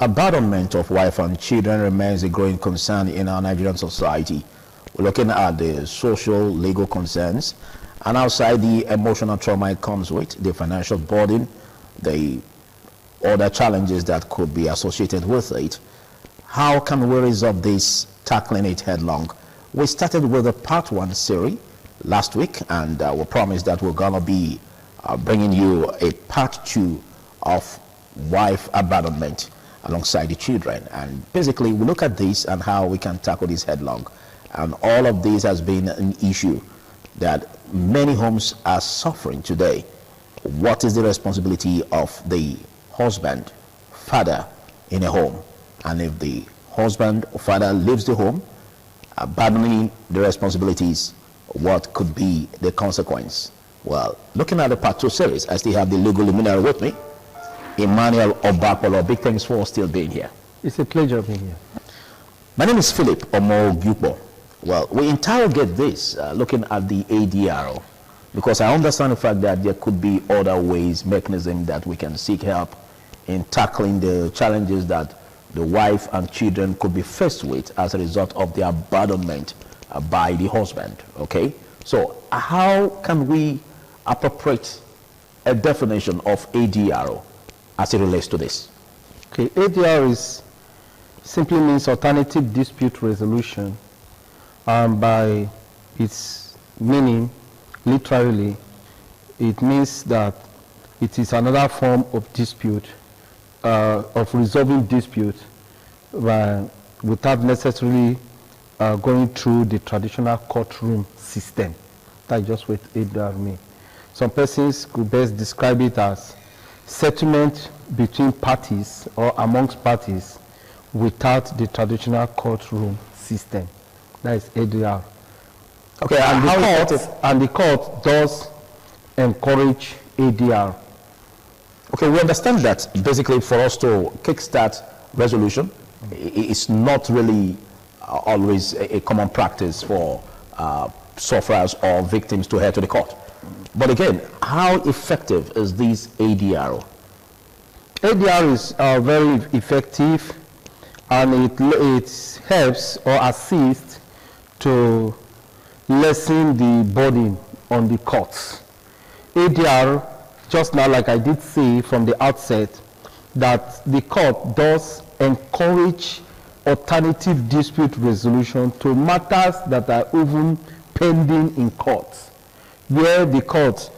abandonment of wife and children remains a growing concern in our Nigerian society. We're looking at the social, legal concerns, and outside the emotional trauma it comes with, the financial burden, the other challenges that could be associated with it. How can we resolve this, tackling it headlong? We started with a part 1 series last week, and we promised that we're going to be bringing you a part 2 of wife abandonment alongside the children. And basically, we look at this and how we can tackle this headlong. And all of this has been an issue that many homes are suffering today. What is the responsibility of the husband, father in a home? And if the husband or father leaves the home, abandoning the responsibilities, what could be the consequence? Well, looking at the part 2 series, I still have the legal luminary with me, Emmanuel Obapolo. Big thanks for still being here. It's a pleasure being here. My name is Philip Omogupo. Well, we interrogate this looking at the ADRO, because I understand the fact that there could be other ways, mechanisms that we can seek help in tackling the challenges that the wife and children could be faced with as a result of the abandonment by the husband. Okay, so how can we appropriate a definition of ADRO as it relates to this? Okay, ADR simply means alternative dispute resolution. By its meaning, literally, it means that it is another form of dispute, of resolving dispute without necessarily going through the traditional courtroom system. That's just what ADR means. Some persons could best describe it as settlement between parties or amongst parties without the traditional courtroom system. That is ADR. Okay, and the court does encourage ADR. Okay, we understand that basically for us to kickstart resolution, it's not really always a common practice for sufferers or victims to head to the court. But again, how effective is this ADR? ADR is very effective, and it helps or assists to lessen the burden on the courts. ADR, just now, like I did say from the outset, that the court does encourage alternative dispute resolution to matters that are even pending in courts, where the courts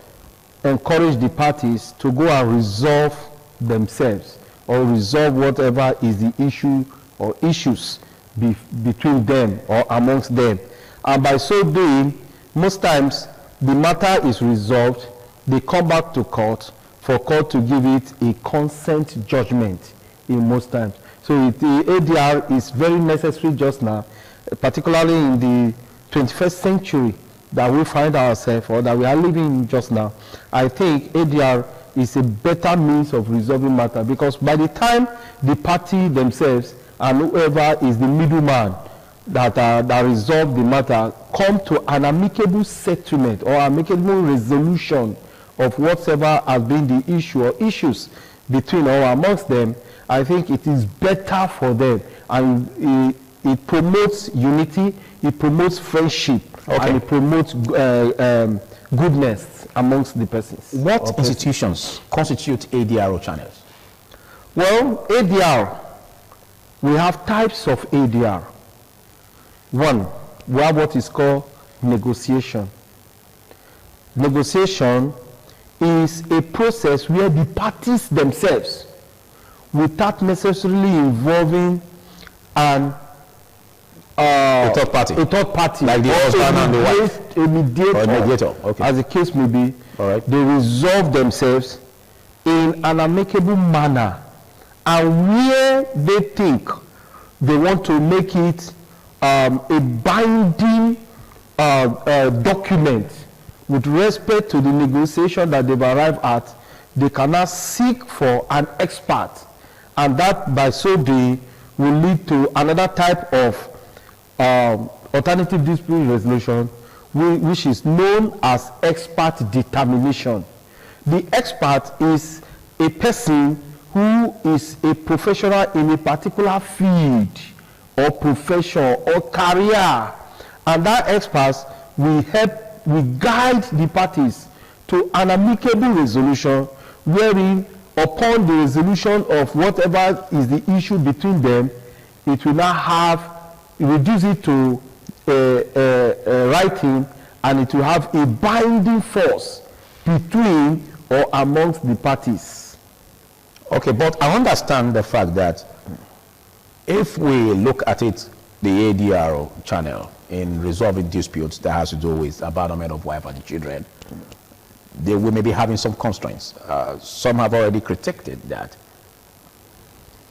encourage the parties to go and resolve themselves or resolve whatever is the issue or issues between them or amongst them. And by so doing, most times the matter is resolved, they come back to court for court to give it a consent judgment in most times. So the ADR is very necessary just now, particularly in the 21st century that we find ourselves or that we are living in just now. I think ADR is a better means of resolving matter, because by the time the party themselves and whoever is the middleman that resolve the matter come to an amicable settlement or amicable resolution of whatever has been the issue or issues between or amongst them, I think it is better for them, and it promotes unity, it promotes friendship, and it promotes goodness amongst the persons. What institutions constitute ADRO channels? Well, ADR, we have types of ADR. One, we have what is called negotiation. Negotiation is a process where the parties themselves, without necessarily involving a third party, like the husband and the wife, a mediator, okay, as the case may be, they resolve themselves in an amicable manner, and where they think they want to make it a binding document with respect to the negotiation that they've arrived at, they cannot seek for an expert, and that by so doing will lead to another type of alternative dispute resolution, which is known as expert determination. The expert is a person who is a professional in a particular field or profession or career, and that expert will guide the parties to an amicable resolution, wherein upon the resolution of whatever is the issue between them, it will now reduce it to writing, and it will have a binding force between or amongst the parties. Okay, but I understand the fact that if we look at it, the ADR channel in resolving disputes that has to do with abandonment of wife and children, we may be having some constraints. Some have already critiqued that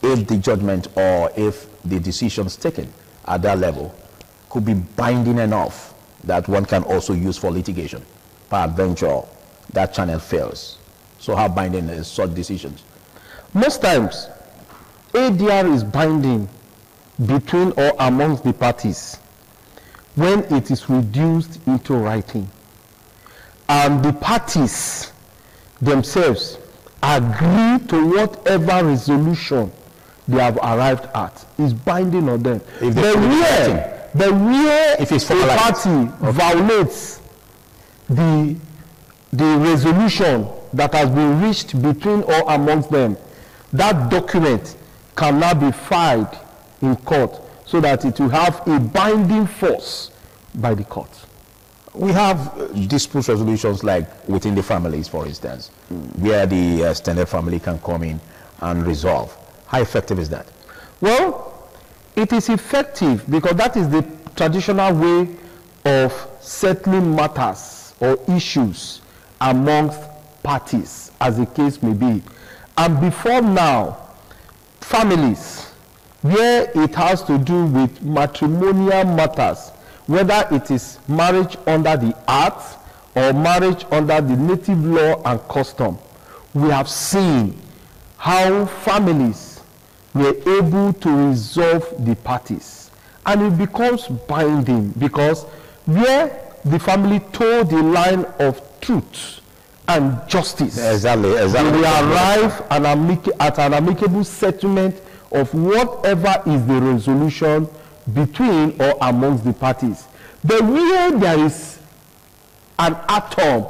if the judgment or if the decisions taken at that level could be binding enough that one can also use for litigation, peradventure that channel fails. So how binding is such decisions? Most times, ADR is binding between or amongst the parties when it is reduced into writing, and the parties themselves agree to whatever resolution they have arrived at is binding on them. If a party violates the resolution that has been reached between or amongst them, that document cannot be filed in court so that it will have a binding force by the court. We have dispute resolutions like within the families, for instance, where the extended family can come in and resolve. How effective is that? Well, it is effective because that is the traditional way of settling matters or issues amongst parties, as the case may be. And before now, families, where it has to do with matrimonial matters, whether it is marriage under the act or marriage under the native law and custom, we have seen how families were able to resolve the parties. And it becomes binding because where the family told the line of truth and justice, exactly. we arrive at an amicable settlement of whatever is the resolution between or amongst the parties. But where there is an atom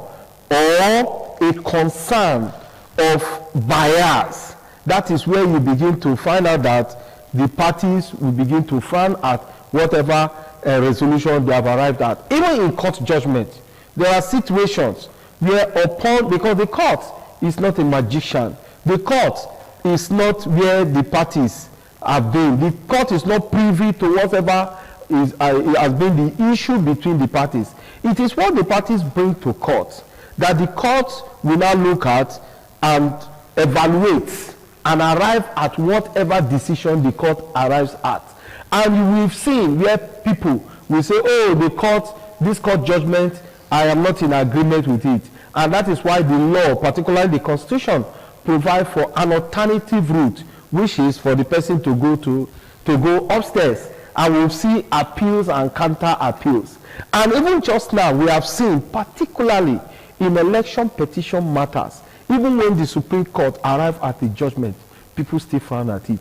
or a concern of bias, that is where you begin to find out that the parties will begin to frown at whatever resolution they have arrived at. Even in court judgment, there are situations where because the court is not a magician, the court is not where the parties have been. The court is not privy to whatever has been the issue between the parties. It is what the parties bring to court that the court will now look at and evaluate and arrive at whatever decision the court arrives at. And we've seen where people will say, oh, this court judgment, I am not in agreement with it. And that is why the law, particularly the Constitution, provide for an alternative route, which is for the person to go upstairs, and we'll see appeals and counter appeals. And even just now, we have seen, particularly in election petition matters, even when the Supreme Court arrive at the judgment, people still frown at it.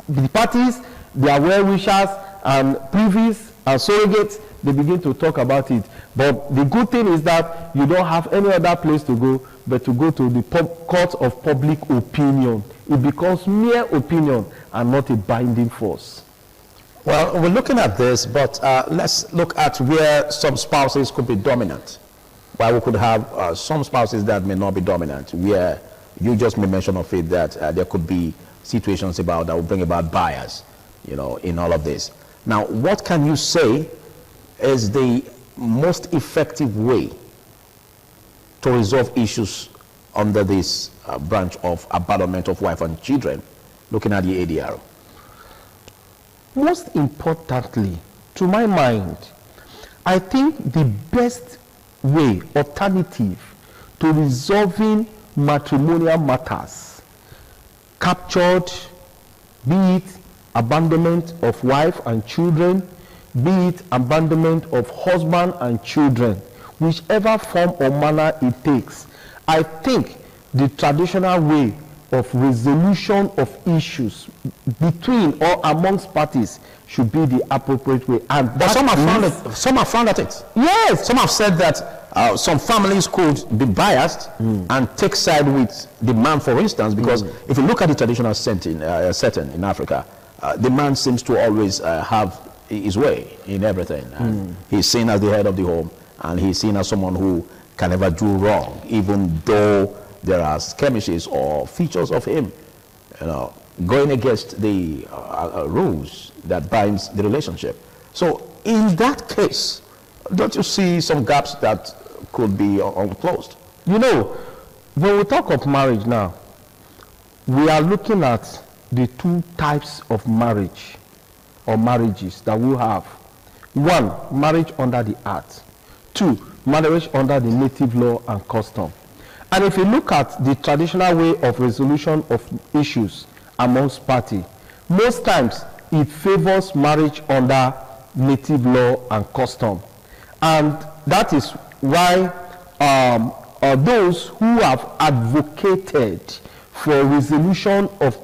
The parties, their well-wishers and privies and surrogates, they begin to talk about it. But the good thing is that you don't have any other place to go but to go to the court of public opinion. It becomes mere opinion and not a binding force. Well, we're looking at this, but let's look at where some spouses could be dominant. While we could have some spouses that may not be dominant, where you just made mention of it that there could be situations that will bring about bias, in all of this. Now, what can you say is the most effective way to resolve issues under this branch of abandonment of wife and children, looking at the ADR? Most importantly, to my mind, I think the best way, alternative to resolving matrimonial matters, captured, be it abandonment of wife and children, be it abandonment of husband and children, whichever form or manner it takes, I think the traditional way of resolution of issues between or amongst parties should be the appropriate way. And But some have found at it. Yes. Some have said that some families could be biased and take side with the man, for instance, because if you look at the traditional setting in Africa, the man seems to always have his way in everything. And he's seen as the head of the home, and he's seen as someone who can never do wrong, even though there are skirmishes or features of him, going against the rules that binds the relationship. So in that case, don't you see some gaps that could be closed? You know, when we talk of marriage now, we are looking at the two types of marriage or marriages that we have. One, marriage under the act. Two, marriage under the native law and custom. And if you look at the traditional way of resolution of issues amongst parties, most times it favors marriage under native law and custom. And that is why those who have advocated for resolution of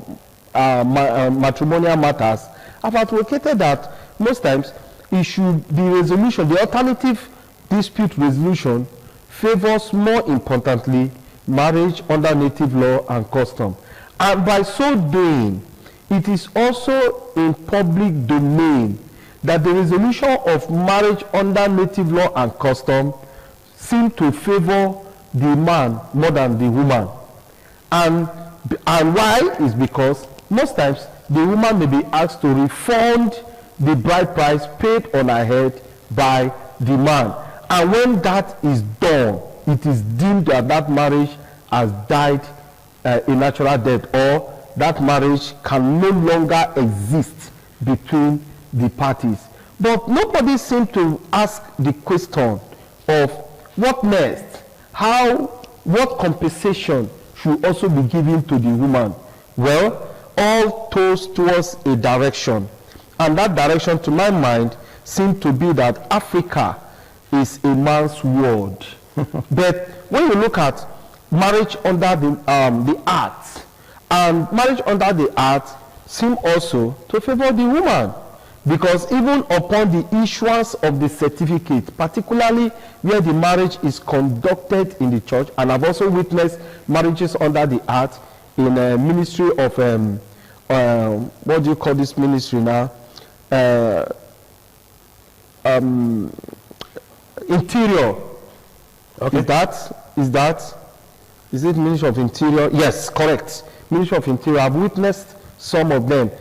matrimonial matters have advocated that most times it should be resolution, the alternative dispute resolution favors more importantly marriage under native law and custom. And by so doing, it is also in public domain that the resolution of marriage under native law and custom seem to favor the man more than the woman. And why is because most times the woman may be asked to refund the bride price paid on her head by the man. And when that is done, it is deemed that that marriage has died a natural death, or that marriage can no longer exist between the parties. But nobody seems to ask the question of what next? What compensation should also be given to the woman? Well, all toes towards a direction. And that direction, to my mind, seems to be that Africa is a man's world. But when you look at marriage under the act, and marriage under the act seem also to favor the woman, because even upon the issuance of the certificate, particularly where the marriage is conducted in the church, and I've also witnessed marriages under the act in a ministry of what do you call this ministry now? Interior. Okay. Is it Ministry of Interior? Yes, correct. Ministry of Interior. I've witnessed some of them.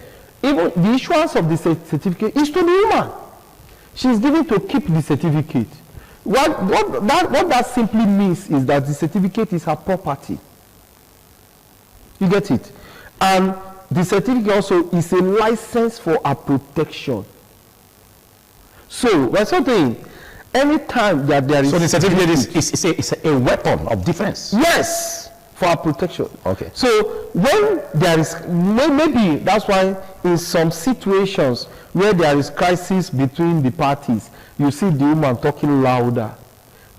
Even the issuance of the certificate is to the woman. She's given to keep the certificate. What that simply means is that the certificate is her property. You get it? And the certificate also is a license for her protection. So, we're saying, anytime that there is... So the certificate is a weapon of defense? Yes, for our protection. Okay. So when there is, maybe that's why in some situations where there is crisis between the parties, you see the woman talking louder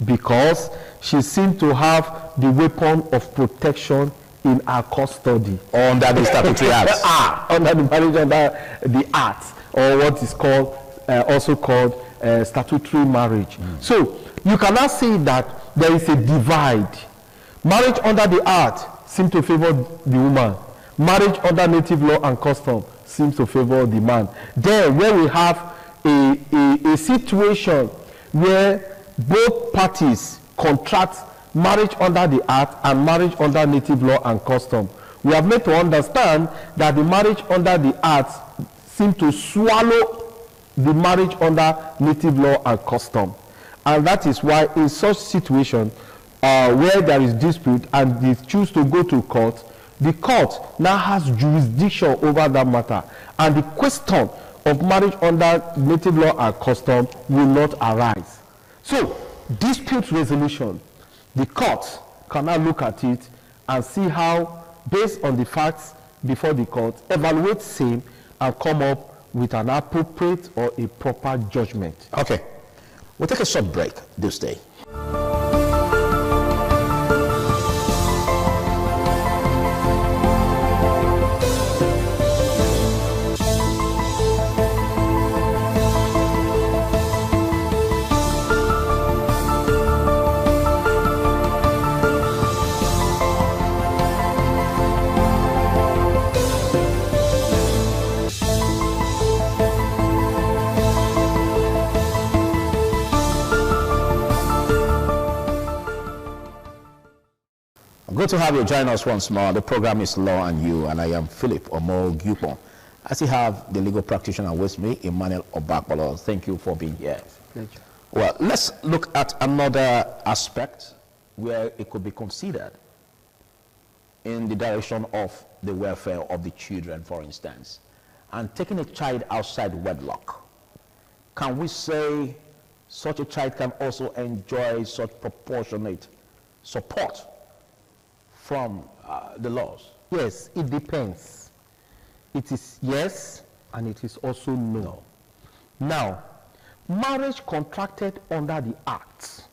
because she seems to have the weapon of protection in her custody. Under the statutory acts. Under the marriage, under the acts, or what is called, also called statutory marriage. So you cannot say that there is a divide. Marriage under the act seems to favor the woman. Marriage under native law and custom seems to favor the man. Then where we have a situation where both parties contract marriage under the act and marriage under native law and custom, we have made to understand that the marriage under the act seems to swallow the marriage under native law and custom. And that is why in such situation where there is dispute and they choose to go to court, the court now has jurisdiction over that matter, and the question of marriage under native law and custom will not arise. So dispute resolution, the court can now look at it and see how, based on the facts before the court, evaluate same and come up with an appropriate or a proper judgment. Okay. We'll take a short break this day. Good to have you join us once more. The program is Law and You, and I am Philip Omo-Gupon. I still have the legal practitioner with me, Emmanuel Obakolo. Thank you for being here. Thank you. Well, let's look at another aspect where it could be considered in the direction of the welfare of the children, for instance. And taking a child outside wedlock, can we say such a child can also enjoy such proportionate support from the laws? Yes, it depends. It is yes, and it is also no. Now, marriage contracted under the Act,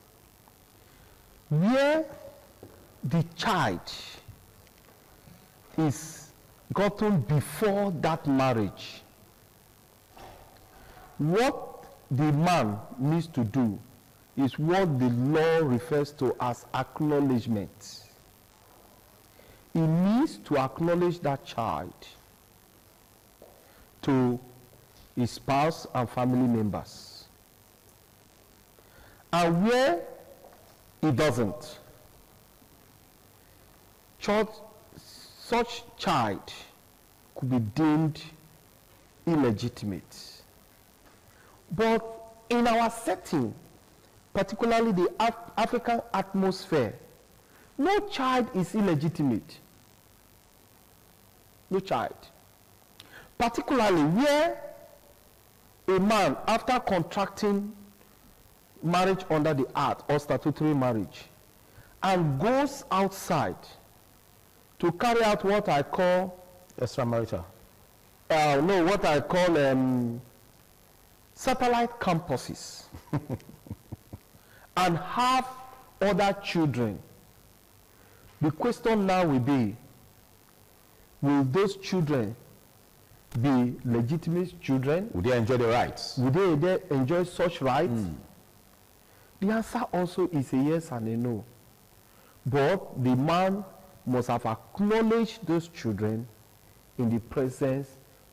where the child is gotten before that marriage, what the man needs to do is what the law refers to as acknowledgement. He needs to acknowledge that child to his spouse and family members. And where he doesn't, such child could be deemed illegitimate. But in our setting, particularly the African atmosphere, no child is illegitimate. No child. Particularly where a man, after contracting marriage under the Act or statutory marriage, and goes outside to carry out what I call Extramarital. what I call satellite campuses and have other children. The question now will be, will those children be legitimate children? Would they enjoy the rights? Would they enjoy such rights? The answer also is a yes and a no. But the man must have acknowledged those children in the presence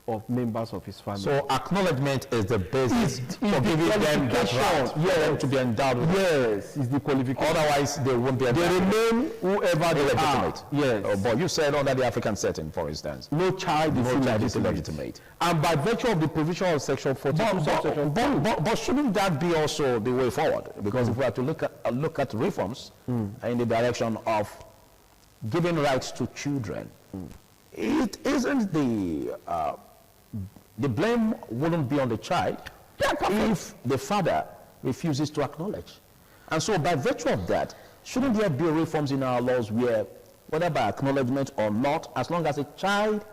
of members of his family. So acknowledgement is the basis for giving them that right, for them to be endowed with. Yes, is the qualification. Otherwise, they won't be They entitled. remain whoever they are. Illegitimate. Yes. But you said under the African setting, for instance. No child is illegitimate. illegitimate. And by virtue of the provision of Section 42, subsection 2, But shouldn't that be also the way forward? Because if we are to look at reforms in the direction of giving rights to children, it isn't the blame wouldn't be on the child if the father refuses to acknowledge. And so by virtue of that, shouldn't there be reforms in our laws where, whether by acknowledgement or not, as long as a child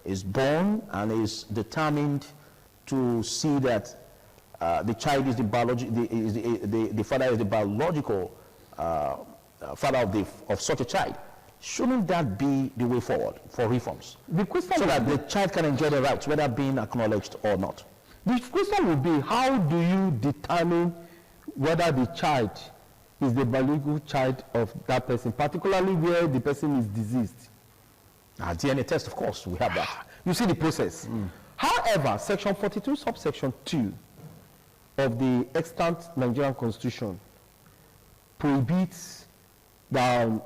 is born and is determined to see that the child is the father is the biological father of such a child, shouldn't that be the way forward for reforms? the question So will that be, the child can enjoy the rights, whether being acknowledged or not. the question will be, how do you determine whether the child is the biological child of that person, particularly where the person is deceased? DNA test, of course, we have that. You see the process. However, Section 42, subsection 2 of the extant Nigerian Constitution prohibits the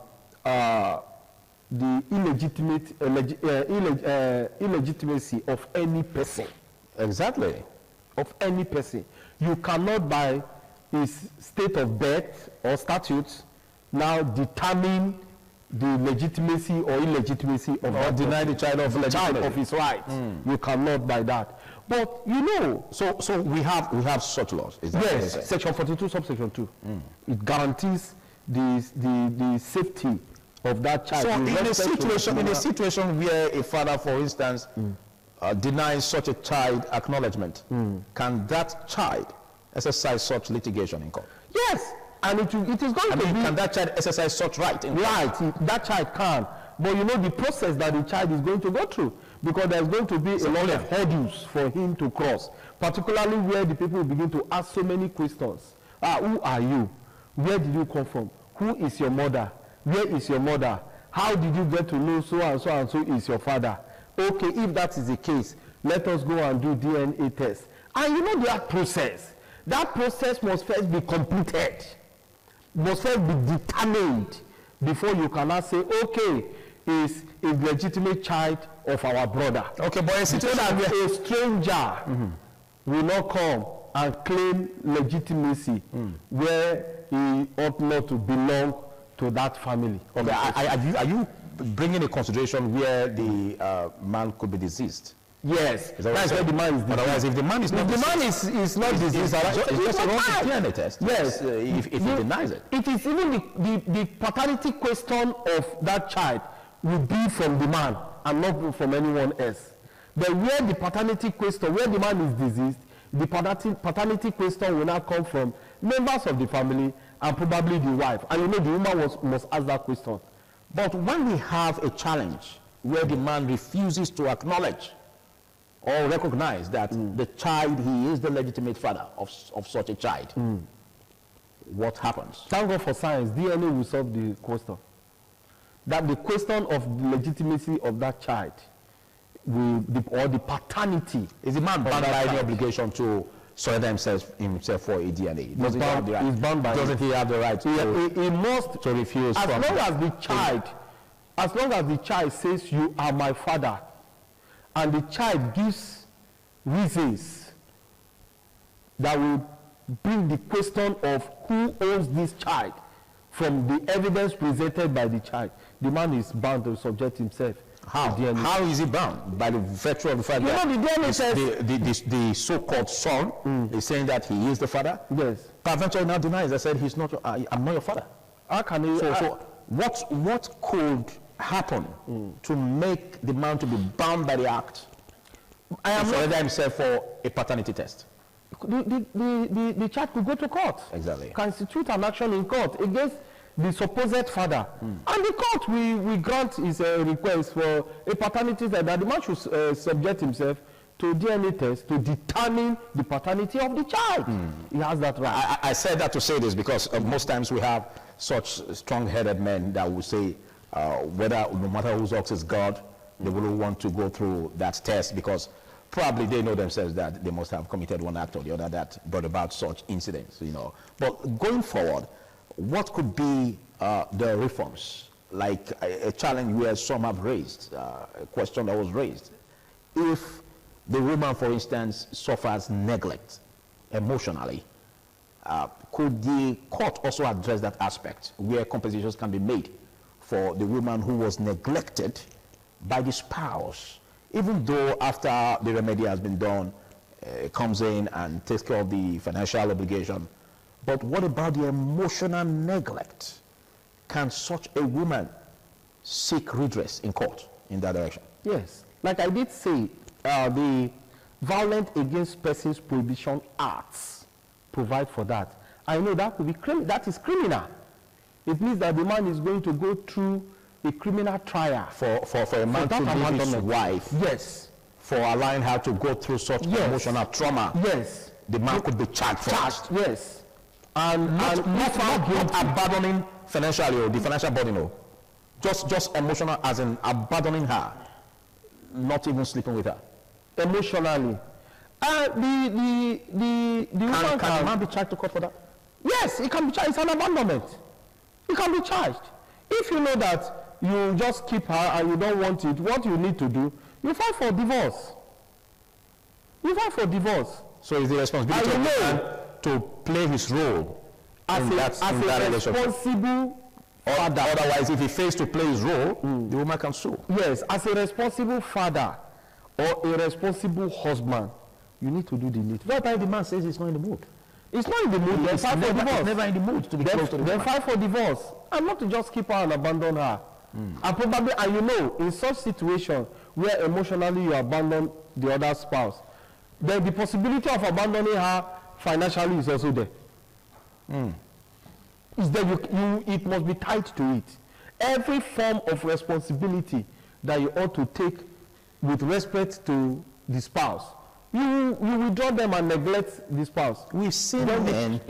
illegitimacy of any person. Exactly. Of any person. You cannot, by his state of birth or statutes, now determine the legitimacy or illegitimacy of Or that deny person. the child of The child legitimacy. of his rights. You cannot by that. But you know, So we have such laws. Is that what you're yes, saying? Section 42, subsection 2. It guarantees the safety of that child. So with in a respect to situation where a father, for instance, denies such a child acknowledgement, can that child exercise such litigation in court? Yes, and it is going to be Can that child exercise such right in court? right. That child can, but you know the process that the child is going to go through, because there's going to be a lot of hurdles for him to cross, particularly where the people begin to ask so many questions. Who are you? Where did you come from? Who is your mother? Where is your mother? How did you get to know so and so is your father? Okay, if that is the case, let us go and do DNA test. And you know that process must first be completed, must first be determined before you cannot say, okay, is a legitimate child of our brother. Okay, but a situation that a stranger will not come and claim legitimacy where he ought not to belong to that family. Okay, are you bringing a consideration where the man could be deceased? Yes, that's where the man is deceased. Otherwise, if the man is not deceased, is not deceased, it's just a wrong DNA test. Yes, if he denies it. It is even the paternity question of that child will be from the man and not from anyone else. But where the paternity question, where the man is deceased, the paternity question will now come from members of the family and probably the wife. And you know the woman must ask that question. But when we have a challenge where the man refuses to acknowledge or recognize that the child, he is the legitimate father of such a child, what happens? Thank God for science. DNA will solve the question. That the question of the legitimacy of that child or the paternity. Is the man bound by any obligation to surrender himself for a DNA? Doesn't he have the right? He's bound by Doesn't he have the right he must to refuse? As long as the child says, you are my father, and the child gives reasons that will bring the question of who owns this child from the evidence presented by the child, the man is bound to subject himself. How is he bound? By the virtue of the fact that the DNA says the so-called son is saying that he is the father? Yes. Eventually now denies. I said, he's not. I'm not your father. How can he? So what could happen to make the man to be bound by the act and surrender himself for a paternity test? The child could go to court. Exactly. Constitute an action in court against the supposed father. And the court will grant his request for a paternity test, that the man should subject himself to DNA test to determine the paternity of the child. He has that right. I said that to say this because most times we have such strong-headed men that will say no matter whose ox is God, they will want to go through that test because probably they know themselves that they must have committed one act or the other that brought about such incidents, you know. But going forward, what could be the reforms? Like a challenge where some have raised, a question that was raised. If the woman, for instance, suffers neglect emotionally, could the court also address that aspect where compensations can be made for the woman who was neglected by the spouse, even though after the remedy has been done, comes in and takes care of the financial obligation? But what about the emotional neglect? Can such a woman seek redress in court in that direction? Yes. Like I did say, the Violent Against Persons Prohibition Acts provide for that. I know that could be that is criminal. It means that the man is going to go through a criminal trial for a man to leave his wife. Yes. For allowing her to go through such emotional trauma. Yes. The man could be charged for it. Yes. And not abandoning financially or the financial burden, no. Just emotional, as in abandoning her, not even sleeping with her. Emotionally. The woman can the man be charged to court for that? Yes, he can be charged. It's an abandonment. He can be charged. If you know that you just keep her and you don't want it, what you need to do, you file for divorce. You file for divorce. So it's the responsibility of the man to play his role as a responsible father. Otherwise, if he fails to play his role, the woman can sue. Yes, as a responsible father or a responsible husband, you need to do the need. What if the man says he's not in the mood? It's not in the mood. Then file for divorce. He's never in the mood to be close to the woman. Then file for divorce, and not to just keep her and abandon her. And probably, and you know, in such situation where emotionally you abandon the other spouse, then the possibility of abandoning her financially is also there. Is that it must be tied to it. Every form of responsibility that you ought to take with respect to the spouse, you withdraw them and neglect the spouse. We've seen men.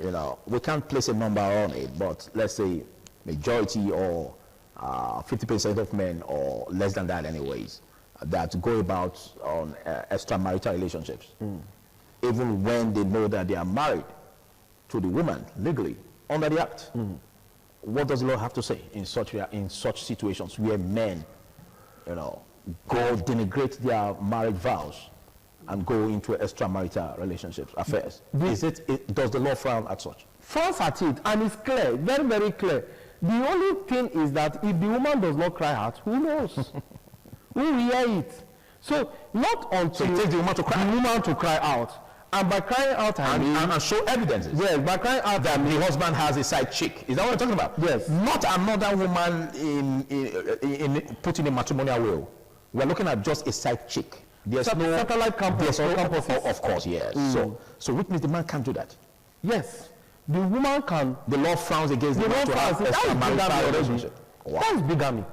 You know, we can't place a number on it, but let's say majority or 50% of men, or less than that, anyways, that go about on extramarital relationships, even when they know that they are married to the woman legally under the act. what does the law have to say in such situations where men, go denigrate their marriage vows and go into extramarital relationships, affairs? Does the law frown at such? Frowns at it, and it's clear, very, very clear. The only thing is that if the woman does not cry out, who knows? Who will hear it? So not until it takes the woman to cry out. And by crying out, I mean, and show evidences. Yes, by crying out that the husband has a side chick. Is that what you're talking about? Yes. Not another woman in put in a matrimonial will. We're looking at just a side chick. There's no satellite campus or campuses. Of course, yes. So which means the man can't do that. Yes. The woman can. The law frowns against the man to have extramarital relationship. Wow. That is bigamy.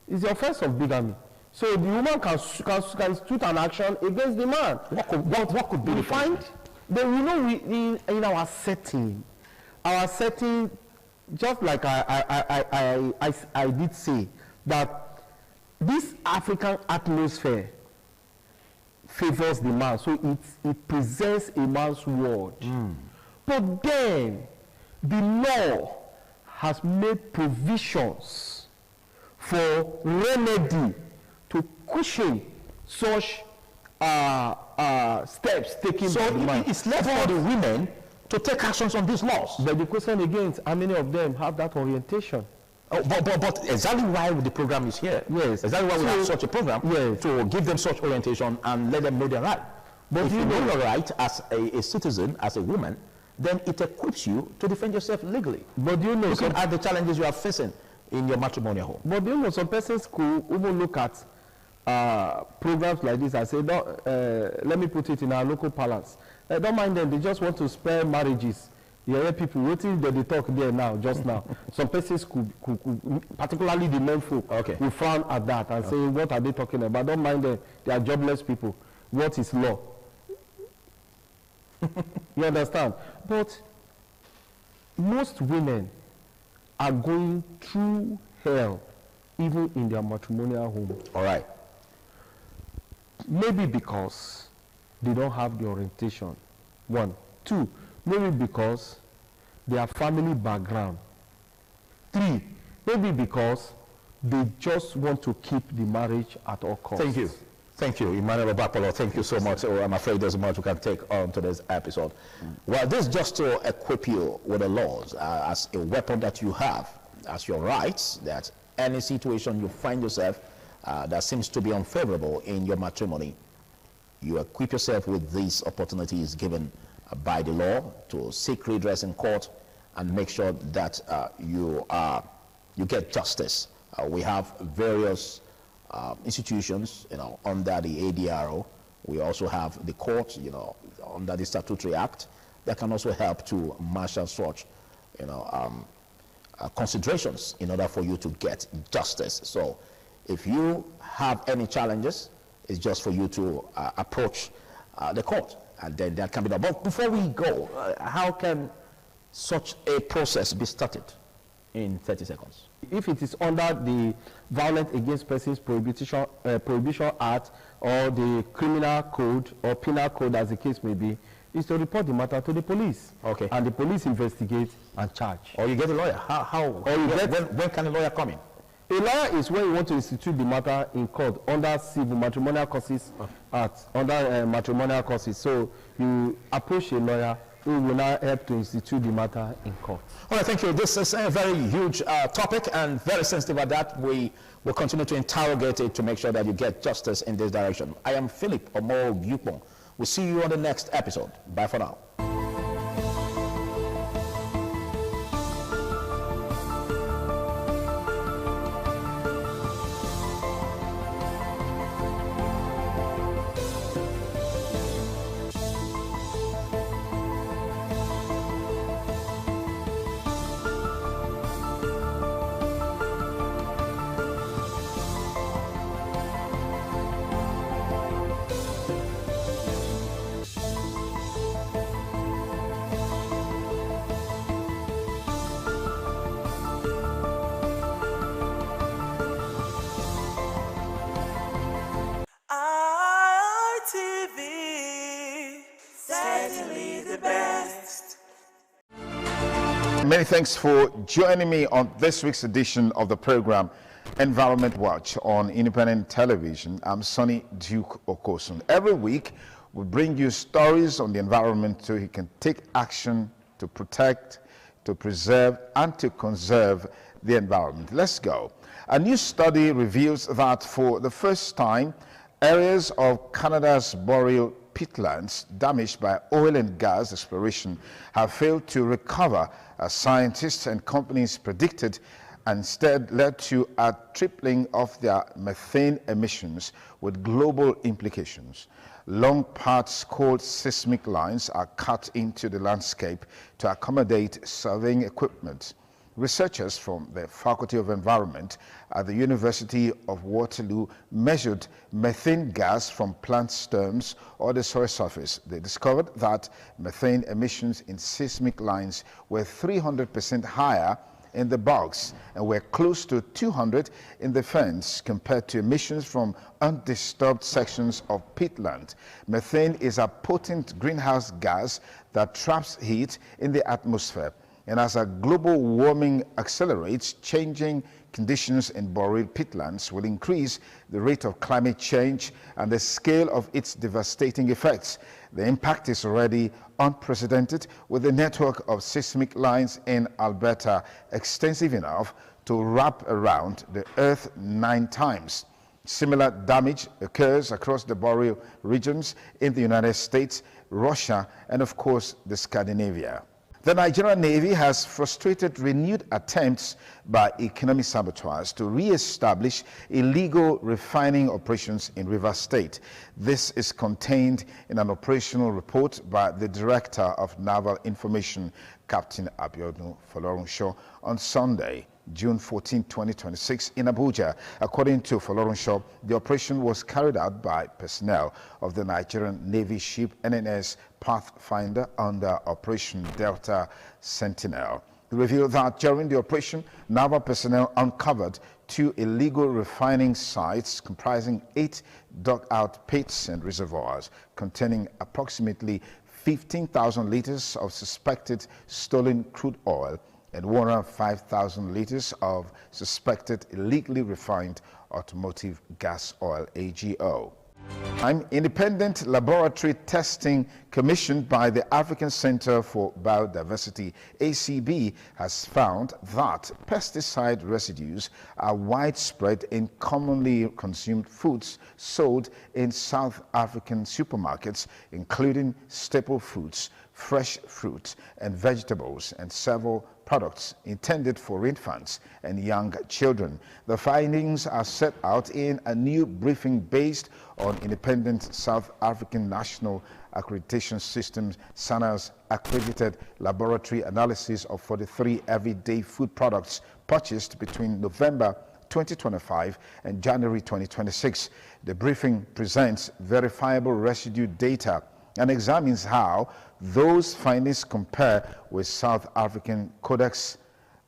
It's the offense of bigamy. So the woman can institute an action against the man. What could be the find? Then in our setting, just like I did say, that this African atmosphere favors the man, so it presents a man's world. But then the law has made provisions for remedy to cushion such steps taken by the man. It's left for the women to take actions on these laws. But the question again is, how many of them have that orientation? But exactly why the program is here. Yes. Exactly why we have such a program, to give them such orientation and let them know their right. But if you know your right as a citizen, as a woman, then it equips you to defend yourself legally. But you know, looking at the challenges you are facing in your matrimonial home. But you know, some persons could even look at programs like this and say, let me put it in our local parlance. Don't mind them, they just want to spare marriages. You hear people waiting that they talk there now, just now. Some persons could, particularly the men folk, will frown at that and say, what are they talking about? Don't mind them, they are jobless people. What is law? You understand? But most women are going through hell even in their matrimonial home. All right. Maybe because they don't have the orientation. 1. 2, maybe because their family background. 3, maybe because they just want to keep the marriage at all costs. Thank you. Thank you, Emmanuel Obapolo. Thank you so much. I'm afraid there's much we can take on today's episode. Well, this is just to equip you with the laws as a weapon that you have, as your rights, that any situation you find yourself that seems to be unfavorable in your matrimony, you equip yourself with these opportunities given by the law to seek redress in court and make sure that you get justice. We have various institutions, under the ADRO. We also have the court, under the Statutory Act, that can also help to marshal such, considerations in order for you to get justice. So if you have any challenges, it's just for you to approach the court, and then that can be done. But before we go, how can such a process be started in 30 seconds? If it is under the Violence Against Persons Prohibition Act or the Criminal Code or Penal Code, as the case may be, is to report the matter to the police. Okay. And the police investigate and charge. Or you get a lawyer. When can a lawyer come in? A lawyer is when you want to institute the matter in court under Civil Matrimonial Causes Act, under matrimonial causes. So you approach a lawyer who will now help to institute the matter in court. All right, thank you. This is a very huge topic and very sensitive at that. We will continue to interrogate it to make sure that you get justice in this direction. I am Philip Omo Yupong. We'll see you on the next episode. Bye for now. Many thanks for joining me on this week's edition of the program Environment Watch on Independent Television. I'm Sonny Duke Okosun. Every week, we bring you stories on the environment so you can take action to protect, to preserve, and to conserve the environment. Let's go. A new study reveals that for the first time, areas of Canada's boreal peatlands damaged by oil and gas exploration have failed to recover as scientists and companies predicted, and instead led to a tripling of their methane emissions with global implications. Long parts called seismic lines are cut into the landscape to accommodate surveying equipment. Researchers from the Faculty of Environment at the University of Waterloo measured methane gas from plant stems or the soil surface. They discovered that methane emissions in seismic lines were 300% higher in the bogs and were close to 200 in the fens compared to emissions from undisturbed sections of peatland. Methane is a potent greenhouse gas that traps heat in the atmosphere. And as global warming accelerates, changing conditions in boreal peatlands will increase the rate of climate change and the scale of its devastating effects. The impact is already unprecedented, with the network of seismic lines in Alberta extensive enough to wrap around the Earth 9 times. Similar damage occurs across the boreal regions in the United States, Russia, and of course, the Scandinavia. The Nigerian Navy has frustrated renewed attempts by economic saboteurs to re-establish illegal refining operations in Rivers State. This is contained in an operational report by the Director of Naval Information, Captain Abiodun Folorunsho, on Sunday, June 14, 2026, in Abuja. According to Folorunsho, the operation was carried out by personnel of the Nigerian Navy ship NNS Pathfinder under Operation Delta Sentinel. He revealed that during the operation, naval personnel uncovered 2 illegal refining sites comprising 8 dug-out pits and reservoirs containing approximately 15,000 liters of suspected stolen crude oil and 105,000 liters of suspected illegally refined automotive gas oil, AGO. An independent laboratory testing commissioned by the African Center for Biodiversity, ACB, has found that pesticide residues are widespread in commonly consumed foods sold in South African supermarkets, including staple foods, fresh fruit and vegetables, and several products intended for infants and young children. The findings are set out in a new briefing based on independent South African National Accreditation System, SANA's accredited laboratory analysis of 43 everyday food products purchased between November 2025 and January 2026. The briefing presents verifiable residue data and examines how those findings compare with South African Codex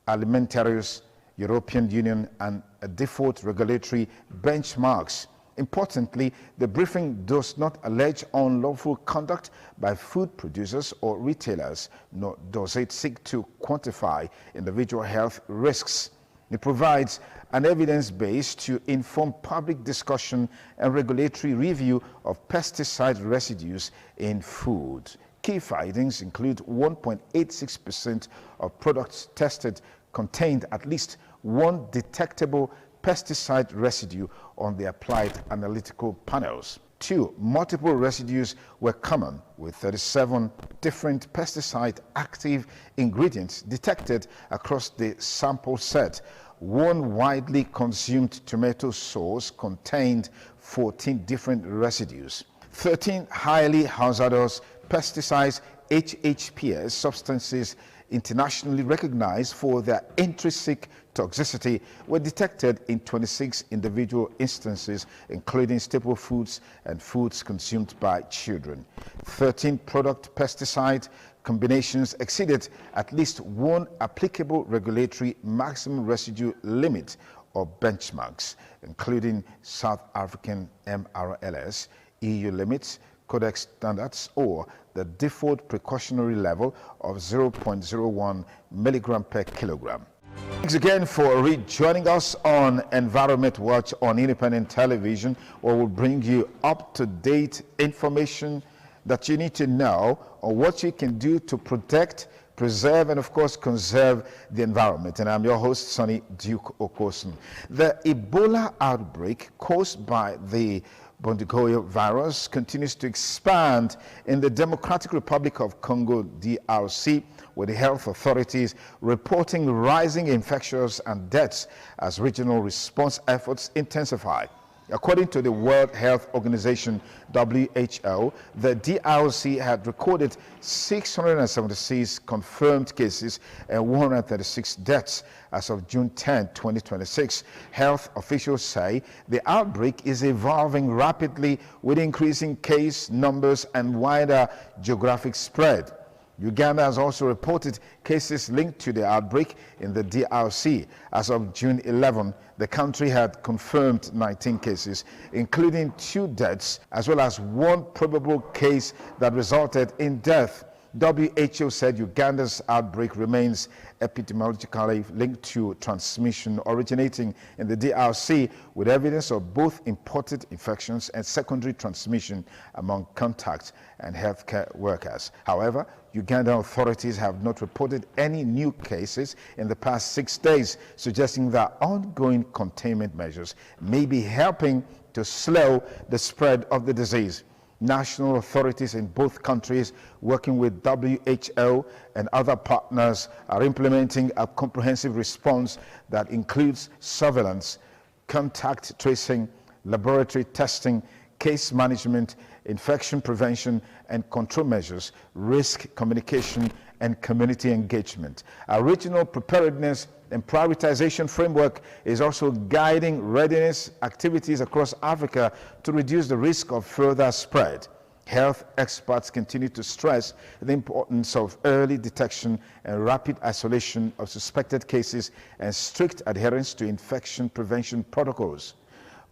Alimentarius, European Union, and default regulatory benchmarks. Importantly, the briefing does not allege unlawful conduct by food producers or retailers, nor does it seek to quantify individual health risks. It provides an evidence base to inform public discussion and regulatory review of pesticide residues in food. Key findings include 1.86% of products tested contained at least one detectable pesticide residue on the applied analytical panels. 2. Multiple residues were common, with 37 different pesticide active ingredients detected across the sample set. One widely consumed tomato sauce contained 14 different residues. 13 highly hazardous pesticides, HHPS, substances internationally recognized for their intrinsic toxicity, were detected in 26 individual instances, including staple foods and foods consumed by children. 13 product pesticide combinations exceeded at least one applicable regulatory maximum residue limit or benchmarks, including South African MRLS, EU limits, Codex standards or the default precautionary level of 0.01 milligram per kilogram. Thanks again for rejoining us on Environment Watch on Independent Television, where we'll bring you up-to-date information that you need to know on what you can do to protect, preserve, and of course conserve the environment. And I'm your host, Sonny Duke Okosun. The Ebola outbreak caused by the Bundibugyo virus continues to expand in the Democratic Republic of Congo, DRC, with the health authorities reporting rising infections and deaths as regional response efforts intensify. According to the World Health Organization, WHO, the DRC had recorded 676 confirmed cases and 136 deaths as of June 10, 2026. Health officials say the outbreak is evolving rapidly with increasing case numbers and wider geographic spread. Uganda has also reported cases linked to the outbreak in the DRC. As of June 11, the country had confirmed 19 cases, including 2 deaths, as well as 1 probable case that resulted in death. WHO said Uganda's outbreak remains epidemiologically linked to transmission originating in the DRC, with evidence of both imported infections and secondary transmission among contacts and healthcare workers. However, Ugandan authorities have not reported any new cases in the past 6 days, suggesting that ongoing containment measures may be helping to slow the spread of the disease. National authorities in both countries, working with WHO and other partners, are implementing a comprehensive response that includes surveillance, contact tracing, laboratory testing, case management, infection prevention and control measures, risk communication, and community engagement. A regional preparedness and prioritization framework is also guiding readiness activities across Africa to reduce the risk of further spread. Health experts continue to stress the importance of early detection and rapid isolation of suspected cases and strict adherence to infection prevention protocols.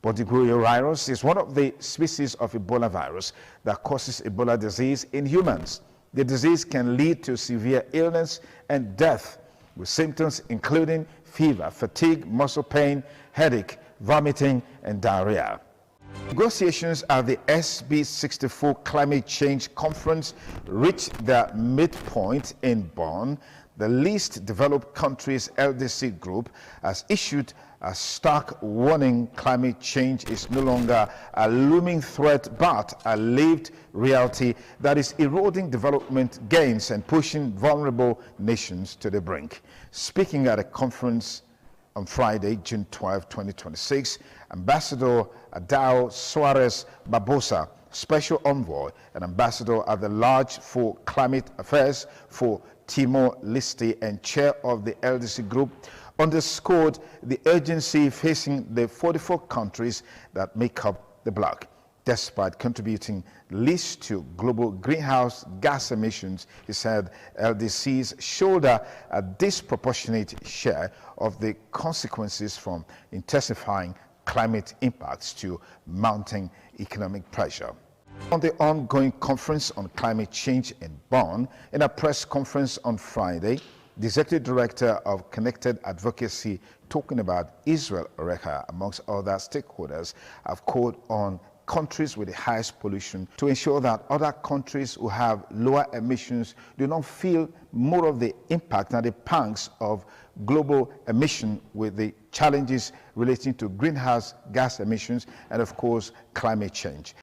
Bundibugyo virus is one of the species of Ebola virus that causes Ebola disease in humans. The disease can lead to severe illness and death, with symptoms including fever, fatigue, muscle pain, headache, vomiting, and diarrhea. Negotiations at the SB64 Climate Change Conference reached their midpoint in Bonn. The least developed countries LDC group has issued a stark warning. Climate change is no longer a looming threat but a lived reality that is eroding development gains and pushing vulnerable nations to the brink. Speaking at a conference on Friday, June 12, 2026, Ambassador Adao Suarez Barbosa, Special Envoy and Ambassador at the Large for Climate Affairs for Timor-Leste and Chair of the LDC Group, underscored the urgency facing the 44 countries that make up the bloc. Despite contributing least to global greenhouse gas emissions, he said LDCs shoulder a disproportionate share of the consequences from intensifying climate impacts to mounting economic pressure. On the ongoing conference on climate change in Bonn, in a press conference on Friday, the Executive Director of Connected Advocacy, talking about Israel Orecha, amongst other stakeholders, have called on countries with the highest pollution to ensure that other countries who have lower emissions do not feel more of the impact and the pangs of global emission, with the challenges relating to greenhouse gas emissions and of course climate change.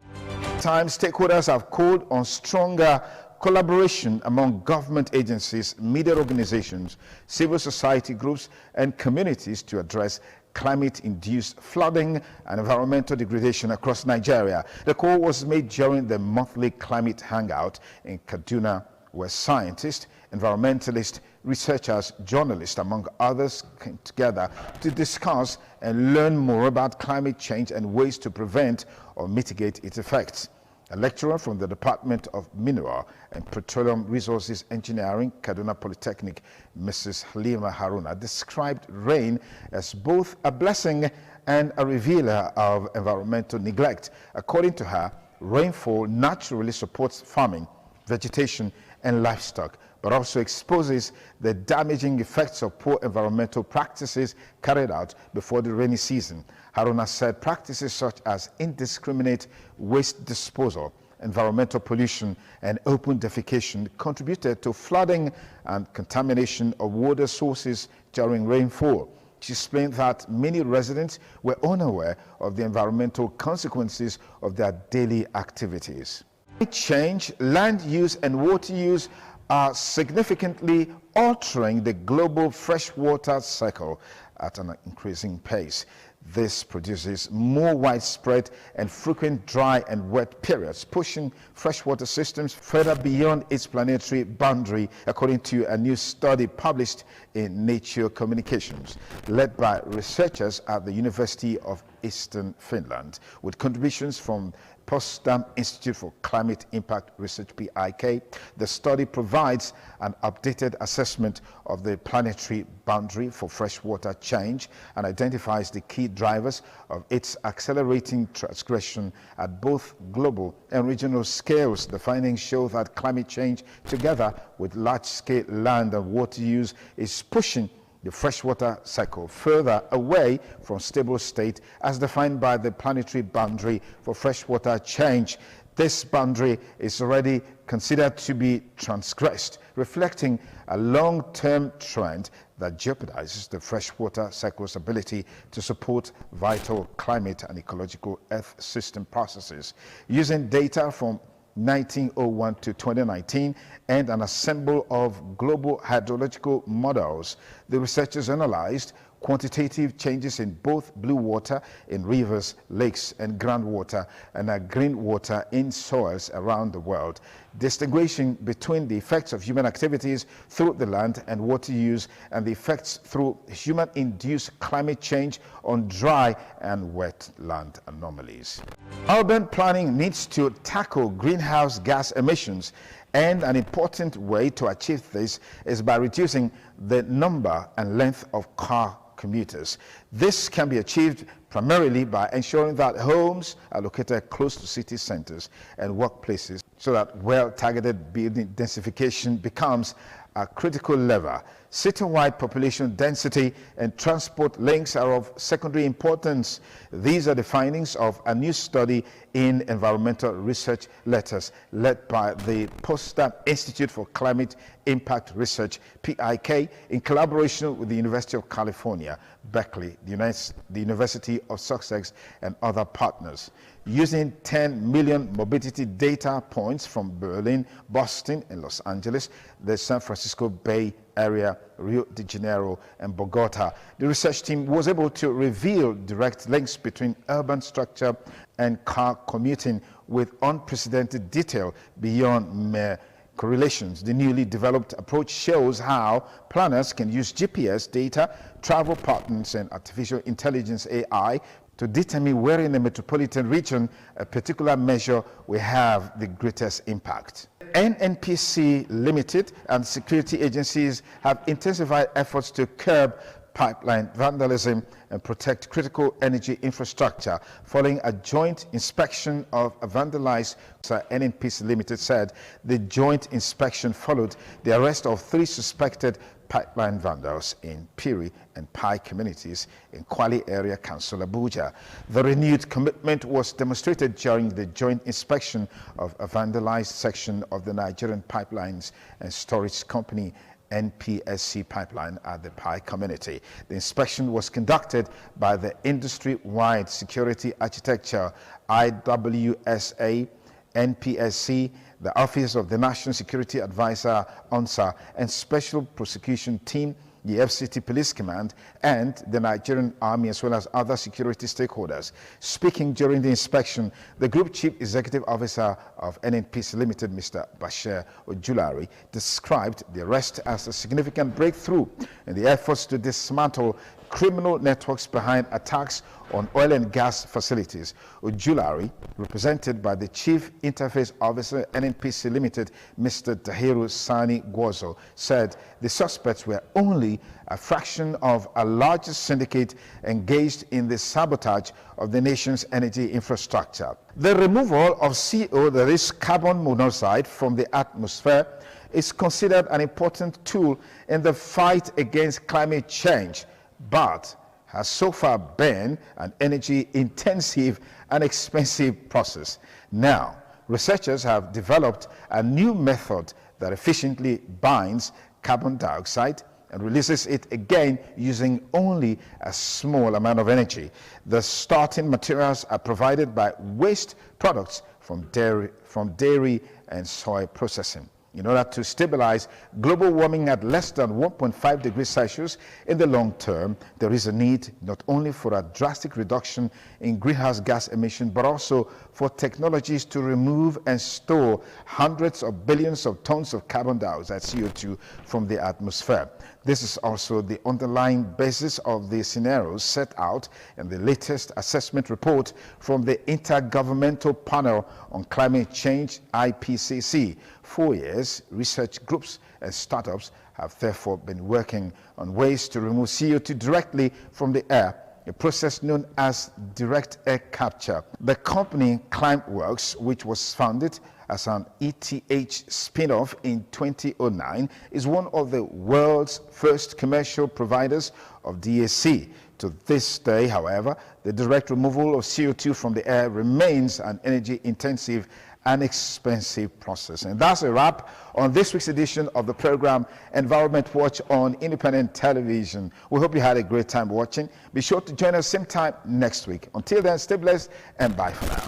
Stakeholders have called on stronger collaboration among government agencies, media organizations, civil society groups, and communities to address climate-induced flooding and environmental degradation across Nigeria. The call was made during the monthly climate hangout in Kaduna, where scientists, environmentalists, researchers, journalists, among others, came together to discuss and learn more about climate change and ways to prevent or mitigate its effects. A lecturer from the Department of Mineral and Petroleum Resources Engineering, Kaduna Polytechnic, Mrs. Halima Haruna, described rain as both a blessing and a revealer of environmental neglect. According to her, rainfall naturally supports farming, vegetation, and livestock, but also exposes the damaging effects of poor environmental practices carried out before the rainy season. Haruna said practices such as indiscriminate waste disposal, environmental pollution, and open defecation contributed to flooding and contamination of water sources during rainfall. She explained that many residents were unaware of the environmental consequences of their daily activities. Climate change, land use, and water use are significantly altering the global freshwater cycle at an increasing pace. This produces more widespread and frequent dry and wet periods, pushing freshwater systems further beyond its planetary boundary, according to a new study published in Nature Communications, led by researchers at the University of Eastern Finland, with contributions from Potsdam Institute for Climate Impact Research, PIK. The study provides an updated assessment of the planetary boundary for freshwater change and identifies the key drivers of its accelerating transgression at both global and regional scales. The findings show that climate change, together with large-scale land and water use, is pushing the freshwater cycle further away from stable state as defined by the planetary boundary for freshwater change. This boundary is already considered to be transgressed, reflecting a long-term trend that jeopardizes the freshwater cycle's ability to support vital climate and ecological earth system processes. Using data from 1901 to 2019 and an ensemble of global hydrological models, the researchers analyzed quantitative changes in both blue water in rivers, lakes, and groundwater, and green water in soils around the world, distinguishing between the effects of human activities through the land and water use and the effects through human-induced climate change on dry and wet land anomalies. Urban planning needs to tackle greenhouse gas emissions, and an important way to achieve this is by reducing the number and length of car commuters. This can be achieved primarily by ensuring that homes are located close to city centers and workplaces, so that well-targeted building densification becomes a critical lever. Citywide population density and transport links are of secondary importance. These are the findings of a new study in Environmental Research Letters led by the Potsdam Institute for Climate Impact Research, PIK, in collaboration with the University of California, Berkeley, the University of Sussex, and other partners. Using 10 million mobility data points from Berlin, Boston, and Los Angeles, the San Francisco Bay Area, Rio de Janeiro, and Bogota, the research team was able to reveal direct links between urban structure and car commuting with unprecedented detail beyond mere correlations. The newly developed approach shows how planners can use GPS data, travel patterns, and artificial intelligence AI to determine where in the metropolitan region a particular measure will have the greatest impact. NNPC Limited and security agencies have intensified efforts to curb pipeline vandalism and protect critical energy infrastructure following a joint inspection of a vandalized. NNPC Limited said the joint inspection followed the arrest of 3 suspected pipeline vandals in Piri and Pai communities in Kwale Area Council, Abuja. The renewed commitment was demonstrated during the joint inspection of a vandalized section of the Nigerian Pipelines and Storage Company NPSC pipeline at the Pai community. The inspection was conducted by the Industry-Wide Security Architecture IWSA, NPSC, the Office of the National Security Advisor, ONSA, and Special Prosecution Team, the FCT Police Command, and the Nigerian Army, as well as other security stakeholders. Speaking during the inspection, the Group Chief Executive Officer of NNPC Limited, Mr. Bashir Ojulari, described the arrest as a significant breakthrough in the efforts to dismantle criminal networks behind attacks on oil and gas facilities. Ojulari, represented by the Chief Interface Officer, NNPC Limited, Mr. Tahiru Sani Gwozo, said the suspects were only a fraction of a larger syndicate engaged in the sabotage of the nation's energy infrastructure. The removal of CO, that is carbon monoxide, from the atmosphere is considered an important tool in the fight against climate change, but has so far been an energy-intensive and expensive process. Now, researchers have developed a new method that efficiently binds carbon dioxide and releases it again using only a small amount of energy. The starting materials are provided by waste products from dairy and soy processing. In order to stabilize global warming at less than 1.5 degrees Celsius in the long term, there is a need not only for a drastic reduction in greenhouse gas emission, but also for technologies to remove and store hundreds of billions of tons of carbon dioxide, CO2, from the atmosphere. This is also the underlying basis of the scenarios set out in the latest assessment report from the Intergovernmental Panel on Climate Change, IPCC. 4 years, research groups and startups have therefore been working on ways to remove CO2 directly from the air, a process known as direct air capture. The company Climeworks, which was founded as an ETH spin-off in 2009, is one of the world's first commercial providers of DAC. To this day, however, the direct removal of CO2 from the air remains an energy-intensive and expensive process. And that's a wrap on this week's edition of the program Environment Watch on Independent Television. We hope you had a great time watching. Be sure to join us same time next week. Until then, stay blessed and bye for now.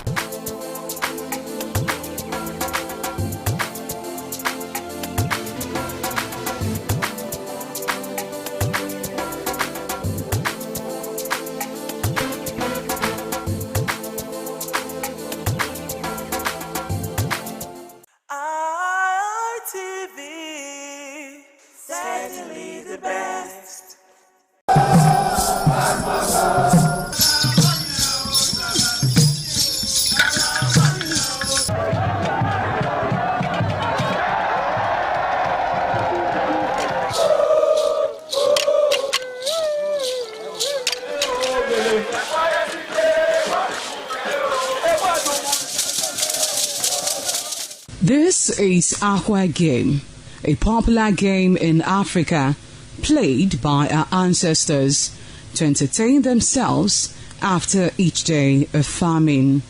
Certainly the best. This is Aqua Game, a popular game in Africa played by our ancestors to entertain themselves after each day of farming.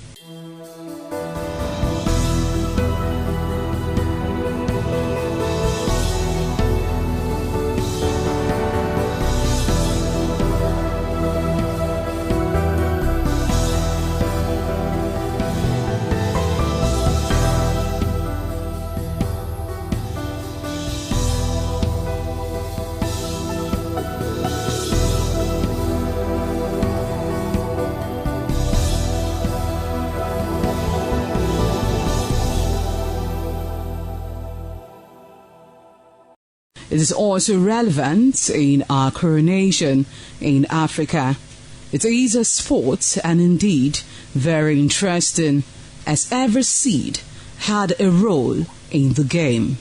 It is also relevant in our coronation in Africa. It is a sport and indeed very interesting, as every seed had a role in the game.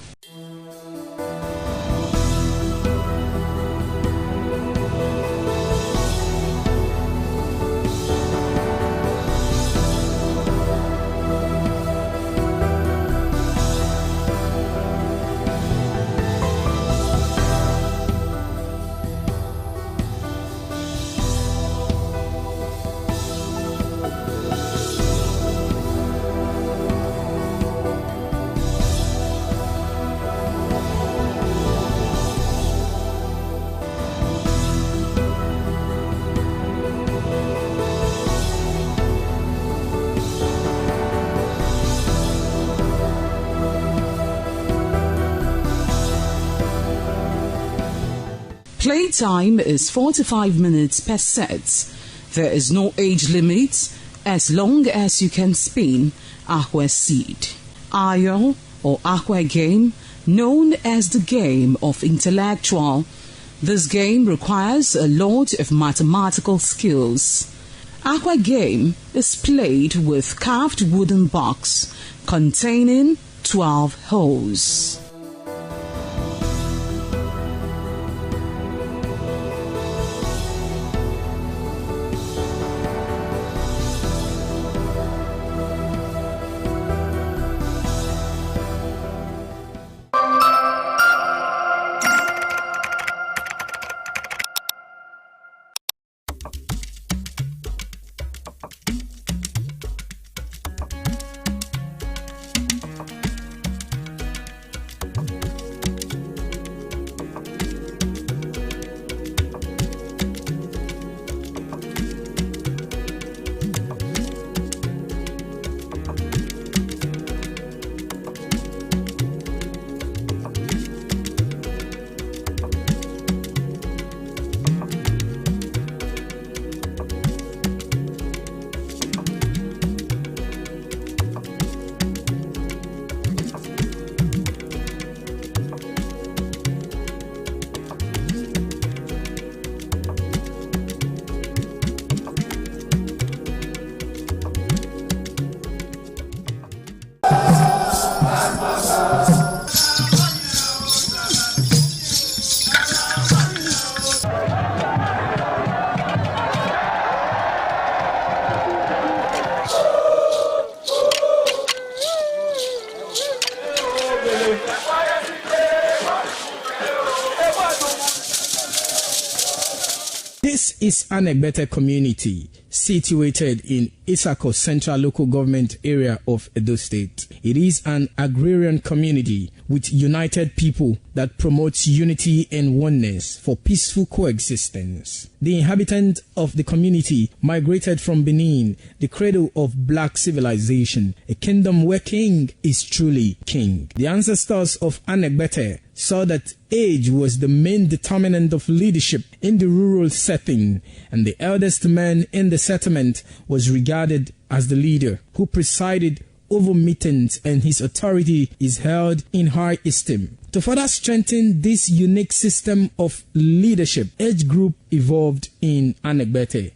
Playtime is 45 minutes per set. There is no age limit as long as you can spin Aqua seed. Ayo or Aqua Game, known as the game of intellectual, This game requires a lot of mathematical skills. Aqua game is played with carved wooden box containing 12 holes. This is Anegbete community situated in Isako Central Local Government Area of Edo State. It is an agrarian community with united people that promotes unity and oneness for peaceful coexistence. The inhabitants of the community migrated from Benin, the cradle of black civilization, a kingdom where king is truly king. The ancestors of Anegbete saw that age was the main determinant of leadership in the rural setting, and the eldest man in the settlement was regarded as the leader who presided over meetings, and his authority is held in high esteem. To further strengthen this unique system of leadership, age group evolved in Anegbete.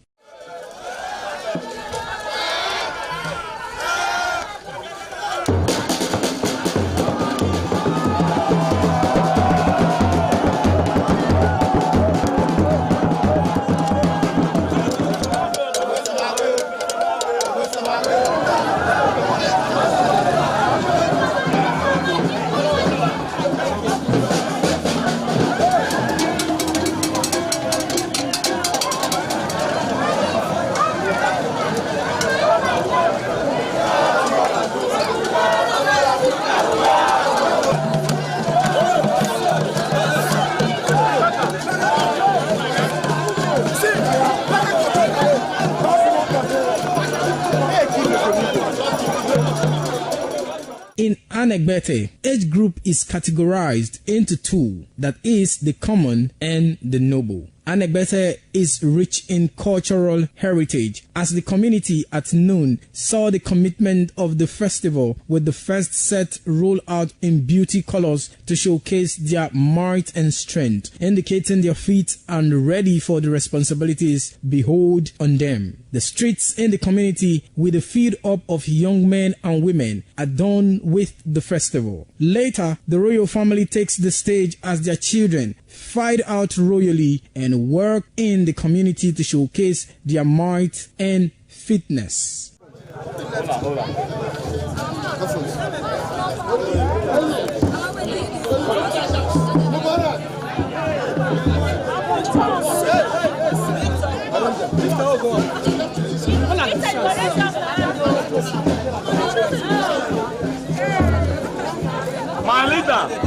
In Anegbete, age group is categorized into two, that is, the common and the noble. Anegbete is rich in cultural heritage, as the community at noon saw the commitment of the festival with the first set rolled out in beauty colors to showcase their might and strength, indicating their feet and ready for the responsibilities behold on them. The streets in the community with a feed up of young men and women adorned with the festival. Later, the royal family takes the stage as their children fight out royally and work in the community to showcase their might and fitness. My leader.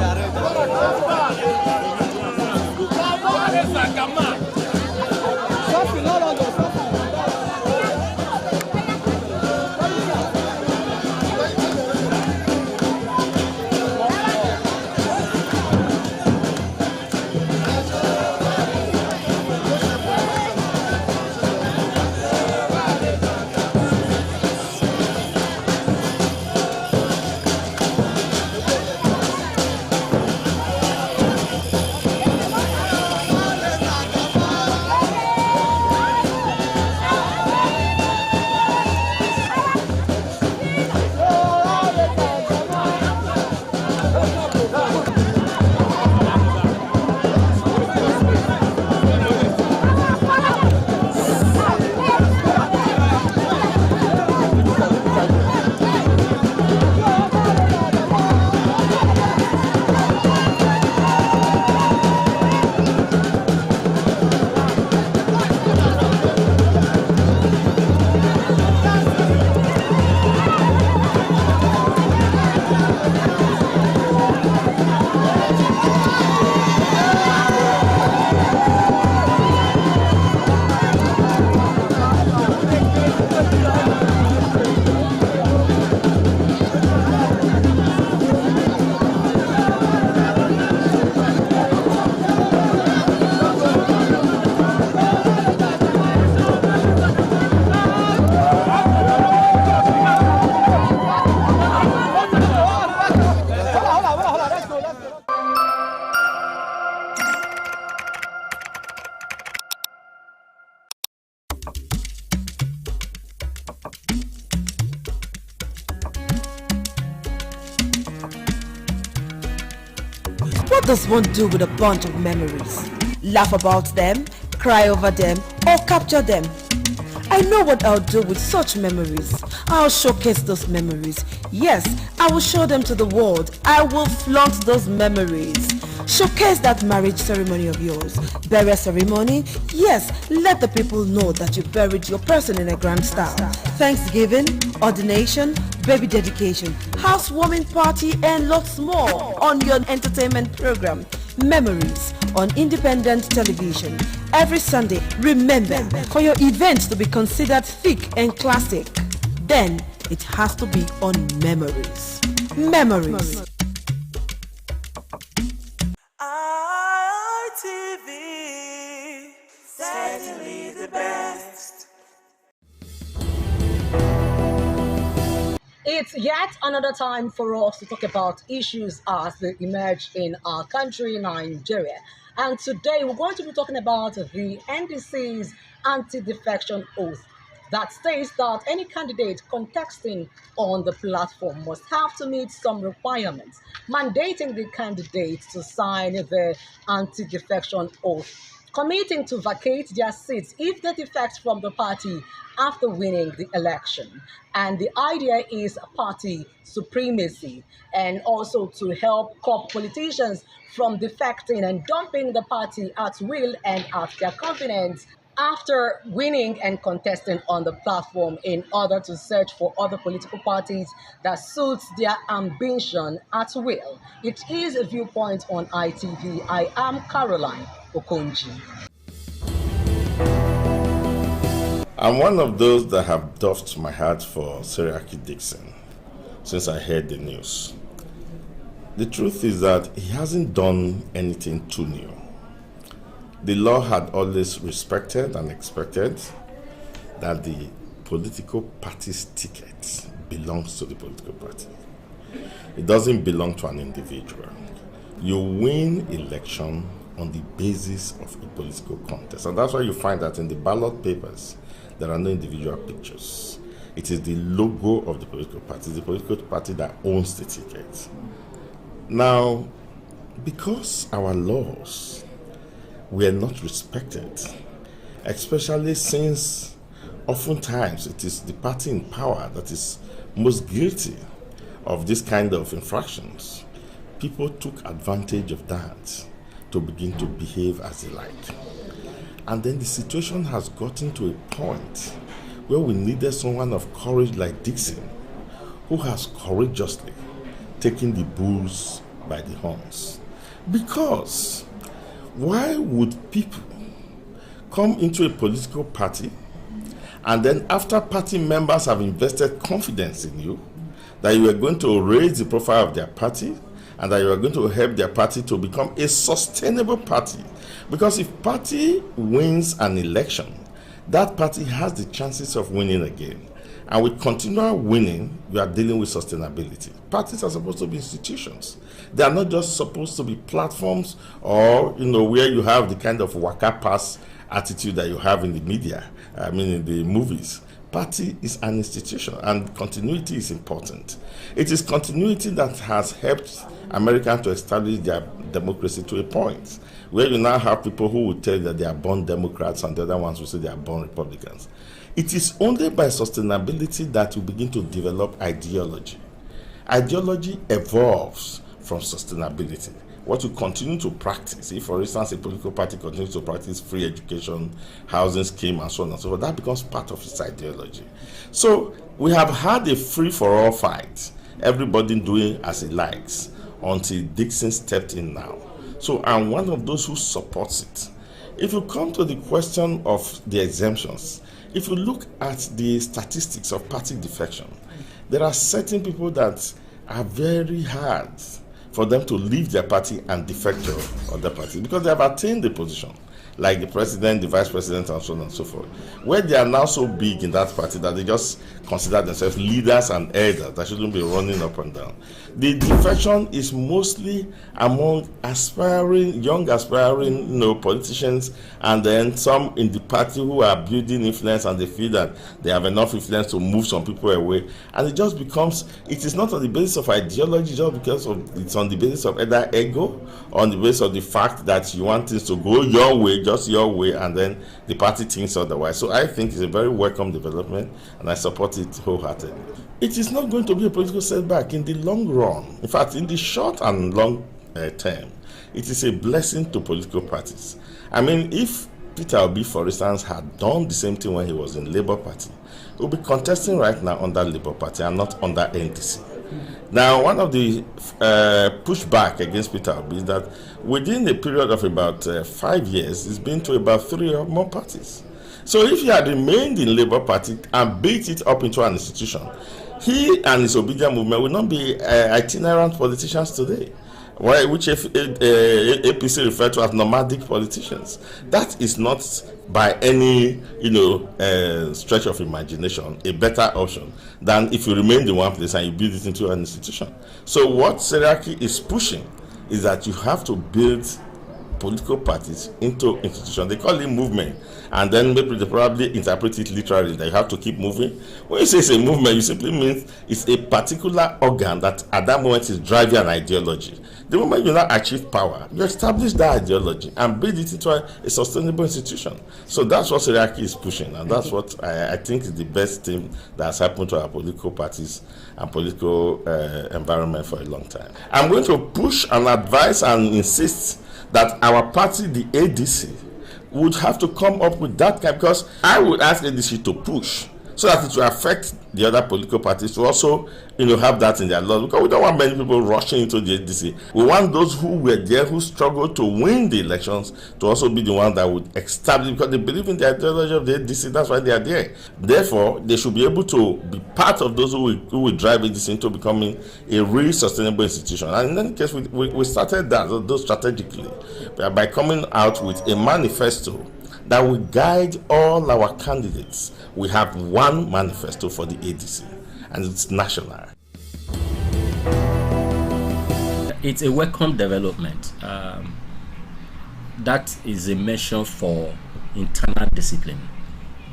does one do with a bunch of memories? Laugh about them, cry over them, or capture them? I know what I'll do with such memories. I'll showcase those memories. Yes, I will show them to the world. I will flaunt those memories. Showcase that marriage ceremony of yours. Burial ceremony? Yes, let the people know that you buried your person in a grand style. Thanksgiving, ordination, baby dedication, housewarming party, and lots more on your entertainment program, Memories, on Independent Television. Every Sunday, remember, for your event to be considered thick and classic, then it has to be on Memories. Memories. ITV, certainly the best. It's yet another time for us to talk about issues as they emerge in our country, Nigeria. And today we're going to be talking about the NDC's anti-defection oath that states that any candidate contesting on the platform must have to meet some requirements, mandating the candidate to sign the anti-defection oath, committing to vacate their seats if they defect from the party after winning the election. And the idea is party supremacy, and also to help curb politicians from defecting and dumping the party at will and at their convenience after winning and contesting on the platform, in order to search for other political parties that suits their ambition at will. It is a Viewpoint on ITV. I am Caroline Okonji. I'm one of those that have doffed my hat for Seriake Dickson since I heard the news. The truth is that he hasn't done anything too new. The law had always respected and expected that the political party's ticket belongs to the political party. It doesn't belong to an individual. You win election on the basis of a political contest. And that's why you find that in the ballot papers, there are no individual pictures. It is the logo of the political party, the political party that owns the ticket. Now, because our laws were not respected, especially since oftentimes it is the party in power that is most guilty of this kind of infractions, people took advantage of that to begin to behave as they like. And then the situation has gotten to a point where we needed someone of courage like Dickson, who has courageously taken the bulls by the horns. Because why would people come into a political party and then after party members have invested confidence in you, that you are going to raise the profile of their party and that you are going to help their party to become a sustainable party? Because if party wins an election, that party has the chances of winning again. And with continual winning, we are dealing with sustainability. Parties are supposed to be institutions. They are not just supposed to be platforms or, where you have the kind of waka pass attitude that you have in the media, in the movies. Party is an institution, and continuity is important. It is continuity that has helped Americans to establish their democracy to a point where you now have people who will tell you that they are born Democrats and the other ones will say they are born Republicans. It is only by sustainability that we begin to develop ideology. Ideology evolves from sustainability. What you continue to practice, if for instance a political party continues to practice free education, housing scheme and so on and so forth, that becomes part of its ideology. So we have had a free-for-all fight, everybody doing as he likes, until Dickson stepped in now. So I'm one of those who supports it. If you come to the question of the exemptions, if you look at the statistics of party defection, there are certain people that are very hard for them to leave their party and defect to other parties because they have attained the position. like the president, the vice president, and so on and so forth, where they are now so big in that party that they just consider themselves leaders and elders that shouldn't be running up and down. The defection is mostly among young aspiring, politicians, and then some in the party who are building influence and they feel that they have enough influence to move some people away. And it just becomes, it is not on the basis of ideology, just because it's on the basis of either ego, or on the basis of the fact that you want things to go your way, just your way, and then the party thinks otherwise. So I think it's a very welcome development, and I support it wholeheartedly. It is not going to be a political setback in the long run. In fact, in the short and long term, it is a blessing to political parties. I mean, if Peter Obi, for instance, had done the same thing when he was in Labour Party, he would be contesting right now under Labour Party and not under NDC. Now, one of the pushback against Peter Obi is that within a period of about 5 years, he's been to about 3 or more parties. So if he had remained in Labour Party and built it up into an institution, he and his Obidia movement would not be itinerant politicians today, which APC refer to as nomadic politicians. That is not by any stretch of imagination a better option than if you remain in one place and you build it into an institution. So what Seriake is pushing is that you have to build political parties into institutions. They call it movement, and then maybe they probably interpret it literally that you have to keep moving. When you say it's a movement, you simply mean it's a particular organ that at that moment is driving an ideology. The moment you now achieve power, you establish that ideology and build it into a sustainable institution. So that's what Seriake is pushing, and that's what I think is the best thing that has happened to our political parties and political environment for a long time. I'm going to push and advise and insist that our party, the ADC, would have to come up with that kind, because I would ask ADC to push so that it will affect the other political parties to also have that in their laws, because we don't want many people rushing into the ADC. We want those who were there, who struggled to win the elections, to also be the one that would establish, because they believe in the ideology of the ADC. That's why they are there. Therefore, they should be able to be part of those who will drive ADC into becoming a real sustainable institution. And in any case, we started that, those strategically, by coming out with a manifesto that will guide all our candidates. We have one manifesto for the ADC, and it's national. It's a welcome development. That is a measure for internal discipline.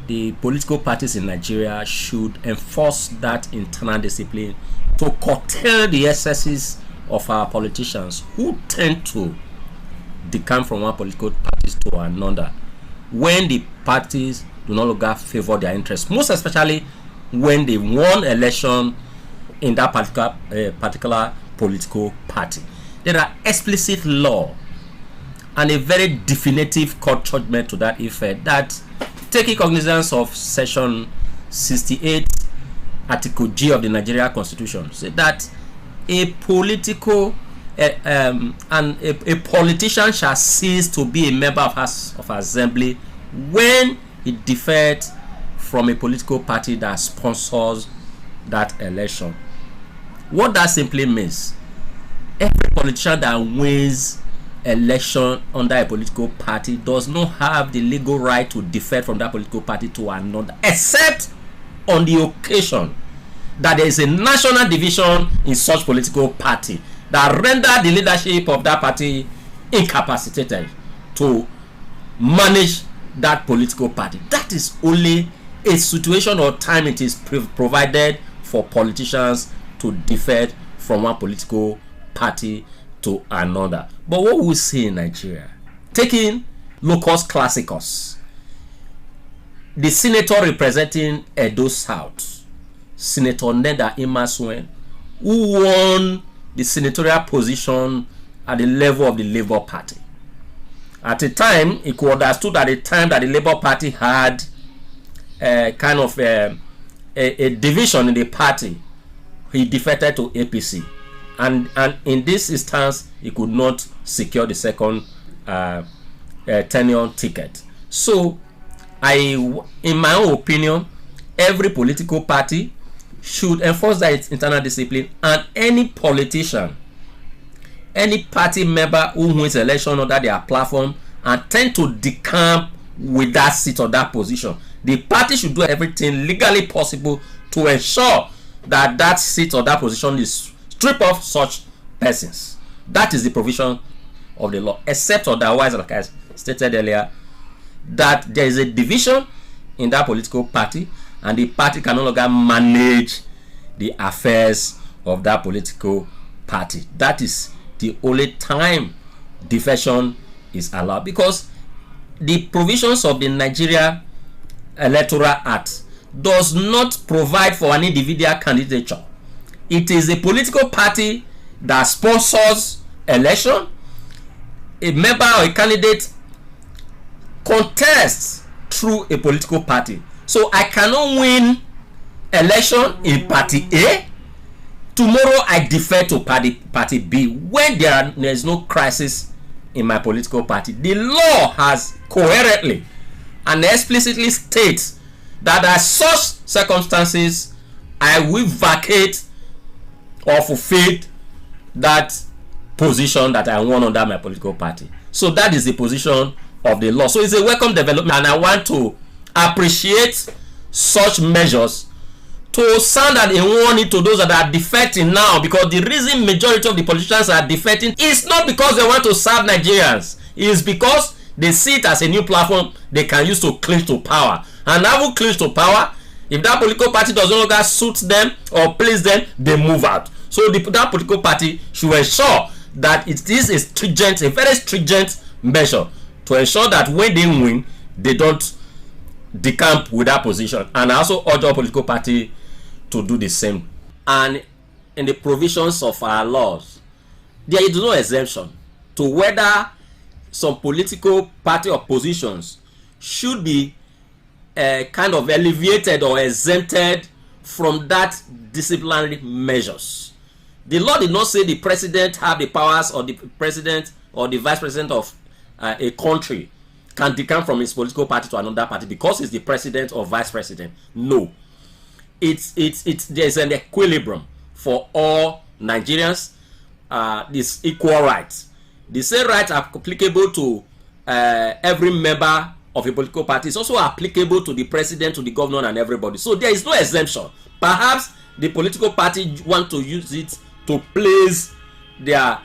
The political parties in Nigeria should enforce that internal discipline to curtail the excesses of our politicians who tend to decamp from one political party to another when the parties do no longer favor their interests, most especially when they won election in that particular political party. There are explicit law and a very definitive court judgment to that effect that, taking cognizance of section 68 article G of the Nigeria Constitution, say that a political and a politician shall cease to be a member of House of Assembly when he deferred from a political party that sponsors that election. What that simply means, every politician that wins election under a political party does not have the legal right to defer from that political party to another, except on the occasion that there is a national division in such political party that render the leadership of that party incapacitated to manage that political party. That is only a situation or time it is provided for politicians to defer from one political party to another. But what we see in Nigeria, taking locus classicus, the senator representing Edo South, Senator Neda Imasuen, who won the senatorial position at the level of the Labour Party. At the time, it could understood at the time that the Labour Party had a kind of a division in the party. He defected to APC, and in this instance, he could not secure the second tenure ticket. So, in my own opinion, every political party should enforce that internal discipline, and any politician, any party member who wins election under their platform and tend to decamp with that seat or that position. The party should do everything legally possible to ensure that that seat or that position is stripped of such persons. That is the provision of the law, except otherwise, like I stated earlier, that there is a division in that political party and the party can no longer manage the affairs of that political party. That is the only time defection is allowed, because the provisions of the Nigeria Electoral Act does not provide for an individual candidature. It is a political party that sponsors election. A member or a candidate contests through a political party. So I cannot win election in party A. Tomorrow I defer to party B when there is no crisis in my political party. The law has coherently and explicitly states that at such circumstances I will vacate or fulfill that position that I won under my political party. So that is the position of the law. So it's a welcome development, and I want to appreciate such measures to sound an warning to those that are defecting now, because the reason majority of the politicians are defecting is not because they want to serve Nigerians. It is because they see it as a new platform they can use to cling to power. And having cling to power, if that political party does no longer suit them or please them, they move out. So that political party should ensure that it is a very stringent measure to ensure that when they win, they don't decamp with that position. And I also urge all political party to do the same. And in the provisions of our laws, there is no exemption to whether some political party or positions should be kind of alleviated or exempted from that disciplinary measures. The law did not say the president have the powers, or the president or the vice president of a country can decamp from his political party to another party because he's the president or vice president. No. There's an equilibrium for all Nigerians. This equal rights. The same rights are applicable to every member of a political party. It's also applicable to the president, to the governor, and everybody. So there is no exemption. Perhaps the political party want to use it to place their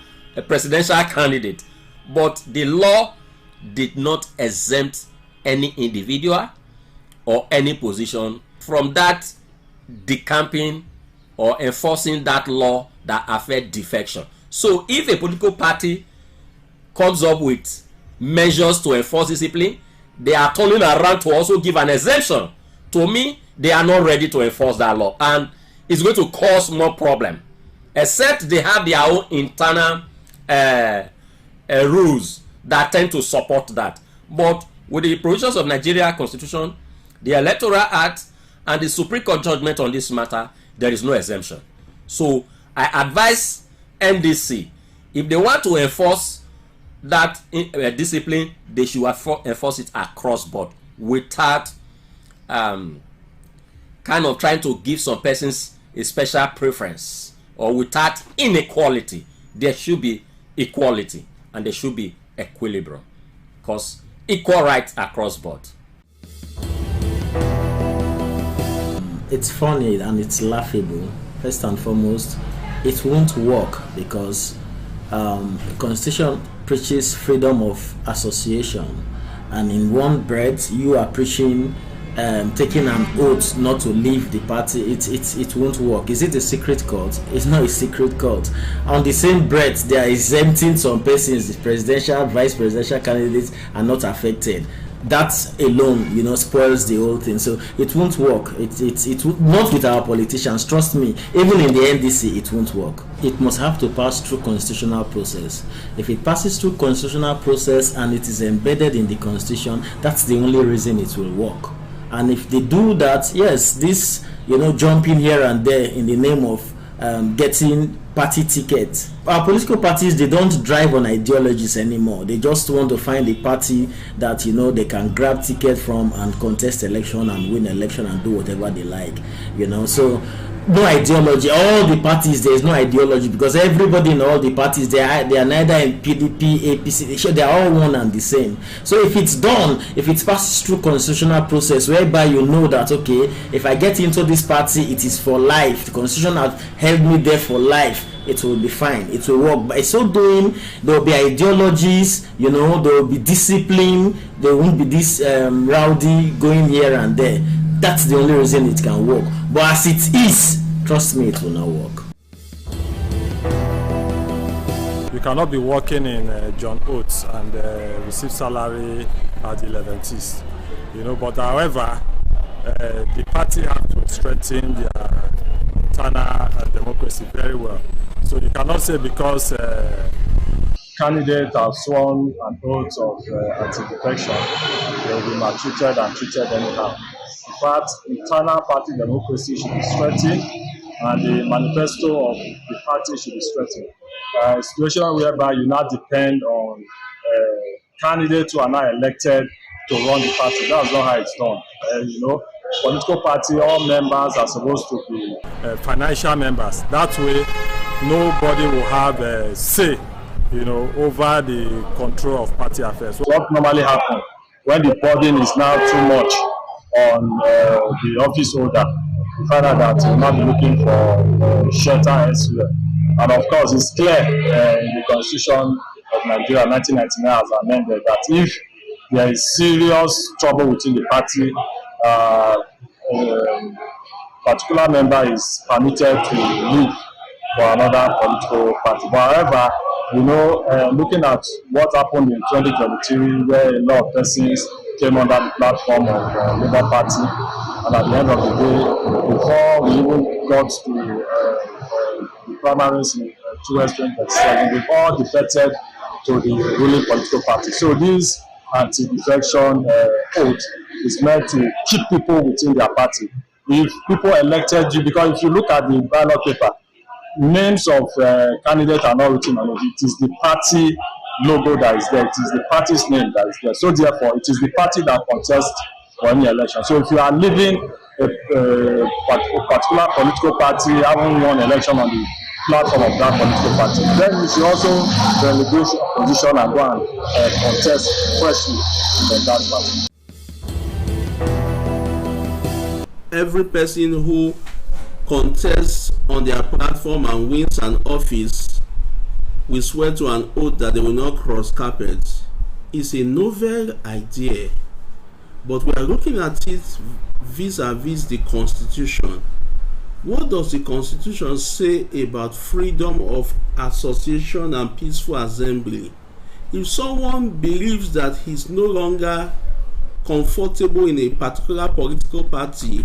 presidential candidate, but the law did not exempt any individual or any position from that decamping or enforcing that law that affect defection. So if a political party comes up with measures to enforce discipline, they are turning around to also give an exemption. To me, they are not ready to enforce that law, and it's going to cause more problem, except they have their own internal rules that tend to support that. But with the provisions of Nigeria Constitution, the Electoral Act, and the Supreme Court judgment on this matter, there is no exemption. So I advise NDC, if they want to enforce that discipline, they should enforce it across board without kind of trying to give some persons a special preference, or without inequality. There should be equality and there should be equilibrium, because equal rights across board. It's funny and it's laughable. First and foremost, it won't work because the Constitution preaches freedom of association, and in one breath you are preaching taking an oath not to leave the party. It won't work. Is it a secret cult? It's not a secret cult. On the same breath, they are exempting some persons. The presidential, vice presidential candidates are not affected. That alone, spoils the whole thing. So it won't work. It not with our politicians. Trust me. Even in the NDC, it won't work. It must have to pass through constitutional process. If it passes through constitutional process and it is embedded in the constitution, that's the only reason it will work. And if they do that, yes, this jumping here and there in the name of getting party tickets. Our political parties, they don't drive on ideologies anymore. They just want to find a party that they can grab ticket from and contest election and win election and do whatever they like. So no ideology. All the parties, there is no ideology, because everybody in all the parties, they are neither in PDP, APC, they are all one and the same. So if it's done, if it passes through constitutional process whereby you know that, okay, if I get into this party, it is for life, the constitution has held me there for life, it will be fine, it will work. By so doing, there will be ideologies, there will be discipline, there won't be this rowdy going here and there. That's the only reason it can work. But as it is, trust me, it will not work. You cannot be working in John Oates and receive salary at the 11th. But however, the party have to strengthen their internal democracy very well. So you cannot say because candidates have sworn an oath of anti-defection, they will be maltreated and treated anyhow. In fact, internal party democracy should be strengthened, and the manifesto of the party should be strengthened. A situation whereby you now depend on candidates who are now elected to run the party. That's not how it's done. Political party, all members are supposed to be financial members. That way, nobody will have a say, over the control of party affairs. What normally happens when the burden is now too much on the office holder, you find out that you'll not be looking for shelter elsewhere. And of course, it's clear in the Constitution of Nigeria, 1999, as amended, that if there is serious trouble within the party, particular member is permitted to leave for another political party. But however, looking at what happened in 2023, where a lot of persons came under the platform of Labour Party, and at the end of the day, before we even got to the primaries in 2027, they've all defected to the ruling political party. So this anti-defection oath is meant to keep people within their party. If people elected you, because if you look at the ballot paper, names of candidates are not written on it. It is the party logo that is there. It is the party's name that is there. So therefore, it is the party that contests for any election. So if you are leaving a particular political party, having won election on the platform of that political party, then you should also relegate your position and go and contest freshly in that party. Every person who contests on their platform and wins an office will swear to an oath that they will not cross carpets. It's a novel idea, but we are looking at it vis-a-vis the Constitution. What does the Constitution say about freedom of association and peaceful assembly? If someone believes that he's no longer comfortable in a particular political party,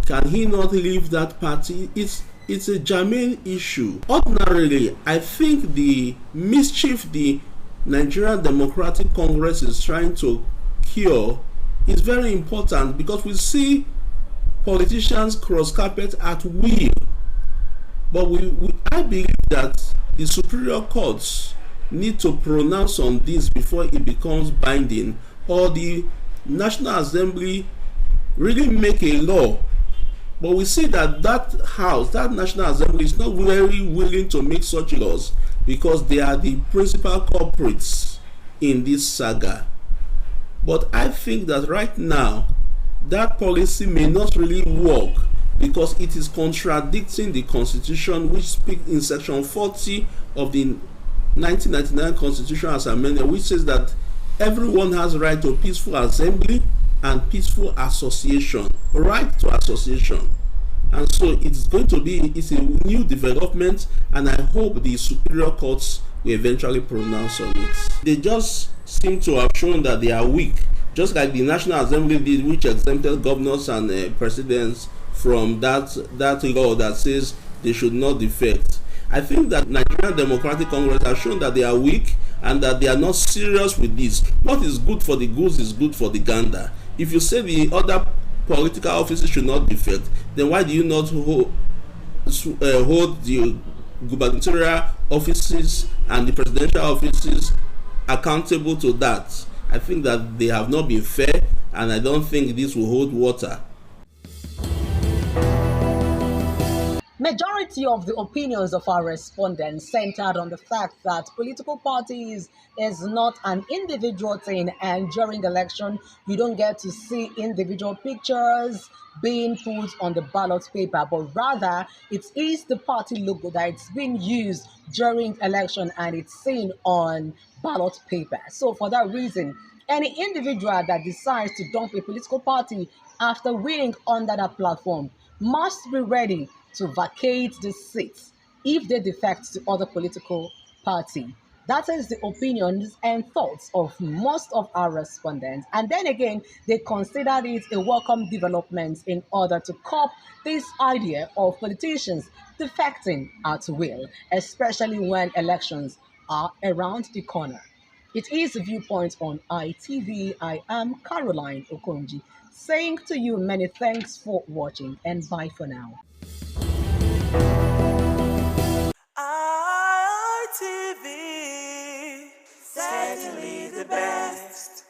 can he not leave that party? It's a germane issue. Ordinarily, I think the mischief the Nigerian Democratic Congress is trying to cure is very important, because we see politicians cross carpet at will. But I believe that the superior courts need to pronounce on this before it becomes binding, or the National Assembly really make a law. But we see that that National Assembly is not very willing to make such laws, because they are the principal culprits in this saga. But I think that right now, that policy may not really work, because it is contradicting the Constitution, which speaks in section 40 of the 1999 Constitution as amended, which says that everyone has right to peaceful assembly and peaceful association, right to association. And so it's a new development, and I hope the superior courts will eventually pronounce on it. They just seem to have shown that they are weak, just like the National Assembly did, which exempted governors and presidents from that law that says they should not defect. I think that Nigerian Democratic Congress has shown that they are weak and that they are not serious with this. What is good for the goose is good for the gander. If you say the other political offices should not defect, then why do you not hold the gubernatorial offices and the presidential offices accountable to that? I think that they have not been fair, and I don't think this will hold water. Majority of the opinions of our respondents centered on the fact that political parties is not an individual thing, and during election, you don't get to see individual pictures being put on the ballot paper, but rather it is the party logo that it's being used during election and it's seen on ballot paper. So for that reason, any individual that decides to dump a political party after winning under that platform must be ready to vacate the seats if they defect to other political party. That is the opinions and thoughts of most of our respondents. And then again, they considered it a welcome development in order to curb this idea of politicians defecting at will, especially when elections are around the corner. It is Viewpoint on ITV. I am Caroline Okonji, saying to you many thanks for watching and bye for now. ITV, certainly the best.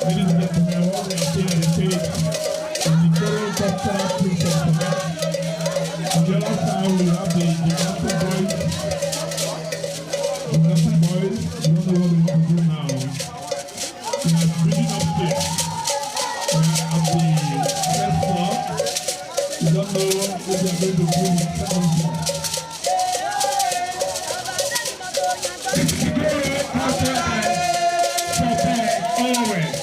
Ladies and gentlemen, what we are seeing on the stage is the total cultural princess. On the other side, we have the dancing boys. The dancing boys, you don't know what we want to do now. We are bringing upstairs. We are at the first floor. You don't know what we are going to do in the second floor. This is the glory of always.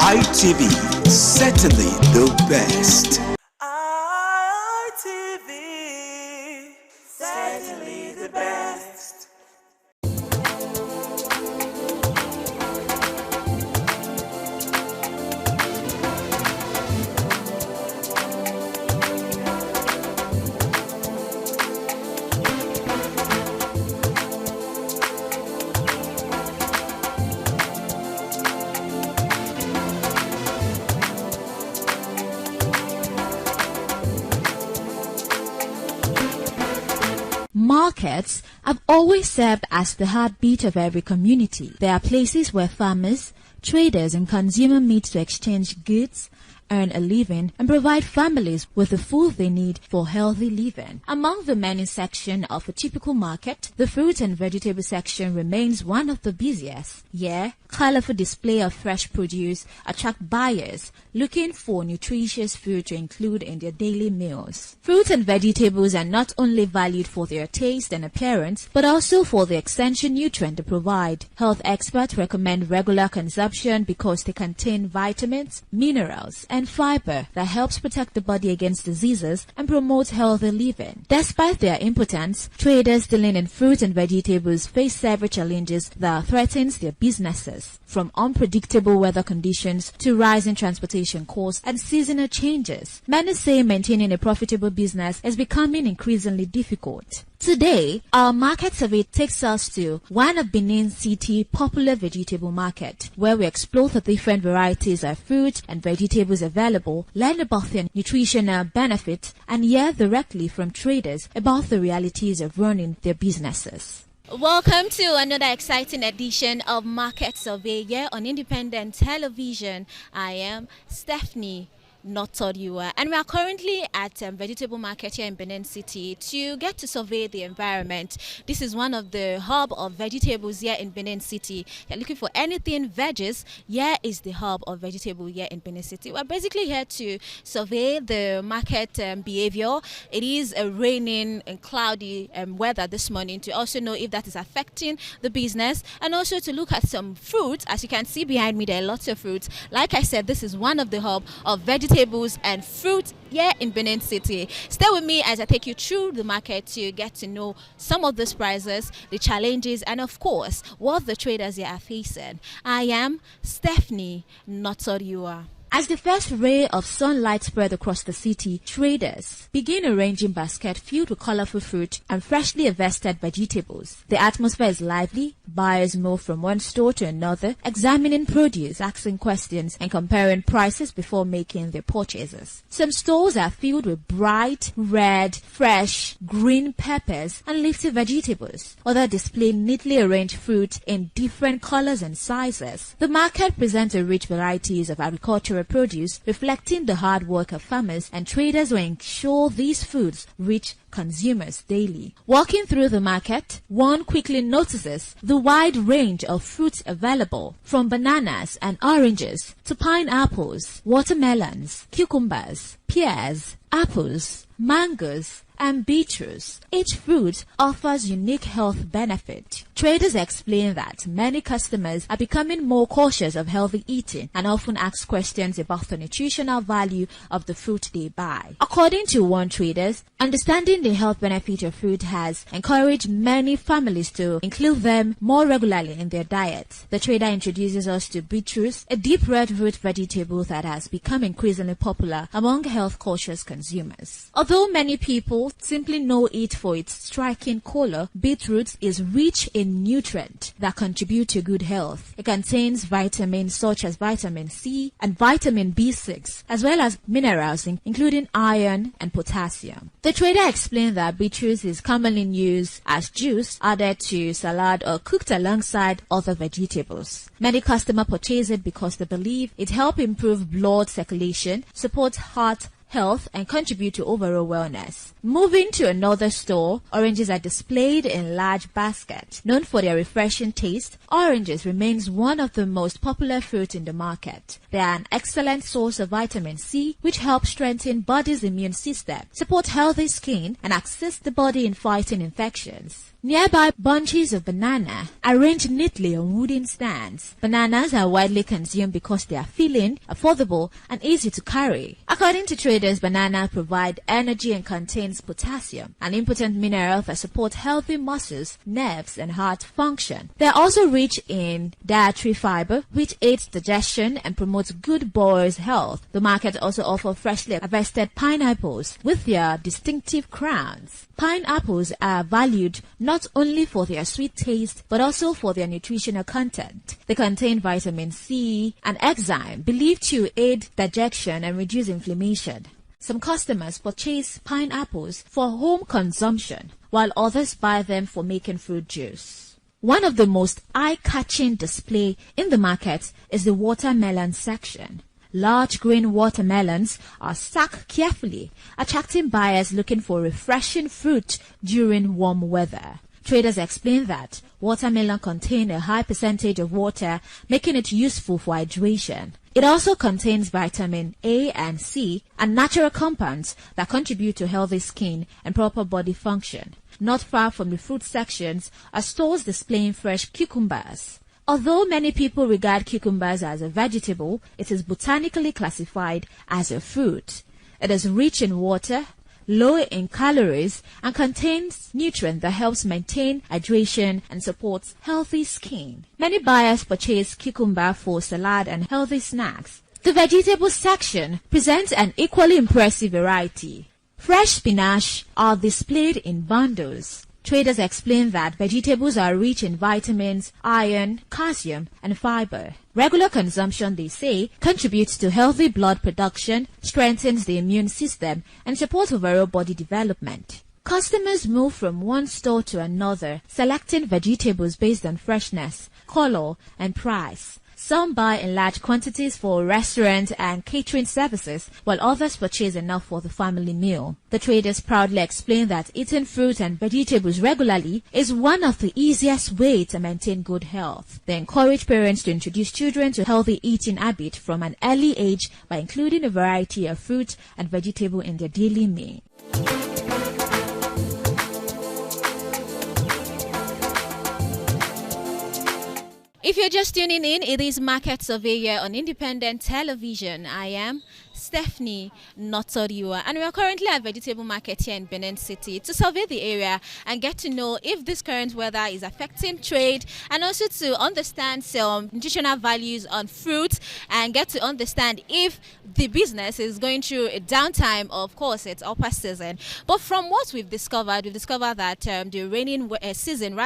ITV, certainly the best. ITV, certainly the best. Markets have always served as the heartbeat of every community. They are places where farmers, traders, and consumers meet to exchange goods, earn a living, and provide families with the food they need for healthy living. Among the many sections of a typical market, the fruit and vegetable section remains one of the busiest. Here, colorful display of fresh produce attract buyers looking for nutritious food to include in their daily meals. Fruits and vegetables are not only valued for their taste and appearance, but also for the essential nutrient they provide. Health experts recommend regular consumption because they contain vitamins, minerals, and fiber that helps protect the body against diseases and promote healthy living. Despite their importance, traders dealing in fruit and vegetables face several challenges that threatens their businesses, from unpredictable weather conditions to rising transportation costs and seasonal changes. Many say maintaining a profitable business is becoming increasingly difficult. Today, our market survey takes us to one of Benin City's popular vegetable market, where we explore the different varieties of fruit and vegetables available, learn about their nutritional benefits, and hear directly from traders about the realities of running their businesses. Welcome to another exciting edition of Market Survey here on Independent Television. I am Stephanie Notodiwa, and we are currently at Vegetable Market here in Benin City to get to survey the environment. This is one of the hub of vegetables here in Benin City. You're looking for anything veggies, here is the hub of vegetable here in Benin City. We're basically here to survey the market behavior. It is a raining and cloudy weather this morning, to also know if that is affecting the business, and also to look at some fruits. As you can see behind me, there are lots of fruits. Like I said, this is one of the hub of vegetables and fruit here in Benin City. Stay with me as I take you through the market to get to know some of these prices, the challenges, and of course what the traders here are facing. I am Stephanie Notodiwa. As the first ray of sunlight spread across the city, traders begin arranging baskets filled with colorful fruit and freshly harvested vegetables. The atmosphere is lively. Buyers move from one store to another, examining produce, asking questions, and comparing prices before making their purchases. Some stores are filled with bright, red, fresh, green peppers and leafy vegetables. Others display neatly arranged fruit in different colors and sizes. The market presents a rich varieties of agricultural produce, reflecting the hard work of farmers and traders who ensure these foods reach consumers daily. Walking through the market, one quickly notices the wide range of fruits available, from bananas and oranges to pineapples, watermelons, cucumbers, pears, apples, mangoes, and beetroots. Each fruit offers unique health benefit. Traders explain that many customers are becoming more cautious of healthy eating and often ask questions about the nutritional value of the fruit they buy. According to one traders, understanding the health benefit of fruit has encouraged many families to include them more regularly in their diet. The trader introduces us to beetroots, a deep red root vegetable that has become increasingly popular among health-conscious consumers. Although many people simply know it for its striking color, beetroot is rich in nutrients that contribute to good health. It contains vitamins such as vitamin C and vitamin B6, as well as minerals including iron and potassium. The trader explained that beetroot is commonly used as juice, added to salad, or cooked alongside other vegetables. Many customers purchase it because they believe it helps improve blood circulation, supports heart health, and contribute to overall wellness. Moving to another store, oranges are displayed in large baskets. Known for their refreshing taste, oranges remains one of the most popular fruits in the market. They are an excellent source of vitamin C, which helps strengthen body's immune system, support healthy skin, and assist the body in fighting infections. Nearby bunches of banana arranged neatly on wooden stands. Bananas are widely consumed because they are filling, affordable, and easy to carry. According to traders, bananas provide energy and contains potassium, an important mineral that supports healthy muscles, nerves, and heart function. They are also rich in dietary fiber, which aids digestion and promotes good bore's health. The market also offers freshly harvested pineapples with their distinctive crowns. Pineapples are valued not only for their sweet taste, but also for their nutritional content. They contain vitamin C and enzyme believed to aid digestion and reduce inflammation. Some customers purchase pineapples for home consumption, while others buy them for making fruit juice. One of the most eye-catching display in the market is the watermelon section. Large green watermelons are stacked carefully, attracting buyers looking for refreshing fruit during warm weather. Traders explain that watermelon contain a high percentage of water, making it useful for hydration. It also contains vitamin A and C and natural compounds that contribute to healthy skin and proper body function. Not far from the fruit sections are stores displaying fresh cucumbers. Although many people regard cucumbers as a vegetable, it is botanically classified as a fruit. It is rich in water, low in calories, and contains nutrients that helps maintain hydration and supports healthy skin. Many buyers purchase cucumber for salad and healthy snacks. The vegetable section presents an equally impressive variety. Fresh spinach are displayed in bundles. Traders explain that vegetables are rich in vitamins, iron, calcium, and fiber. Regular consumption, they say, contributes to healthy blood production, strengthens the immune system, and supports overall body development. Customers move from one store to another, selecting vegetables based on freshness, color, and price. Some buy in large quantities for restaurant and catering services, while others purchase enough for the family meal. The traders proudly explain that eating fruit and vegetables regularly is one of the easiest ways to maintain good health. They encourage parents to introduce children to healthy eating habit from an early age by including a variety of fruit and vegetable in their daily meal. If you're just tuning in, it is Market Surveyor on Independent Television. I am Stephanie Notoriwa, and we are currently at Vegetable Market here in Benin City to survey the area and get to know if this current weather is affecting trade, and also to understand some nutritional values on fruit and get to understand if the business is going through a downtime. Of course, it's upper season, but from what we've discovered that the raining season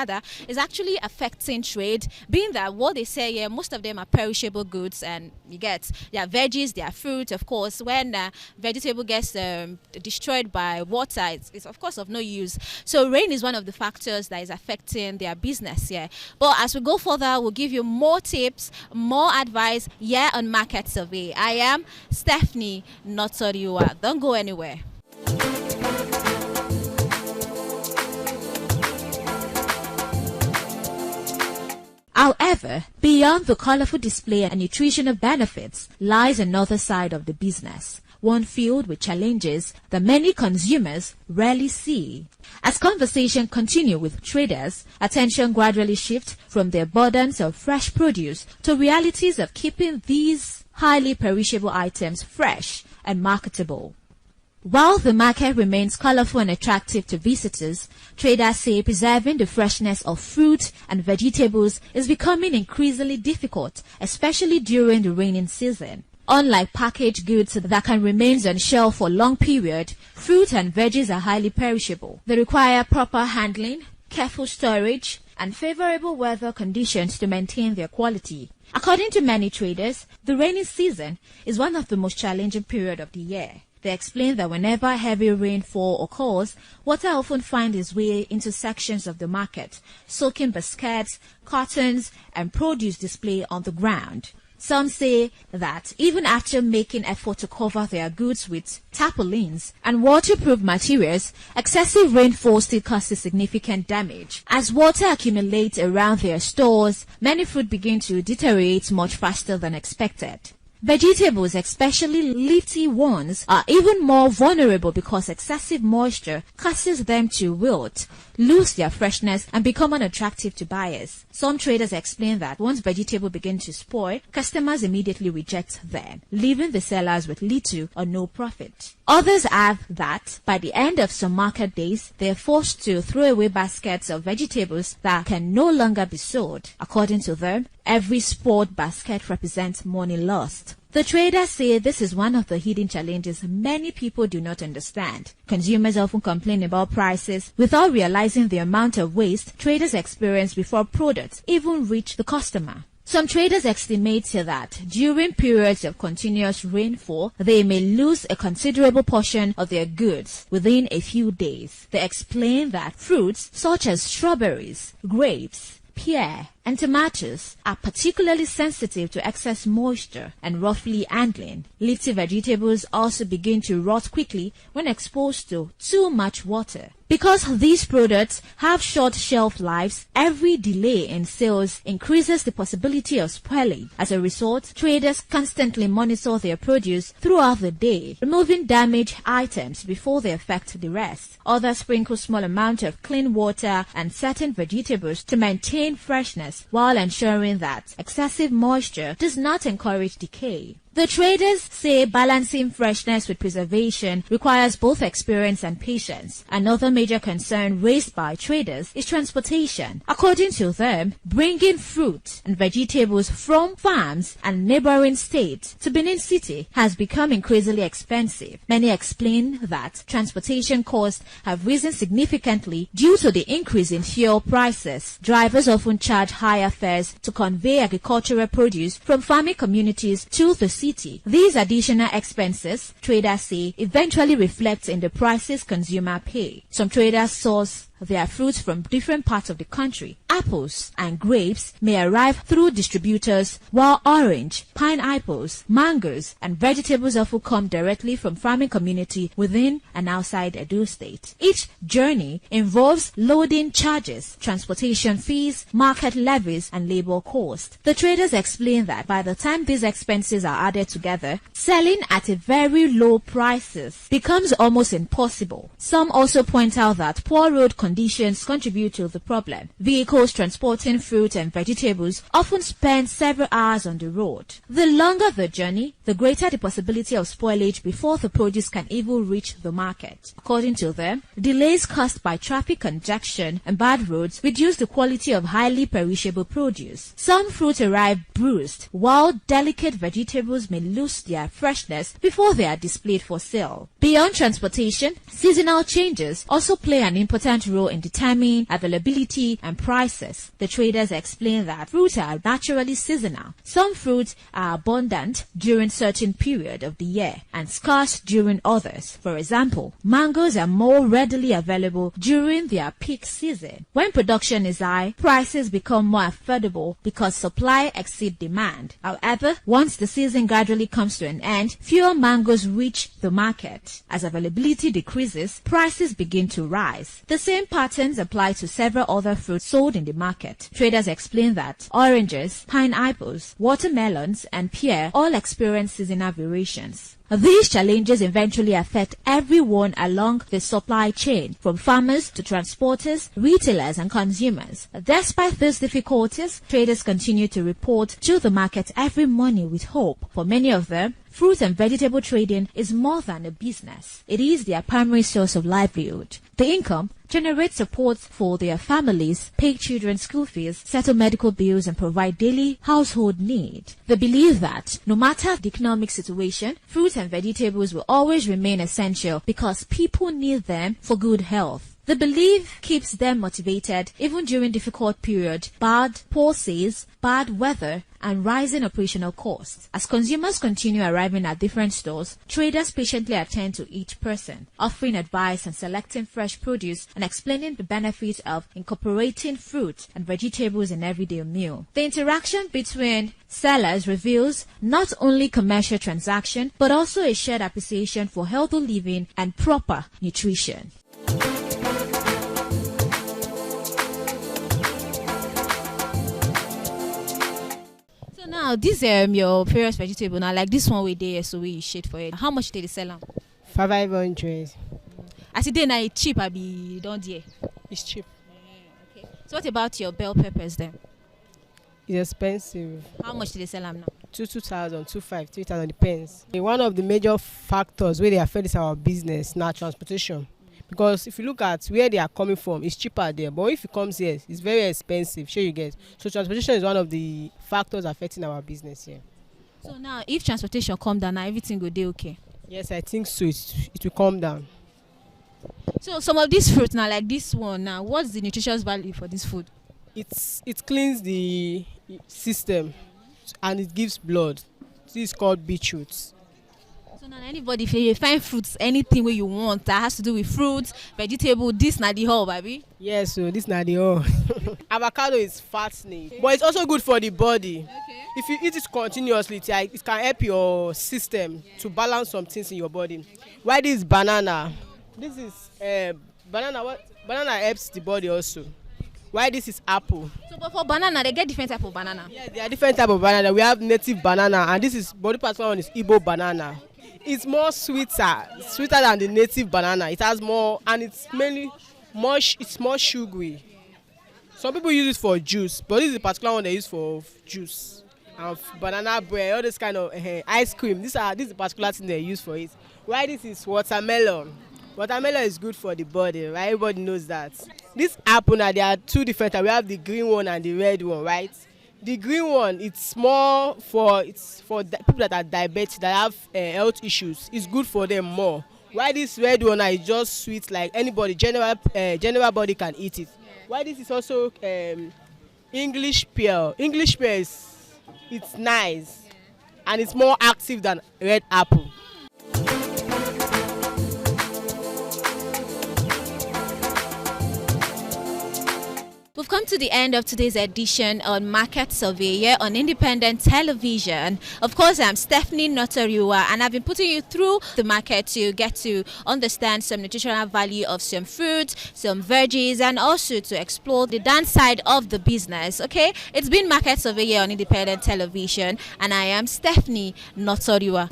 is actually affecting trade, being that what they say here, most of them are perishable goods, and you get their veggies, their fruit. Of course, when vegetable gets destroyed by water, it's of course of no use. So rain is one of the factors that is affecting their business here. But as we go further, we'll give you more tips, more advice here on Market Survey. I am Stephanie Notoriwa. Don't go anywhere. However, beyond the colorful display and nutritional benefits lies another side of the business, one filled with challenges that many consumers rarely see. As conversation continue with traders, attention gradually shifts from the abundance of fresh produce to realities of keeping these highly perishable items fresh and marketable. While the market remains colorful and attractive to visitors, traders say preserving the freshness of fruit and vegetables is becoming increasingly difficult, especially during the raining season. Unlike packaged goods that can remain on shelf for a long period, fruit and veggies are highly perishable. They require proper handling, careful storage, and favorable weather conditions to maintain their quality. According to many traders, the rainy season is one of the most challenging periods of the year. They explain that whenever heavy rainfall occurs, water often finds its way into sections of the market, soaking baskets, cartons, and produce display on the ground. Some say that even after making effort to cover their goods with tarpaulins and waterproof materials, excessive rainfall still causes significant damage. As water accumulates around their stores, many fruit begin to deteriorate much faster than expected. Vegetables, especially leafy ones, are even more vulnerable because excessive moisture causes them to wilt, lose their freshness, and become unattractive to buyers. Some traders explain that once vegetables begin to spoil, customers immediately reject them, leaving the sellers with little or no profit. Others add that by the end of some market days, they are forced to throw away baskets of vegetables that can no longer be sold. According to them, every spoiled basket represents money lost. The traders say this is one of the hidden challenges many people do not understand. Consumers often complain about prices without realizing the amount of waste traders experience before products even reach the customer. Some traders estimate that during periods of continuous rainfall, they may lose a considerable portion of their goods within a few days. They explain that fruits such as strawberries, grapes, pear, and tomatoes are particularly sensitive to excess moisture and roughly handling. Leafy vegetables also begin to rot quickly when exposed to too much water. Because these products have short shelf lives, every delay in sales increases the possibility of spoiling. As a result, traders constantly monitor their produce throughout the day, removing damaged items before they affect the rest. Others sprinkle small amounts of clean water and certain vegetables to maintain freshness, while ensuring that excessive moisture does not encourage decay. The traders say balancing freshness with preservation requires both experience and patience. Another major concern raised by traders is transportation. According to them, bringing fruit and vegetables from farms and neighboring states to Benin City has become increasingly expensive. Many explain that transportation costs have risen significantly due to the increase in fuel prices. Drivers often charge higher fares to convey agricultural produce from farming communities to the city. These additional expenses, traders say, eventually reflect in the prices consumers pay. Some traders source their fruits from different parts of the country. Apples and grapes may arrive through distributors, while orange, pineapples, mangoes, and vegetables often come directly from farming community within and outside Edo State. Each journey involves loading charges, transportation fees, market levies, and labor costs. The traders explain that by the time these expenses are added together, selling at a very low prices becomes almost impossible. Some also point out that poor road conditions contribute to the problem. Vehicles transporting fruit and vegetables often spend several hours on the road. The longer the journey, the greater the possibility of spoilage before the produce can even reach the market. According to them, delays caused by traffic congestion and bad roads reduce the quality of highly perishable produce. Some fruit arrive bruised, while delicate vegetables may lose their freshness before they are displayed for sale. Beyond transportation, seasonal changes also play an important role in determining availability and prices. The traders explain that fruits are naturally seasonal. Some fruits are abundant during certain period of the year and scarce during others. For example, mangoes are more readily available during their peak season. When production is high, prices become more affordable because supply exceeds demand. However, once the season gradually comes to an end, fewer mangoes reach the market. As availability decreases, prices begin to rise. The same patterns apply to several other fruits sold in the market. Traders explain that oranges, pineapples, watermelons, and pear all experience seasonal variations. These challenges eventually affect everyone along the supply chain, from farmers to transporters, retailers, and consumers. Despite these difficulties, traders continue to report to the market every morning with hope. For many of them, fruit and vegetable trading is more than a business. It is their primary source of livelihood. The income generates support for their families, pay children's school fees, settle medical bills, and provide daily household needs. They believe that no matter the economic situation, fruits and vegetables will always remain essential because people need them for good health. The belief keeps them motivated even during difficult periods, poor sales, bad weather, and rising operational costs. As consumers continue arriving at different stores, traders patiently attend to each person, offering advice and selecting fresh produce and explaining the benefits of incorporating fruit and vegetables in everyday meal. The interaction between sellers reveals not only commercial transaction, but also a shared appreciation for healthy living and proper nutrition. Now, this your various vegetable. Now, like this one we did, so we shade for it. How much did they sell them? 500. As it now it's cheap. I be don't dear. It's cheap. Okay. So what about your bell peppers then? It's expensive. How much did they sell them now? 2,000, 2,500, 3,000 depends. One of the major factors where they affect is our business now, transportation. Because if you look at where they are coming from, it's cheaper there. But if it comes here, it's very expensive. Sure you get. So transportation is one of the factors affecting our business here. So now, if transportation come down, now everything will be okay? Yes, I think so. It will come down. So some of these fruits now, like this one now, what's the nutritious value for this food? It cleans the system and it gives blood. This is called beetroot. So now anybody, if you find fruits, anything where you want that has to do with fruits, vegetable, this na the whole, baby. Yes, so this na the whole. Avocado is fattening, but it's also good for the body. Okay. If you eat it continuously, it can help your system to balance some things in your body. Why this banana? This is banana. What banana helps the body also. Why this is apple? So but for banana, they get different type of banana. Yeah, there are different type of banana. We have native banana, and this is body part one is Igbo banana. It's more sweeter than the native banana. It has more, and it's mainly more. It's more sugary. Some people use it for juice, but this is the particular one they use for juice and banana bread, all this kind of ice cream. This is the particular thing they use for it. Why this is watermelon? Watermelon is good for the body, right? Everybody knows that. This apple now, there are two different. We have the green one and the red one, right? The green one, it's more for people that are diabetic, that have health issues. It's good for them more. Why this red one is just sweet, like anybody, general body can eat it. Why this is also English pear. English pear it's nice and it's more active than red apple. We've come to the end of today's edition on Market Surveyor on Independent Television. Of course, I'm Stephanie Notoriua, and I've been putting you through the market to get to understand some nutritional value of some fruits, some veggies, and also to explore the downside of the business. Okay, it's been Market Surveyor on Independent Television, and I am Stephanie Notoriua.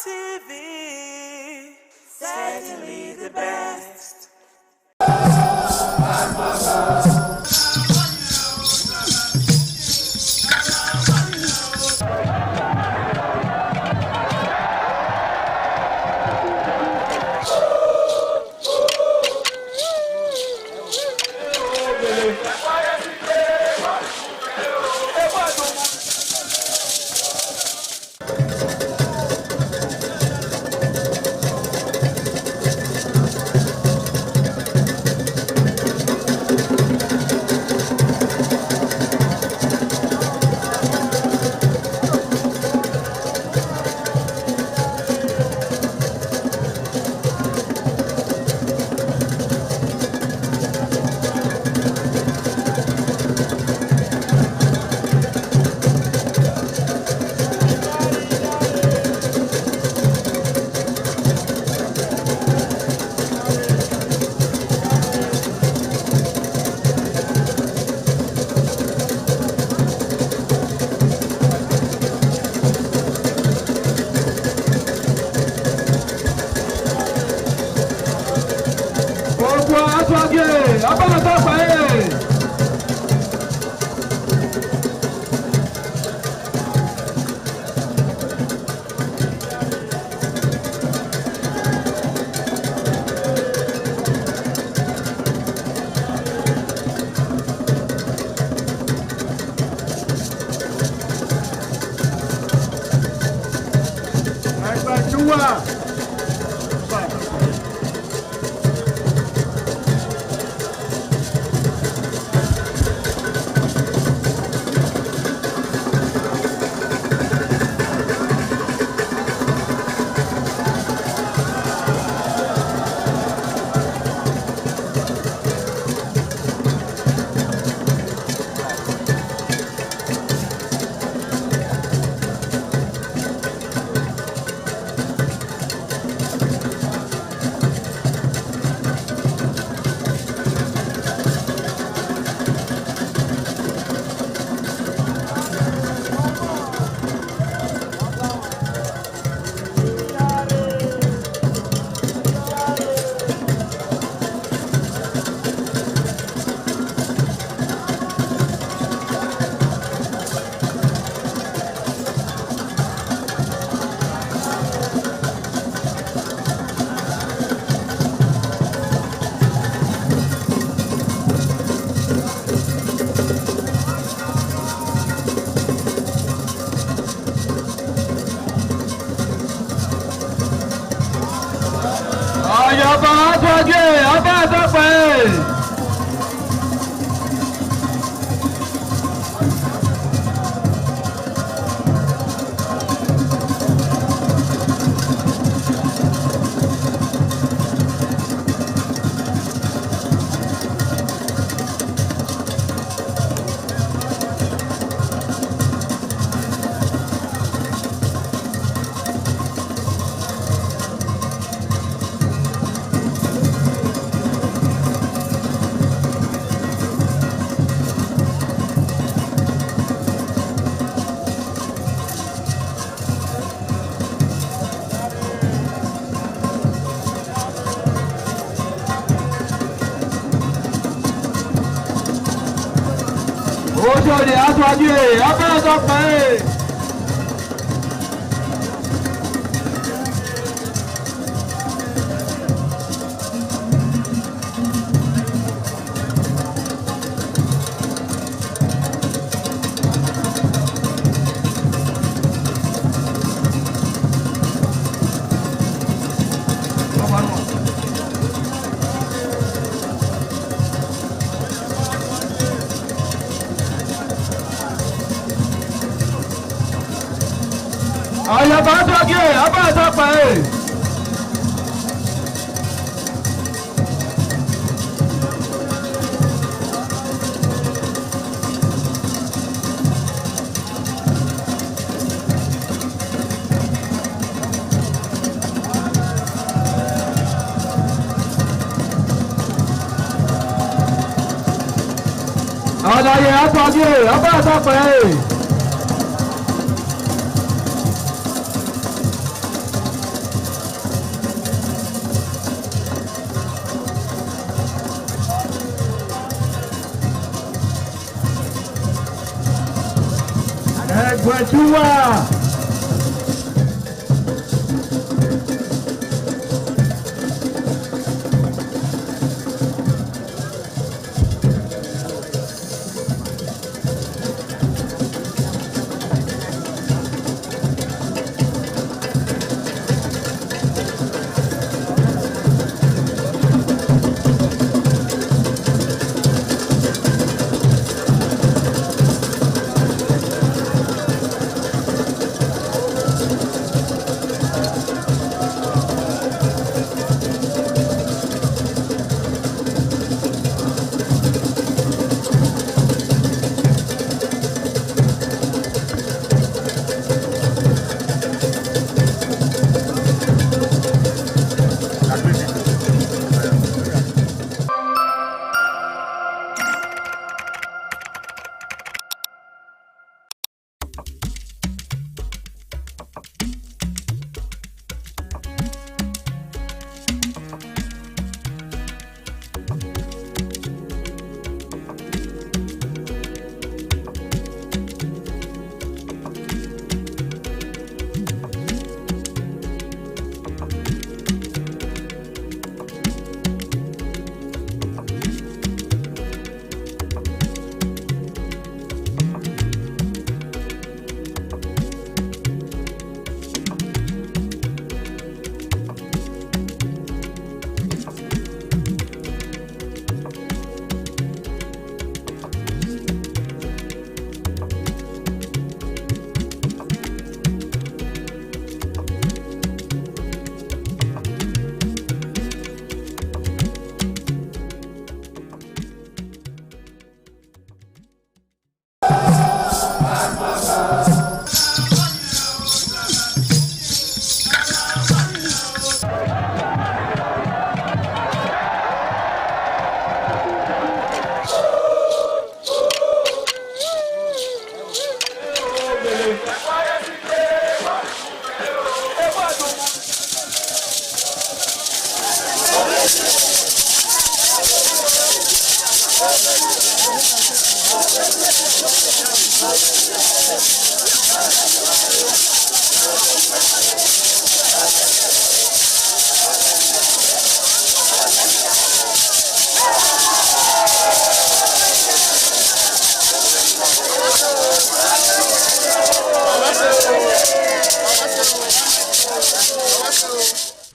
ITV, certainly the best.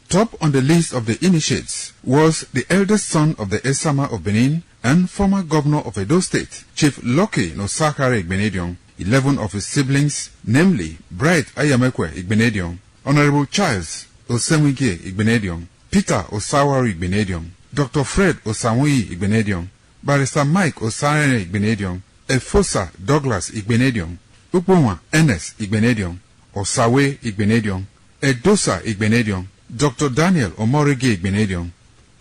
Top on the list of the initiates was the eldest son of the Esama of Benin and former governor of Edo State, Chief Lucky Nosakare Igbenedion. 11 of his siblings, namely Bright Ayamekwe Igbenedion, Honorable Charles Osenwige Igbenedion, Peter Osawari Igbenedion, Dr. Fred Osanwi Igbenedion, Barrister Mike Osare Igbenedion, Efosa Douglas Igbenedion, Upoma Enes Igbenedion, Osawe Igbenedion, Edosa Igbenedion, Dr. Daniel Omorige Igbenedion,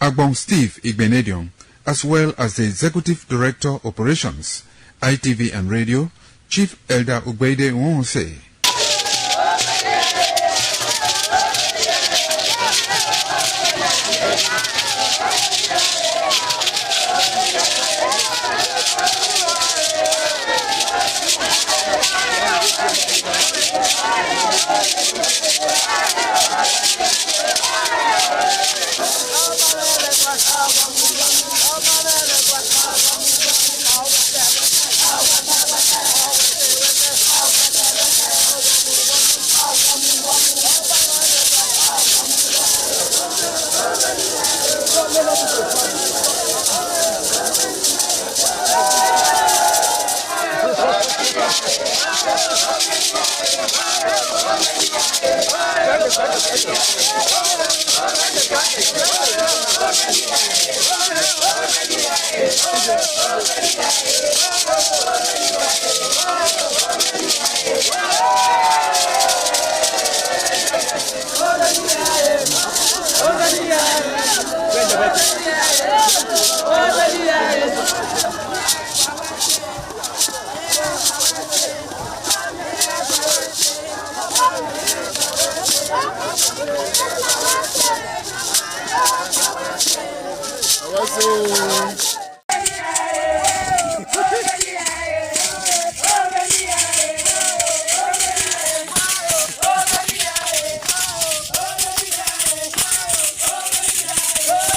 Agbon Steve Igbenedion, as well as the Executive Director Operations, ITV and Radio, Chief Elder Ugbeide Nwonse.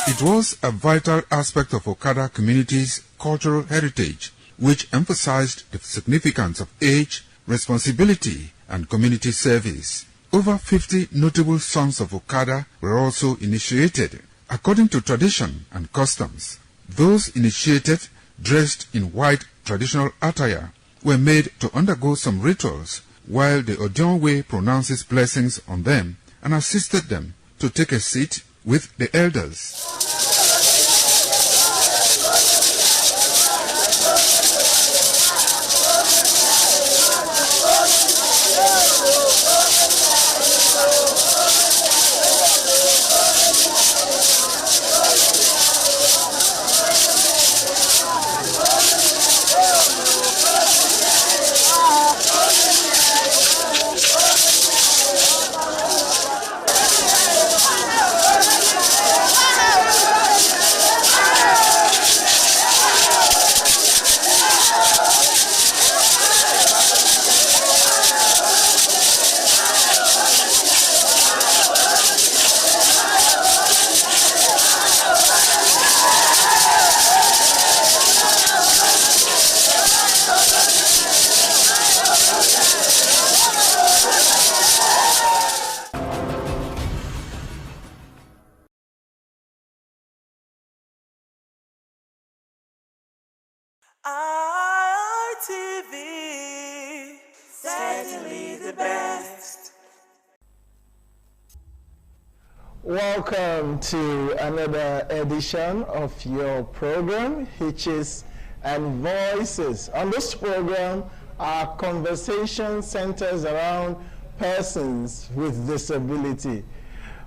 It was a vital aspect of Okada community's cultural heritage, which emphasized the significance of age, responsibility, and community service. Over 50 notable sons of Okada were also initiated. According to tradition and customs, those initiated, dressed in white traditional attire, were made to undergo some rituals, while the Odionwe pronounces blessings on them and assisted them to take a seat with the elders. ITV, certainly the best. Welcome to another edition of your program, Hitches and Voices. On this program, our conversation centers around persons with disability.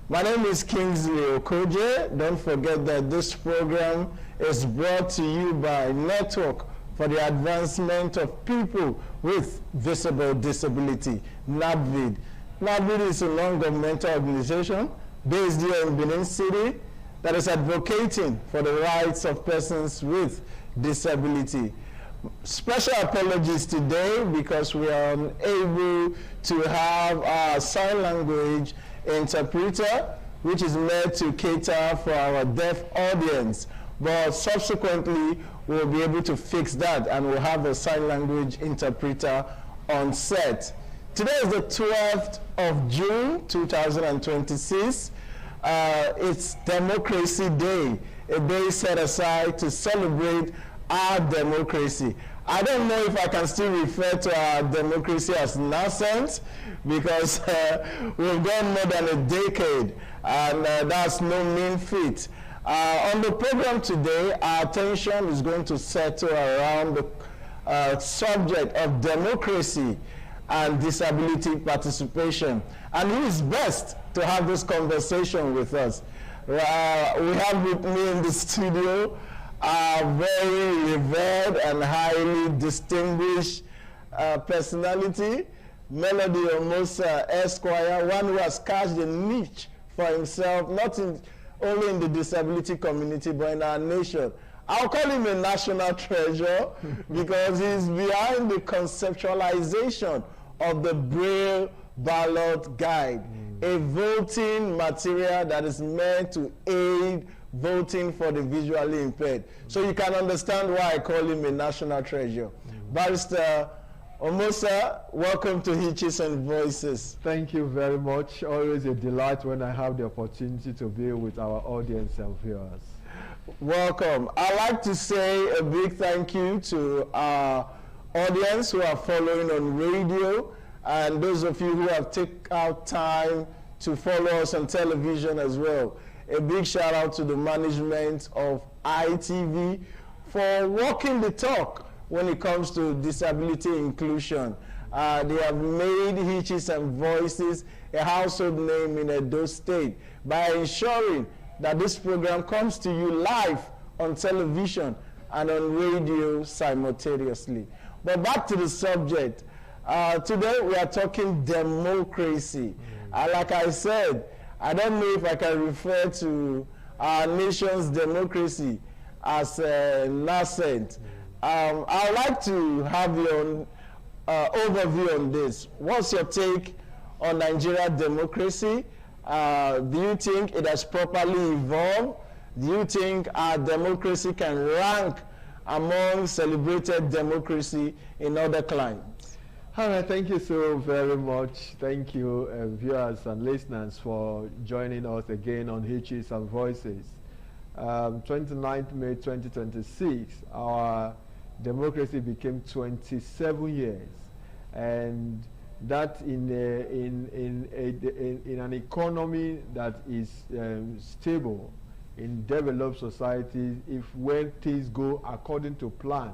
My name is Kingsley Okoje. Don't forget that this program is brought to you by Network for the Advancement of People with Visible Disability, NADVID. NADVID is a non-governmental organization based here in Benin City that is advocating for the rights of persons with disability. Special apologies today because we are unable to have our sign language interpreter, which is made to cater for our deaf audience. But subsequently, we'll be able to fix that and we'll have a sign language interpreter on set. Today is the 12th of June, 2026. It's Democracy Day, a day set aside to celebrate our democracy. I don't know if I can still refer to our democracy as nascent because we've gone more than a decade and that's no mean feat. On the program today, our attention is going to settle around the subject of democracy and disability participation. And who is best to have this conversation with us? We have with me in the studio a very revered and highly distinguished personality, Melody Omosa Esquire, one who has cast a niche for himself, not only in the disability community, but in our nation. I'll call him a national treasure because he's behind the conceptualization of the Braille Ballot Guide, a voting material that is meant to aid voting for the visually impaired. So you can understand why I call him a national treasure. Barrister Omosa, welcome to Hitches and Voices. Thank you very much. Always a delight when I have the opportunity to be with our audience and viewers. Welcome. I'd like to say a big thank you to our audience who are following on radio and those of you who have taken out time to follow us on television as well. A big shout out to the management of ITV for walking the talk when it comes to disability inclusion. They have made Hitches and Voices a household name in Edo State by ensuring that this program comes to you live on television and on radio simultaneously. But back to the subject. Today we are talking democracy. Like I said, I don't know if I can refer to our nation's democracy as nascent. I'd like to have your overview on this. What's your take on Nigeria democracy? Do you think it has properly evolved? Do you think our democracy can rank among celebrated democracy in other climes? All right, thank you so very much. Thank you, viewers and listeners, for joining us again on Hitches and Voices. 29th May 2026, our democracy became 27 years, and that in an economy that is stable in developed societies. If when things go according to plan,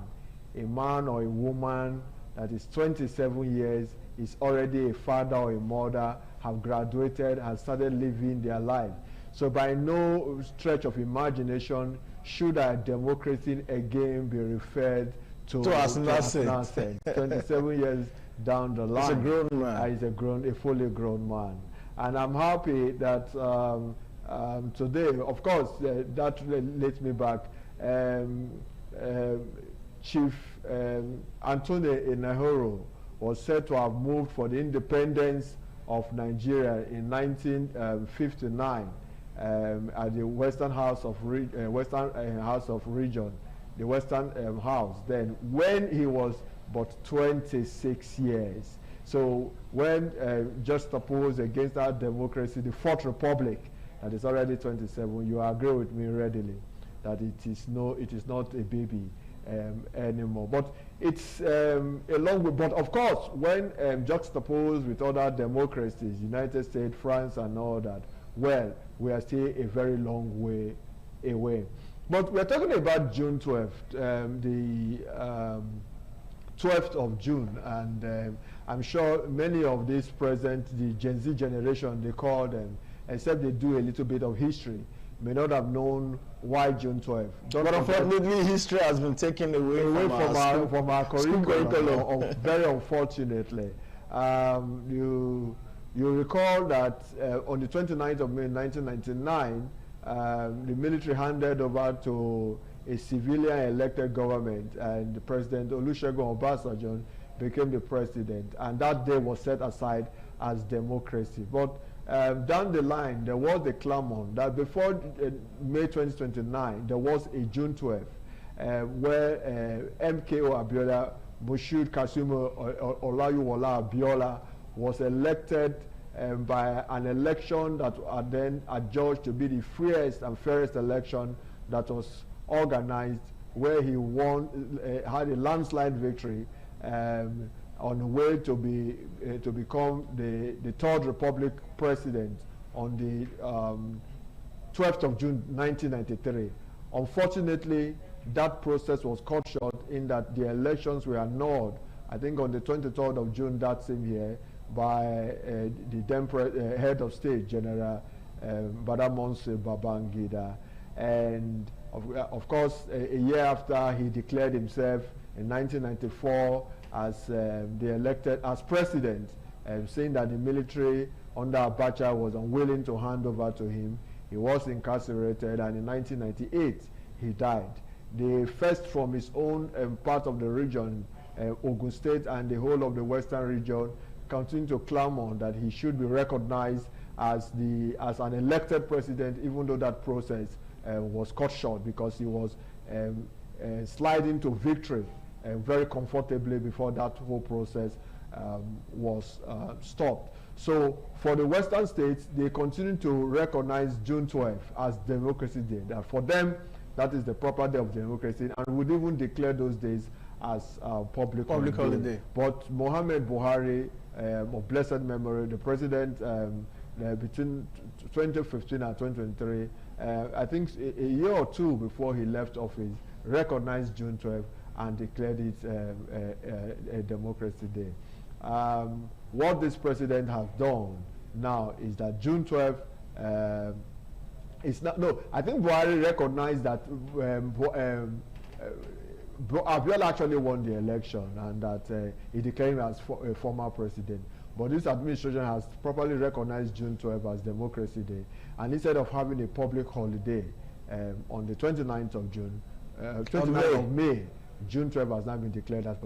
a man or a woman that is 27 years is already a father or a mother, have graduated, has started living their life. So by no stretch of imagination should our democracy again be referred to as nonsense. 27 years down the line, he's a grown man. He's a fully grown man. And I'm happy that today, of course, that leads me back. Chief Anthony Enahoro was said to have moved for the independence of Nigeria in 1959 at the Western House of Region, the Western House. Then, when he was but 26 years. So when juxtaposed against our democracy, the Fourth Republic, that is already 27, you agree with me readily that it is not a baby anymore. But it's a long way. But of course, when juxtaposed with other democracies, United States, France, and all that, well, we are still a very long way away. But we're talking about June 12th, the 12th of June, and I'm sure many of these present, the Gen Z generation, they call them, except they do a little bit of history, may not have known why June 12th. But unfortunately, history has been taken away from our curriculum. Very unfortunately. You recall that on the 29th of May 1999, the military handed over to a civilian elected government, and President Olusegun Obasanjo became the president, and that day was set aside as democracy. But down the line, there was a clamor that before May 2029, there was a June 12th, where MKO Abiola, Moshood Kasimu Olayiwola Abiola, was elected by an election that are then adjudged to be the freest and fairest election that was organized, where he won, had a landslide victory on the way to become the Third Republic president on the 12th of June 1993. Unfortunately, that process was cut short in that the elections were annulled, I think on the 23rd of June that same year, by the then head of state, General Badamasi Babangida. And of course, a year after, he declared himself in 1994 as the elected as president, saying that the military under Abacha was unwilling to hand over to him. He was incarcerated, and in 1998 he died. The first from his own part of the region, Ogun State and the whole of the western region, continued to clamor that he should be recognized as an elected president, even though that process was cut short because he was sliding to victory very comfortably before that whole process was stopped. So for the Western states, they continue to recognize June 12th as Democracy Day. That for them, that is the proper day of democracy, and would even declare those days as public holiday. But Mohammed Buhari, of blessed memory, the president between 2015 and 2023, I think a year or two before he left office, recognized June 12 and declared it a Democracy Day. What this president has done now is that June 12 is not, no, I think Buhari recognized that Abiola actually won the election and that he declared him as a former president. But this administration has properly recognized June 12 as Democracy Day. And instead of having a public holiday on the 29th of June, 29th of May, June 12 has now been declared as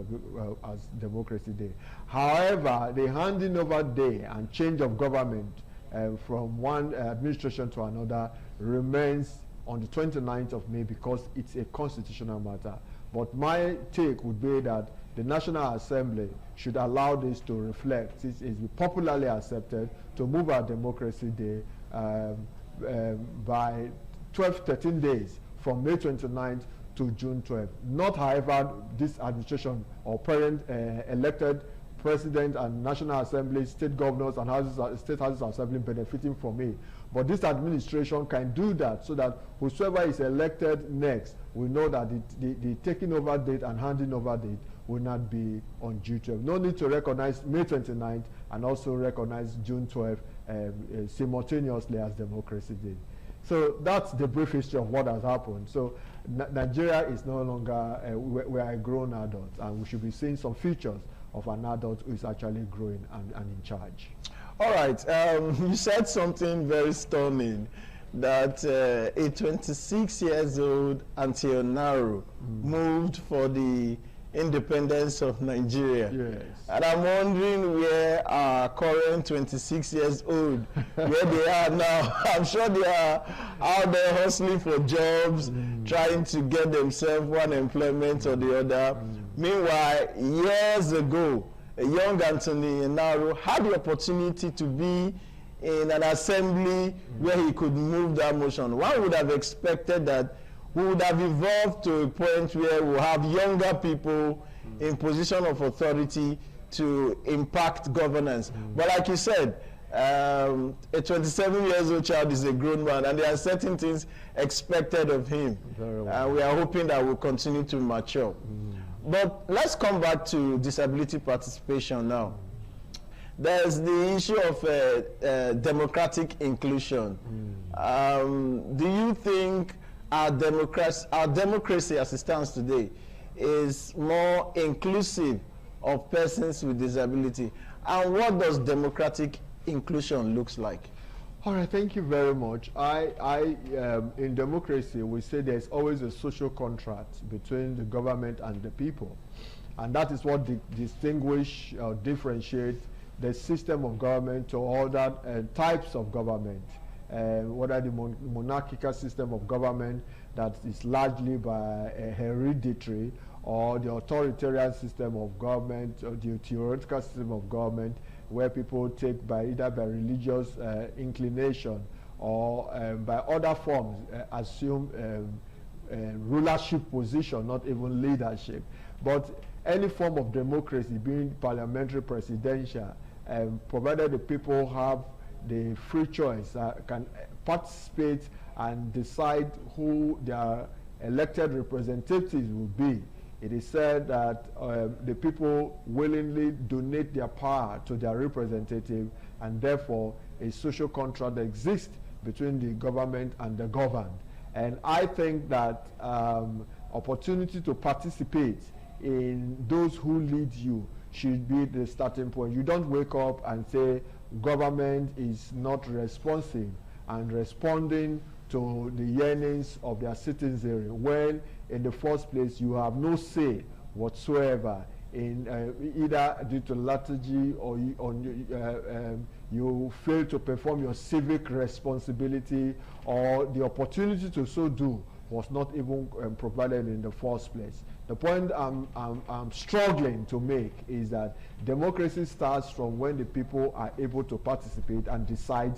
Democracy Day. However, the handing over day and change of government from one administration to another remains on the 29th of May because it's a constitutional matter. But my take would be that the National Assembly should allow this to reflect. This is popularly accepted to move our Democracy Day by 13 days from May 29th to June 12th. Not, however, this administration or parent elected president and National Assembly, state governors and state houses of assembly benefiting from it. But this administration can do that so that whosoever is elected next will know that the taking over date and handing over date will not be on June 12. No need to recognize May 29th and also recognize June 12 simultaneously as Democracy Day. So that's the brief history of what has happened. So Nigeria is no longer, we are a grown adult, and we should be seeing some features of an adult who is actually growing and in charge. All right, you said something very stunning, that a 26 years old Auntie Onaru moved for the independence of Nigeria. Yes. And I'm wondering where our current 26 years old, where they are now. I'm sure they are out there hustling for jobs, trying to get themselves one employment or the other. Meanwhile, years ago, a young Anthony Onaru had the opportunity to be in an assembly where he could move that motion. One would have expected that we would have evolved to a point where we have younger people in position of authority to impact governance. But like you said, a 27-year-old child is a grown man, and there are certain things expected of him. And we are hoping that we'll continue to mature. But let's come back to disability participation now. There's the issue of democratic inclusion. Do you think our democracy as it stands today is more inclusive of persons with disability? And what does democratic inclusion looks like? All right, thank you very much. In democracy, we say there's always a social contract between the government and the people. And that is what distinguish or differentiate the system of government to other types of government. Whether the monarchical system of government that is largely by hereditary, or the authoritarian system of government, or the theoretical system of government, where people take either by religious inclination or by other forms assume rulership position, not even leadership. But any form of democracy, being parliamentary, presidential, provided the people have the free choice, can participate and decide who their elected representatives will be. It is said that the people willingly donate their power to their representative, and therefore a social contract exists between the government and the governed. And I think that opportunity to participate in those who lead you should be the starting point. You don't wake up and say government is not responsive and responding to the yearnings of their citizenry, when in the first place you have no say whatsoever in either due to lethargy or you fail to perform your civic responsibility, or the opportunity to so do was not even provided in the first place. The point I'm struggling to make is that democracy starts from when the people are able to participate and decide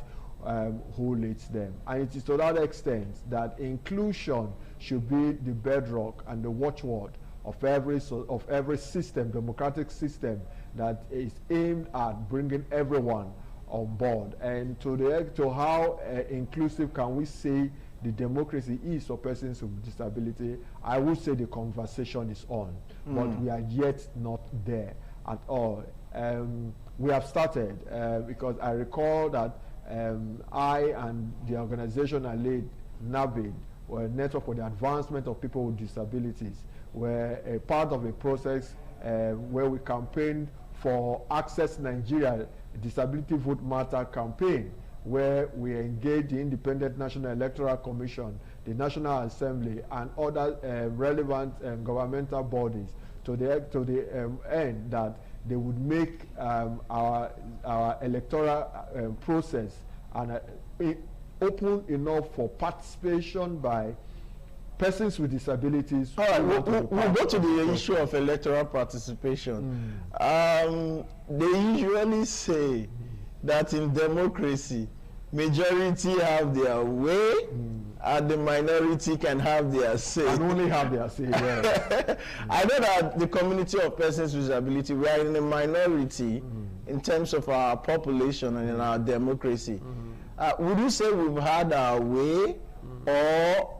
who leads them. And it is to that extent that inclusion should be the bedrock and the watchword of every system, democratic system, that is aimed at bringing everyone on board, and to how inclusive can we say the democracy is for persons with disability, I would say the conversation is on, but we are yet not there at all. We have started because I recall that I and the organization I led, NABID, or Network for the Advancement of People with Disabilities, were a part of a process where we campaigned for Access Nigeria Disability Vote Matter campaign, where we engaged the Independent National Electoral Commission, the National Assembly, and other relevant governmental bodies to the end that they would make our electoral process and open enough for participation by persons with disabilities. All right, we'll go to the issue of electoral participation. They usually say that in democracy, majority have their way and the minority can have their say. And only have their say, yeah. I know that the community of persons with disability, we are in a minority in terms of our population and in our democracy. Would you say we've had our way, or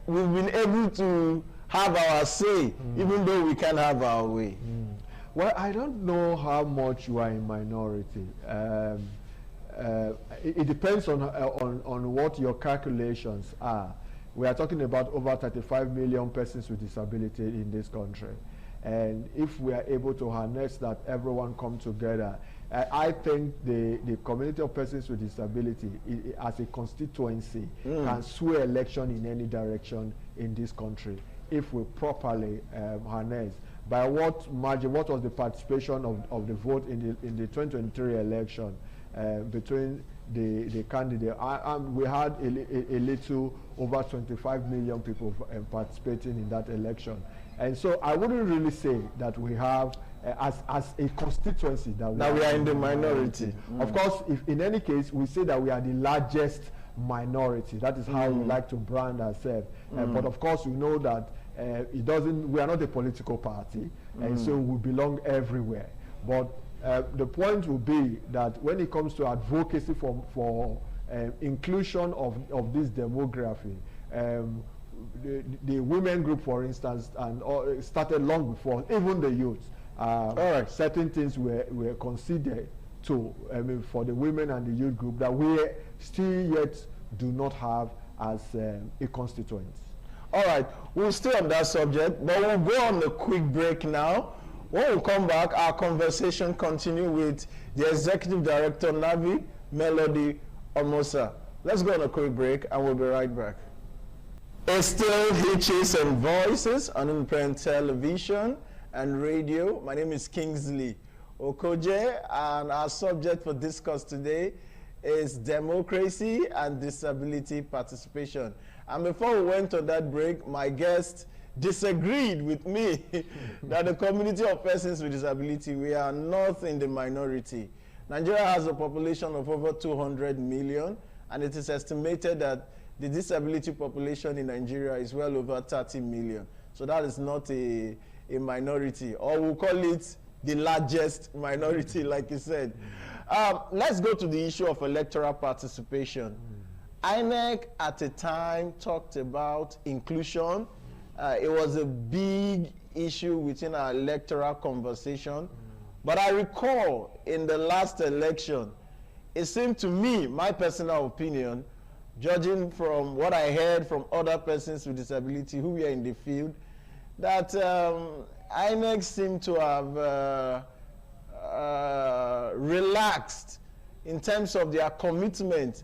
we've been able to have our say, even though we can't have our way? Well, I don't know how much you are in minority. It depends on what your calculations are. We are talking about over 35 million persons with disability in this country. And if we are able to harness that, everyone come together, I think the community of persons with disability as a constituency can sway election in any direction in this country if we properly harness. By what margin, what was the participation of the vote in the 2023 election between the candidate? We had a little over 25 million people participating in that election. And so I wouldn't really say that we have, as a constituency, that we are in the minority. Of course, if in any case, we say that we are the largest minority. That is how we like to brand ourselves. But of course, we know that we are not a political party, and so we belong everywhere. But the point will be that when it comes to advocacy for inclusion of this demography, the women group, for instance, and started long before, even the youth. Certain things were considered for the women and the youth group that we still yet do not have as a constituent. All right, we'll stay on that subject, but we'll go on a quick break now. When we come back, our conversation continue with the Executive Director, NABID, Melody Omosa. Let's go on a quick break, and we'll be right back. It's still Hitches and Voices on Independent Television and Radio. My name is Kingsley Okoje, and our subject for discuss today is democracy and disability participation. And before we went on that break, my guest disagreed with me that the community of persons with disability, we are not in the minority. Nigeria has a population of over 200 million, and it is estimated that the disability population in Nigeria is well over 30 million. So that is not a minority, or we'll call it the largest minority, like you said. Let's go to the issue of electoral participation. INEC at a time talked about inclusion. It was a big issue within our electoral conversation. But I recall in the last election, it seemed to me, my personal opinion, judging from what I heard from other persons with disability who were in the field, that INEC seemed to have relaxed in terms of their commitment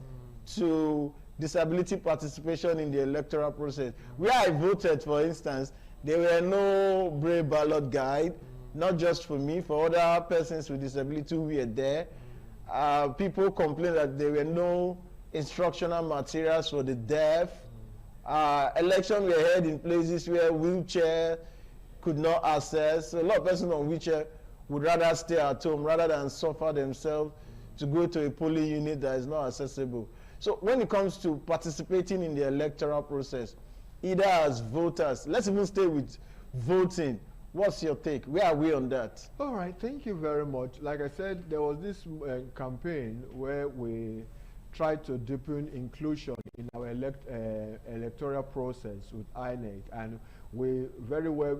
to disability participation in the electoral process. Where I voted, for instance, there were no brave ballot guide, not just for me, for other persons with disability who were there. People complained that there were no instructional materials for the deaf. Elections were held in places where wheelchair could not access. So a lot of persons on wheelchair would rather stay at home rather than suffer themselves to go to a polling unit that is not accessible. So when it comes to participating in the electoral process, either as voters, let's even stay with voting. What's your take? Where are we on that? All right, thank you very much. Like I said, there was this campaign where we tried to deepen inclusion in our electoral process with INEC, and we very well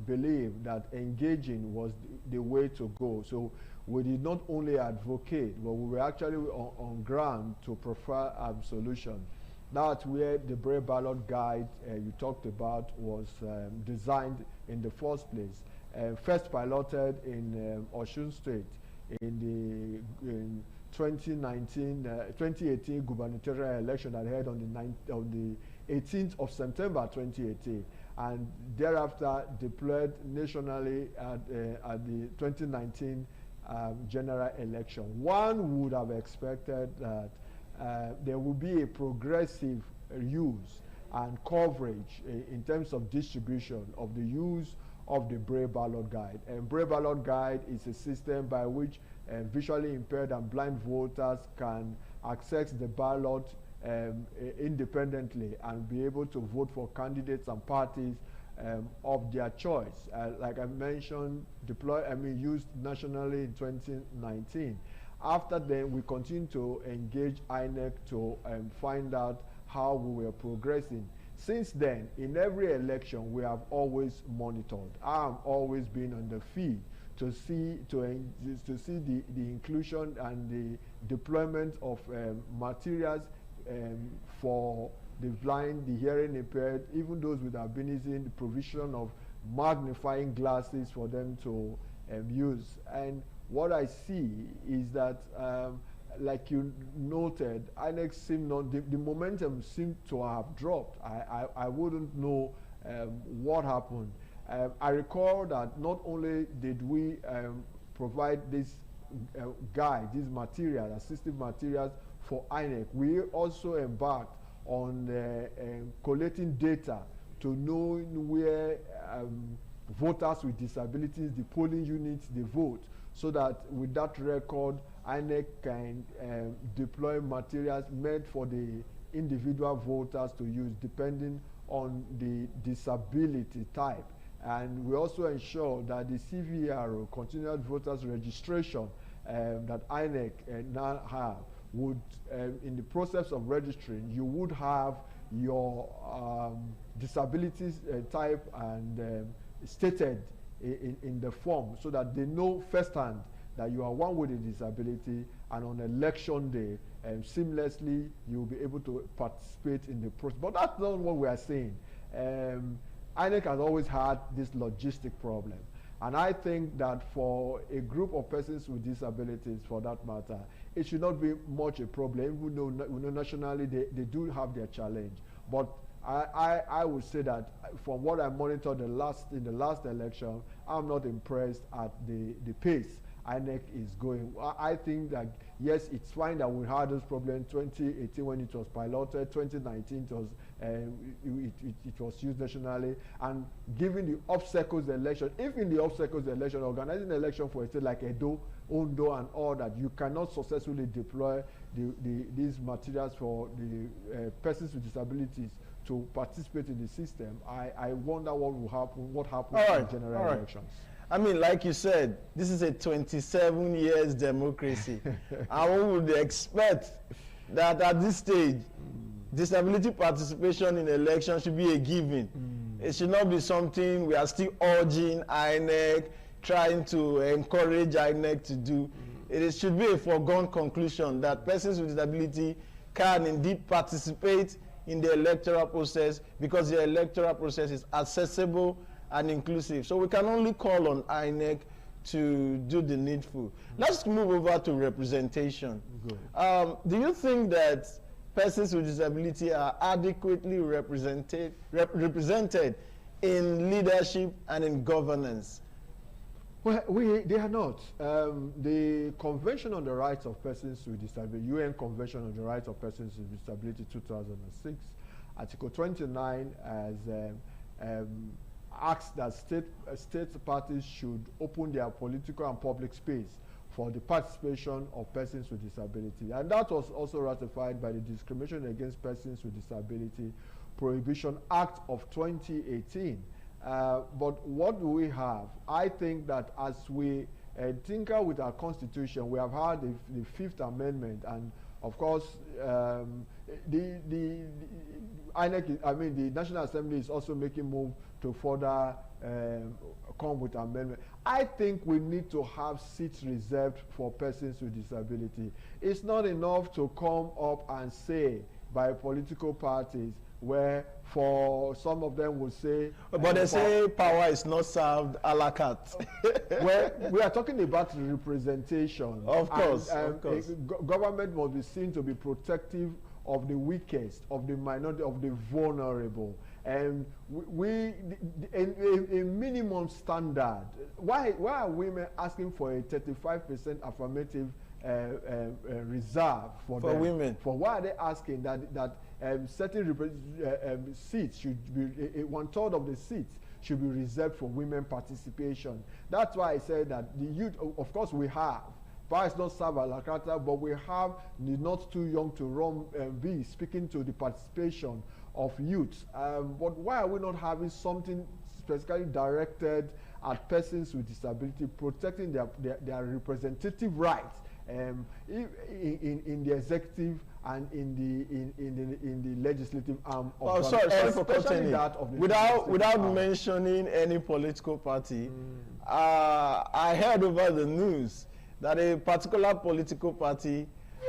believe that engaging was the way to go. So we did not only advocate, but we were actually on ground to prefer solution. That's where the Brave Ballot Guide you talked about was designed in the first place. First piloted in Osun State in 2018 gubernatorial election that held on the 18th of September 2018, and thereafter deployed nationally at the 2019 general election. One would have expected that there will be a progressive use and coverage in terms of distribution of the use of the Brave Ballot Guide. And Brave Ballot Guide is a system by which visually impaired and blind voters can access the ballot independently and be able to vote for candidates and parties of their choice. Like I mentioned, used nationally in 2019. After then, we continue to engage INEC to find out how we were progressing. Since then, in every election, we have always monitored. I have always been on the field to see the inclusion and the deployment of materials for the blind, the hearing impaired, even those with albinism, the provision of magnifying glasses for them to use. And what I see is that, like you noted, INEC the momentum seemed to have dropped. I wouldn't know what happened. I recall that not only did we provide this guide, these materials, assistive materials for INEC, we also embarked on collecting data to know where voters with disabilities, the polling units, they vote, so that with that record, INEC can deploy materials meant for the individual voters to use depending on the disability type. And we also ensure that the CVRO, Continuous Voters Registration, that INEC now have, would, in the process of registering, you would have your disabilities type and stated in the form, so that they know firsthand that you are one with a disability, and on election day, seamlessly you will be able to participate in the process. But that's not what we are saying. INEC has always had this logistic problem. And I think that for a group of persons with disabilities, for that matter, it should not be much a problem, even though we know nationally they do have their challenge. But I would say that from what I monitored in the last election, I'm not impressed at the pace INEC is going. I think that, yes, it's fine that we had this problem 2018 when it was piloted, 2019 it was used nationally, and given the obstacles election, if in the obstacles election, organizing an election for a state like Edo, Ondo, and all that, you cannot successfully deploy these materials for the persons with disabilities to participate in the system. I wonder what happens in general elections. I mean, like you said, this is a 27 years democracy. And one would expect that at this stage, disability participation in elections should be a given. It should not be something we are still urging INEC, trying to encourage INEC to do. It should be a foregone conclusion that persons with disability can indeed participate in the electoral process, because the electoral process is accessible and inclusive. So we can only call on INEC to do the needful. Let's move over to representation. Do you think that persons with disability are adequately represented in leadership and in governance? Well, they are not. The Convention on the Rights of Persons with Disability, UN Convention on the Rights of Persons with Disability 2006, Article 29 has asks that state parties should open their political and public space for the participation of persons with disability. And that was also ratified by the Discrimination Against Persons with Disability Prohibition Act of 2018. But what do we have? I think that as we tinker with our constitution, we have had the Fifth Amendment, and of course, the INEC, I mean, the National Assembly is also making move to further come with amendment. I think we need to have seats reserved for persons with disability. It's not enough to come up and say by political parties, where for some of them will say, but they say power is not served a la carte. Well, we are talking about representation. Of course, and, government must be seen to be protective of the weakest, of the minority, of the vulnerable. And a minimum standard. Why are women asking for a 35% affirmative reserve for them? Women? For why are they asking that certain seats should be 1/3 of the seats should be reserved for women participation? That's why I said that the youth, of course, we have. Power is not served a la carte, but we have the not too young to run be speaking to the participation of youth. But why are we not having something specifically directed at persons with disability, protecting their representative rights in the executive and in the legislative arm of sorry for cutting that of the without mentioning any political party. I heard over the news that a particular political party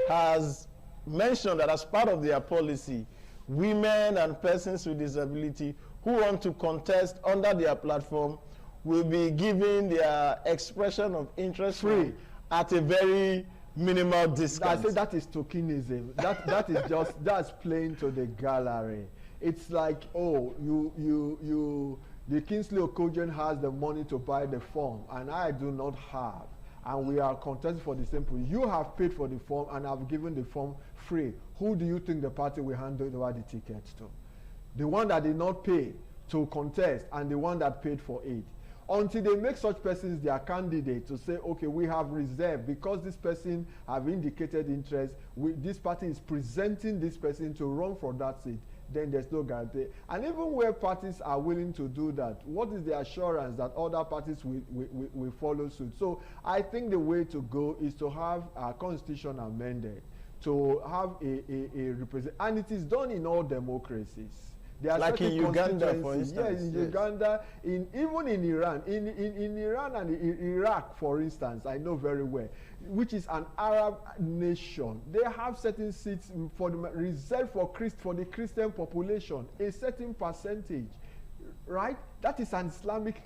has mentioned that as part of their policy, women and persons with disability who want to contest under their platform will be given their expression of interest free at a very minimal discount. I say that is tokenism. that is just, that's playing to the gallery. It's like, oh, the Kingsley Okojen has the money to buy the form and I do not have, and we are contesting for the same position. You have paid for the form and I've given the form free. Who do you think the party will hand over the tickets to? The one that did not pay to contest and the one that paid for it. Until they make such persons their candidate to say, okay, we have reserved because this person have indicated interest, this party is presenting this person to run for that seat, then there's no guarantee. And even where parties are willing to do that, what is the assurance that other parties will follow suit? So I think the way to go is to have our constitution amended, to have a represent, and it is done in all democracies. There are like in Uganda, for instance. Yes, in Uganda, even in Iran, in Iran and Iraq, for instance, I know very well, which is an Arab nation. They have certain seats reserved for the Christian population, a certain percentage, right? That is an Islamic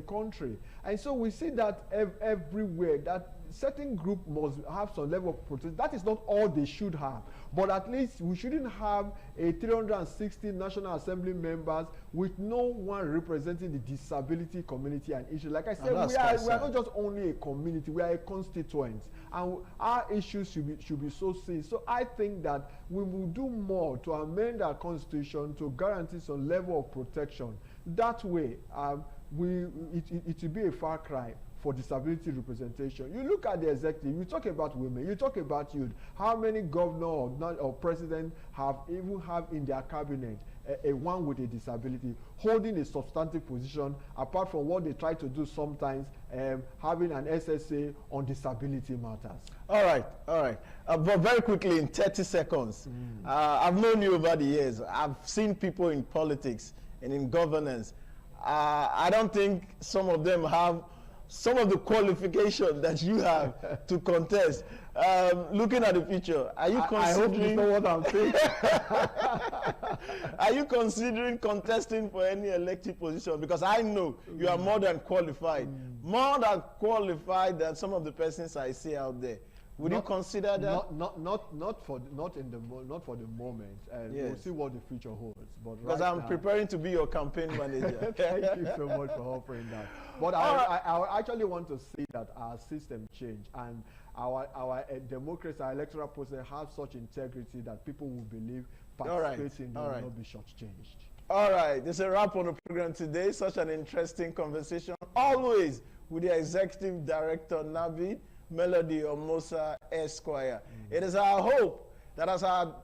country, and so we see that everywhere that certain group must have some level of protection. That is not all they should have, but at least we shouldn't have a 360 National Assembly members with no one representing the disability community and issue. Like I said, we are not just only a community, we are a constituent, and our issues should be so serious. So I think that we will do more to amend our constitution to guarantee some level of protection. That way, it will be a far cry for disability representation. You look at the executive, you talk about women, you talk about youth. How many governor or president have in their cabinet a one with a disability holding a substantive position, apart from what they try to do sometimes, having an SSA on disability matters? All right. But very quickly, in 30 seconds, I've known you over the years. I've seen people in politics and in governance. I don't think some of them have some of the qualifications that you have to contest. Looking at the future, are you considering? I hope you know what I'm saying. Are you considering contesting for any elective position? Because I know you are more than qualified, more than qualified than some of the persons I see out there. Would you consider that? Not for the moment. Yes. We'll see what the future holds. But because I'm preparing to be your campaign manager. Thank you so much for offering that. But I actually want to see that our system change and our democracy, our electoral process have such integrity that people will believe participating will not be shortchanged. All right, this is a wrap on the program today. Such an interesting conversation, always with the Executive Director, Navid Melody Omosa Esquire. It is our hope that as our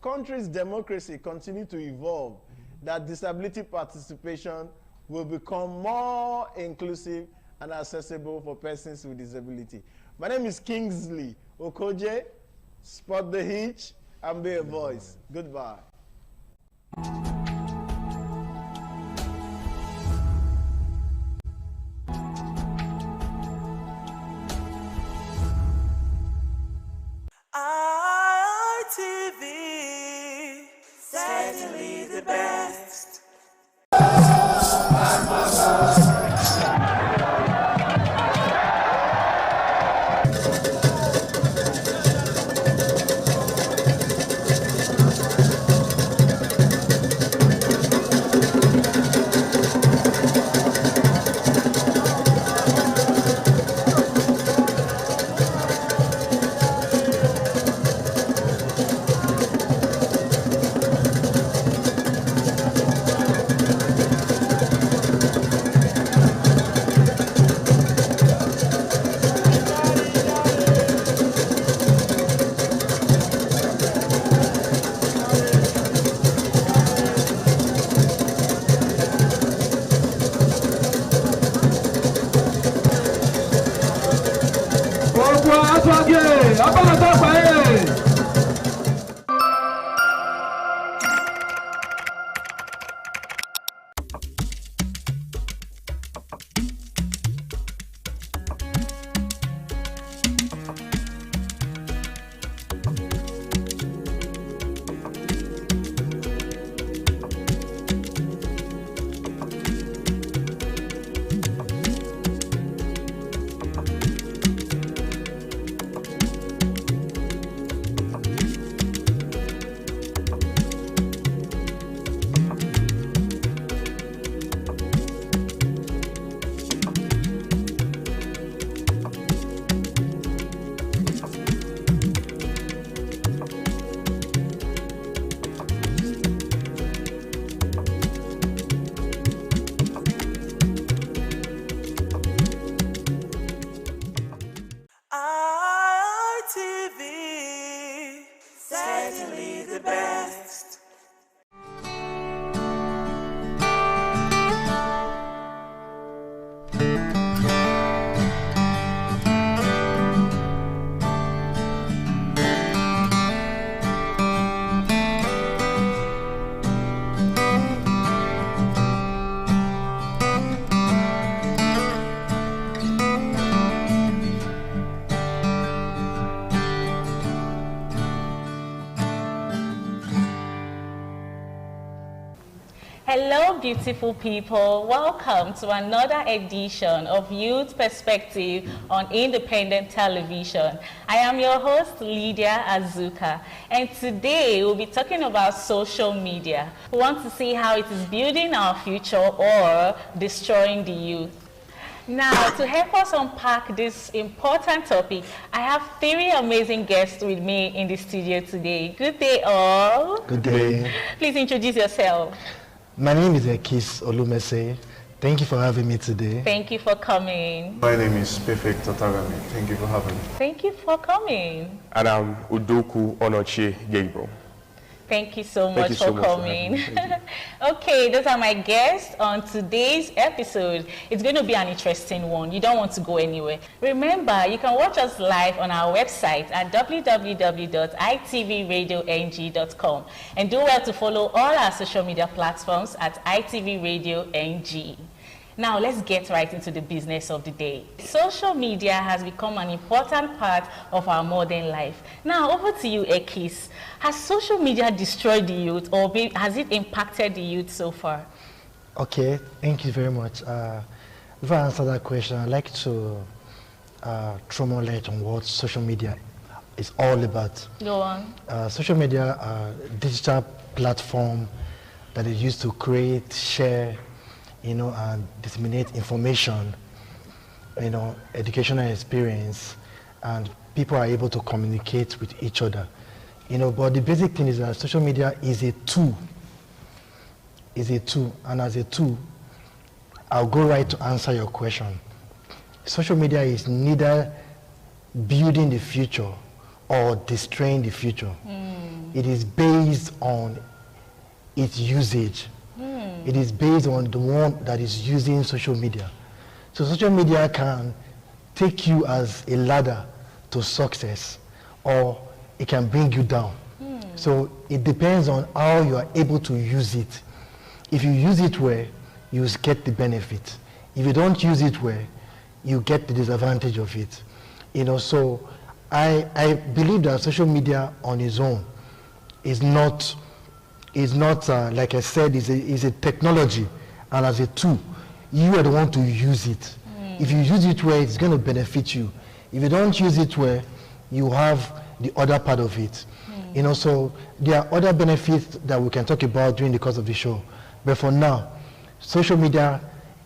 country's democracy continue to evolve, that disability participation will become more inclusive and accessible for persons with disability. My name is Kingsley Okoje. Spot the hitch and be a voice. Goodbye. ITV, certainly the best. ITV, certainly the best. Hello, beautiful people. Welcome to another edition of Youth Perspective on Independent Television. I am your host, Lydia Azuka, and today we'll be talking about social media. We want to see how it is building our future or destroying the youth. Now, to help us unpack this important topic, I have three amazing guests with me in the studio today. Good day, all. Good day. Please introduce yourself. My name is Ekis Olumese. Thank you for having me today. Thank you for coming. My name is Perfect Totagami. Thank you for having me. Thank you for coming. And I'm Udoku Onochie Gabriel. Thank you so much for coming. Okay, those are my guests on today's episode. It's going to be an interesting one. You don't want to go anywhere. Remember, you can watch us live on our website at www.itvradioNG.com, and do well to follow all our social media platforms at ITV Radio NG. Now, let's get right into the business of the day. Social media has become an important part of our modern life. Now, over to you, Ekis. Has social media destroyed the youth, or has it impacted the youth so far? Okay, thank you very much. Before I answer that question, I'd like to throw more light on what social media is all about. Go on. Social media are digital platform that is used to create, share, and disseminate information, educational experience, and people are able to communicate with each other. But the basic thing is that social media is a tool. And as a tool, I'll go right to answer your question. Social media is neither building the future or destroying the future. It is based on its usage. It is based on the one that is using social media. So social media can take you as a ladder to success, or it can bring you down. So it depends on how you are able to use it. If you use it well, you get the benefit. If you don't use it well, you get the disadvantage of it. So I believe that social media on its own is not like I said, is a technology, and as a tool, you are the one to use it. If you use it well, it's going to benefit you. If you don't use it well, you have the other part of it. So there are other benefits that we can talk about during the course of the show. But for now, social media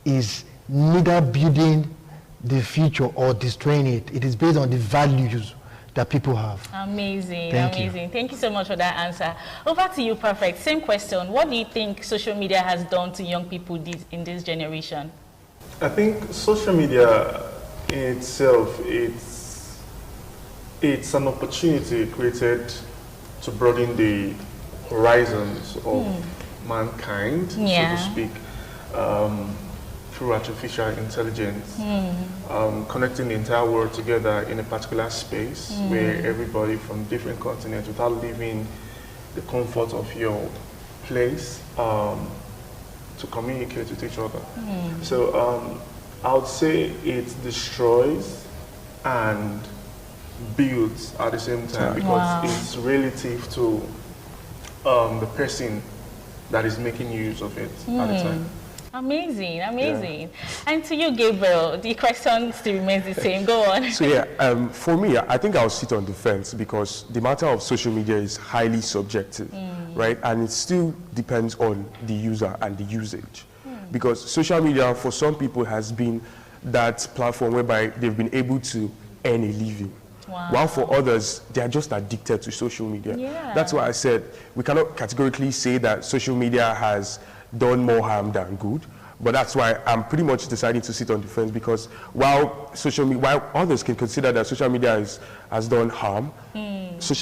is neither building the future or destroying it. It is based on the values that people have. Amazing, Thank amazing. you. Thank you so much for that answer. Over to you, Perfect. Same question. What do you think social media has done to young people in this generation? I think social media in itself, it's an opportunity created to broaden the horizons of mankind, so to speak, through artificial intelligence, connecting the entire world together in a particular space where everybody from different continents, without leaving the comfort of your place, to communicate with each other. So I would say it destroys and builds at the same time, because it's relative to the person that is making use of it at the time. Amazing, amazing. Yeah. And to you, Gabriel, the question still remains the same. Go on. So yeah, for me, I think I'll sit on the fence, because the matter of social media is highly subjective, right? And it still depends on the user and the usage. Because social media, for some people, has been that platform whereby they've been able to earn a living. While for others, they are just addicted to social media. That's why I said we cannot categorically say that social media has done more harm than good. But that's why I'm pretty much deciding to sit on the fence, because while others can consider that social media has done harm,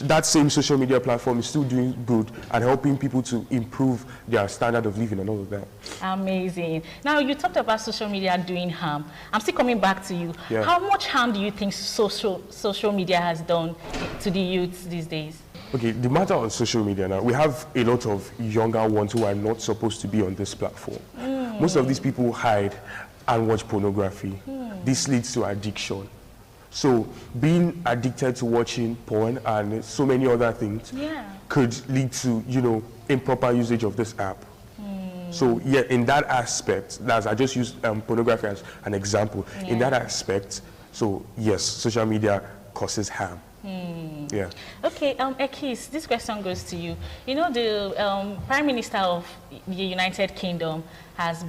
that same social media platform is still doing good and helping people to improve their standard of living and all of that. Amazing. Now, you talked about social media doing harm. I'm still coming back to you. Yeah. How much harm do you think social media has done to the youth these days? Okay, the matter on social media now, we have a lot of younger ones who are not supposed to be on this platform. Most of these people hide and watch pornography. This leads to addiction. So being addicted to watching porn and so many other things could lead to, improper usage of this app. So yeah, in that aspect, I just used pornography as an example. In that aspect, so yes, social media causes harm. Yeah. Okay, Ekis, this question goes to you. The Prime Minister of the United Kingdom has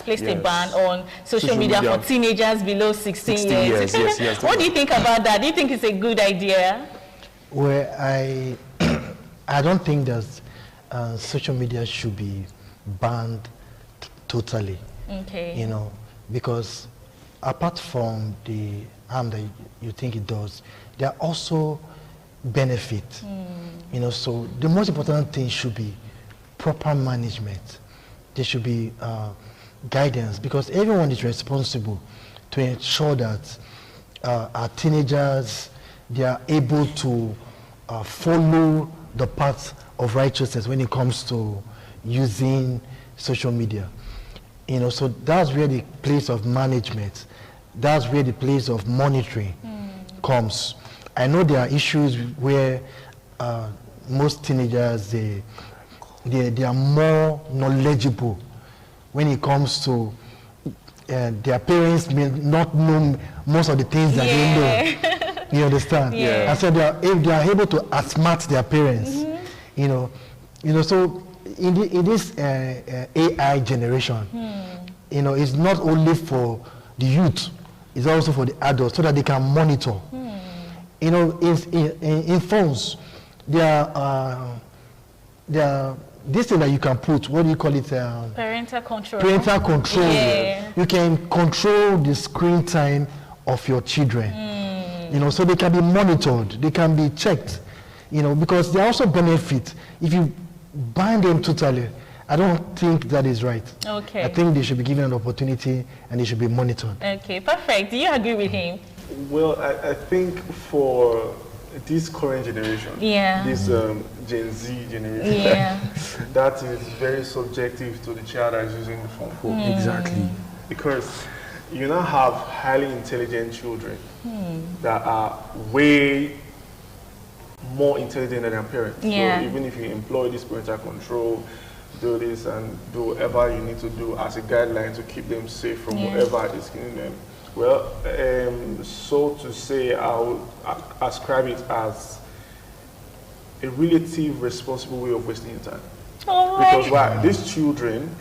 placed a ban on social media for teenagers below 16 years. Yes, what do you think about that? Do you think it's a good idea? Well, I don't think that social media should be banned totally. Okay. Because apart from the harm that you think it does, there are also benefits. So the most important thing should be proper management. There should be guidance, because everyone is responsible to ensure that our teenagers, they are able to follow the path of righteousness when it comes to using social media. So that's where the place of management, that's where the place of monitoring comes. I know there are issues where most teenagers, they are more knowledgeable when it comes to their parents may not know most of the things that they know. You understand? And so if they are able to outsmart their parents, so in this AI generation, it's not only for the youth, it's also for the adults, so that they can monitor. In phones, there are this thing that you can put, what do you call it? Parental control. Parental control. You can control the screen time of your children. So they can be monitored, they can be checked, because there are also benefits. If you ban them totally, I don't think that is right. Okay. I think they should be given an opportunity and they should be monitored. Okay, perfect. Do you agree with him? Well, I think for this current generation, this Gen Z generation, that is very subjective to the child that is using the phone. Exactly. Because you now have highly intelligent children that are way more intelligent than their parents. So even if you employ this parental control, do this and do whatever you need to do as a guideline to keep them safe from whatever is killing them. Well, so to say, I would ascribe it as a relative responsible way of wasting your time. Because why? These children,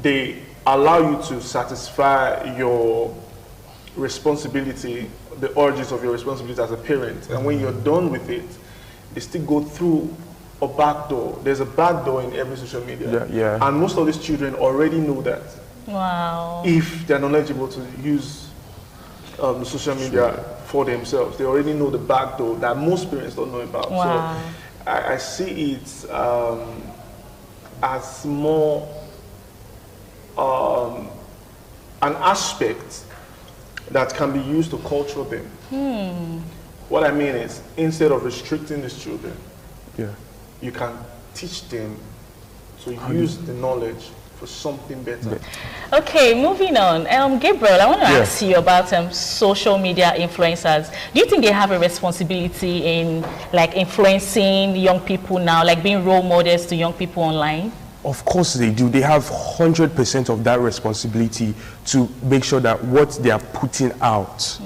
they allow you to satisfy your responsibility, the urges of your responsibility as a parent. And when you're done with it, they still go through a back door. There's a back door in every social media. And most of these children already know that. Wow. If they're knowledgeable to use social media for themselves, they already know the back door that most parents don't know about. Wow. So I see it as more an aspect that can be used to culture them. What I mean is, instead of restricting these children, you can teach them to use the knowledge for something better. Okay, moving on. Gabriel, I want to ask you about social media influencers. Do you think they have a responsibility in like influencing young people now, like being role models to young people online? Of course they do. They have 100% of that responsibility to make sure that what they are putting out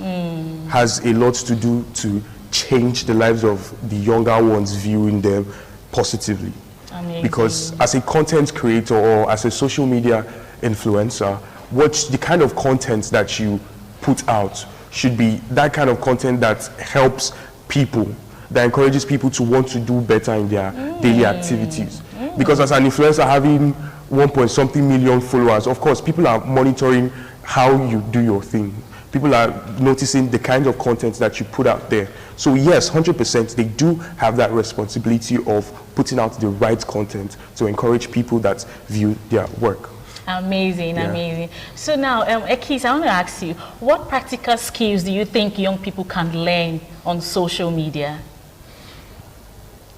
has a lot to do to change the lives of the younger ones viewing them positively. Amazing. Because as a content creator or as a social media influencer, the kind of content that you put out should be that kind of content that helps people, that encourages people to want to do better in their daily activities. Because as an influencer having 1.something million followers, of course, people are monitoring how you do your thing. People are noticing the kind of content that you put out there. So yes, 100%, they do have that responsibility of putting out the right content to encourage people that view their work. Amazing, amazing. So now, Ekis, I want to ask you, what practical skills do you think young people can learn on social media?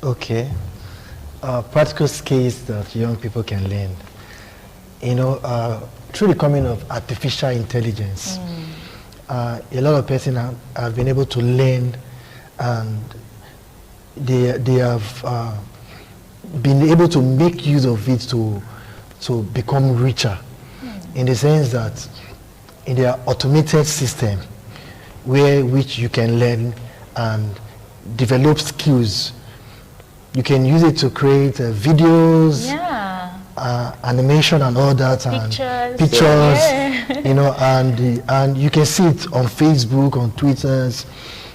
Okay. Practical skills that young people can learn. You know, through the coming of artificial intelligence, a lot of persons have been able to learn, and they have been able to make use of it to become richer, in the sense that in their automated system, which you can learn and develop skills. You can use it to create videos, animation and all that, and pictures, you know, and you can see it on Facebook, on Twitter.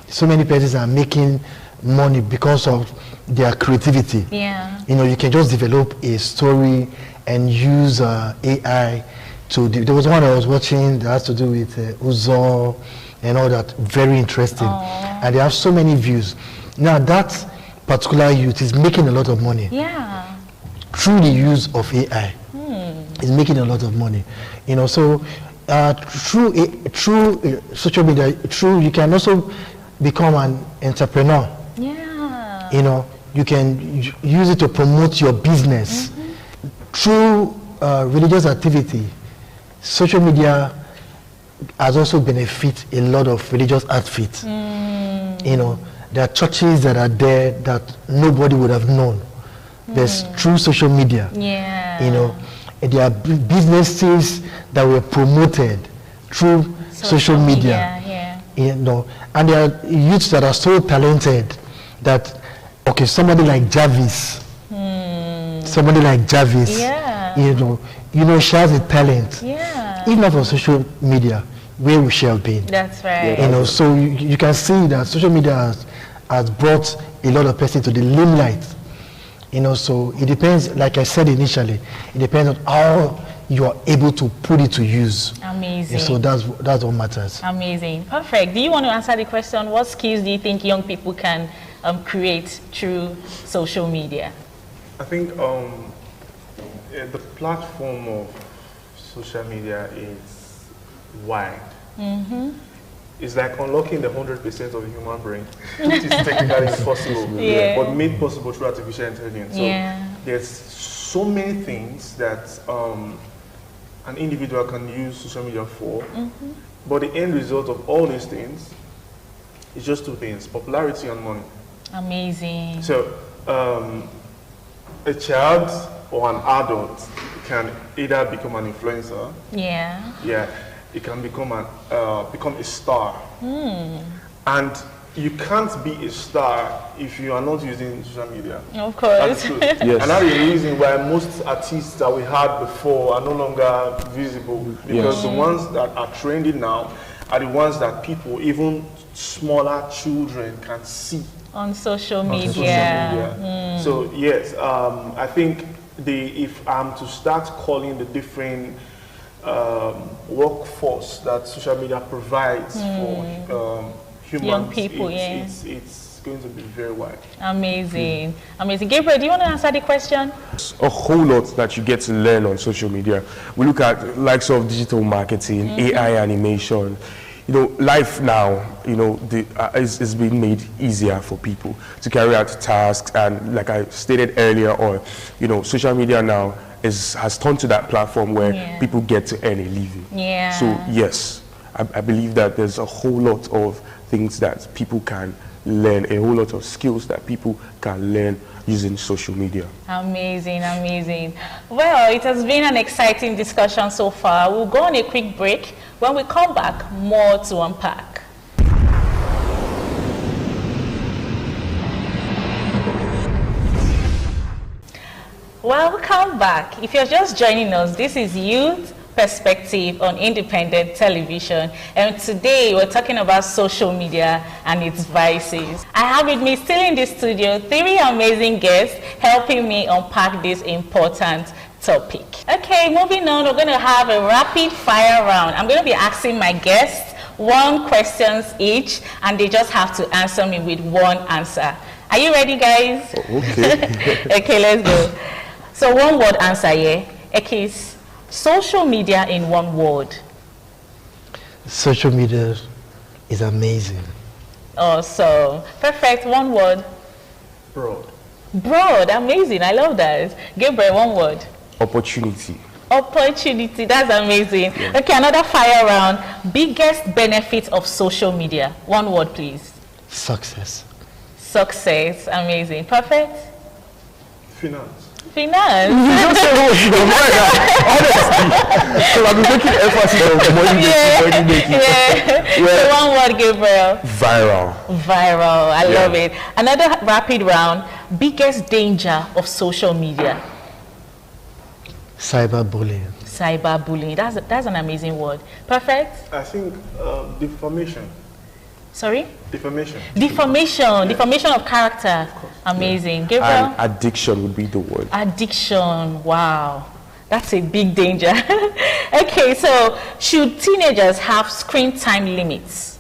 So many persons are making money because of their creativity. You know, you can just develop a story and use AI to. There was one I was watching that has to do with Uzo and all that. Very interesting, and they have so many views. Now that particular youth is making a lot of money through the use of AI. Is making a lot of money, you know. So through social media, you can also become an entrepreneur. You know, you can use it to promote your business through religious activity. Social media has also benefited a lot of religious outfits. You know, there are churches that are there that nobody would have known. There's through social media. You know, and there are businesses that were promoted through social media. You know, and there are youths that are so talented that, okay, somebody like Jarvis, you know, she has a talent. If not for social media, where we shall be. That's right. You know, so you can see that social media has brought a lot of persons to the limelight. You know, so it depends, like I said initially, it depends on how you are able to put it to use. Amazing. And so that's what matters. Amazing. Perfect. Do you want to answer the question, what skills do you think young people can create through social media? I think the platform of social media is wide. It's like unlocking the 100% of the human brain, which is technically impossible, but made possible through artificial intelligence. So there's so many things that an individual can use social media for, but the end result of all these things is just two things: popularity and money. Amazing. So a child or an adult can either become an influencer. It can become a star. And you can't be a star if you are not using social media. Of course. That's true. And that's the reason why most artists that we had before are no longer visible, because the ones that are trending now are the ones that people, even smaller children, can see on social media. So yes, I think if I'm to start calling the different workforce that social media provides for humans, young people, it's going to be very wide. Amazing. Amazing. Gabriel, do you want to answer the question? A whole lot that you get to learn on social media. We look at likes of digital marketing, AI animation. You know, life now, you know, is being made easier for people to carry out tasks, and like I stated earlier on, you know, social media now has turned to that platform where people get to earn a living. So yes, I believe that there's a whole lot of things that people can learn, a whole lot of skills that people can learn using social media. Amazing, amazing. Well, it has been an exciting discussion so far. We'll go on a quick break. When we come back, more to unpack. Welcome back. If you're just joining us, this is Youth Perspective on Independent Television, and today we're talking about social media and its vices. I have with me still in the studio 3 amazing guests helping me unpack this important topic. Okay, moving on, we're going to have a rapid fire round. I'm going to be asking my guests 1 question each, and they just have to answer me with 1 answer. Are you ready, guys? Okay. Okay, let's go. So 1 word answer, yeah? Ekis, social media in 1 word. Social media is amazing. Awesome. Perfect. 1 word. Broad. Broad. Amazing. I love that. Gabriel, 1 word. Opportunity. Opportunity. That's amazing. Okay, another fire round. Biggest benefit of social media. 1 word, please. Success. Success. Amazing. Perfect. Finance. Finance. You don't say what you don't like that. Honestly. So I've been making emphasis on money making. So 1 word, Gabriel. Viral. Viral. I love it. Another rapid round. Biggest danger of social media. Cyberbullying. Cyberbullying. That's an amazing word. Perfect. I think defamation. Sorry? Defamation. Defamation. Defamation of character. Amazing. Gabriel? And addiction would be the word. Addiction. Wow. That's a big danger. Okay, so should teenagers have screen time limits?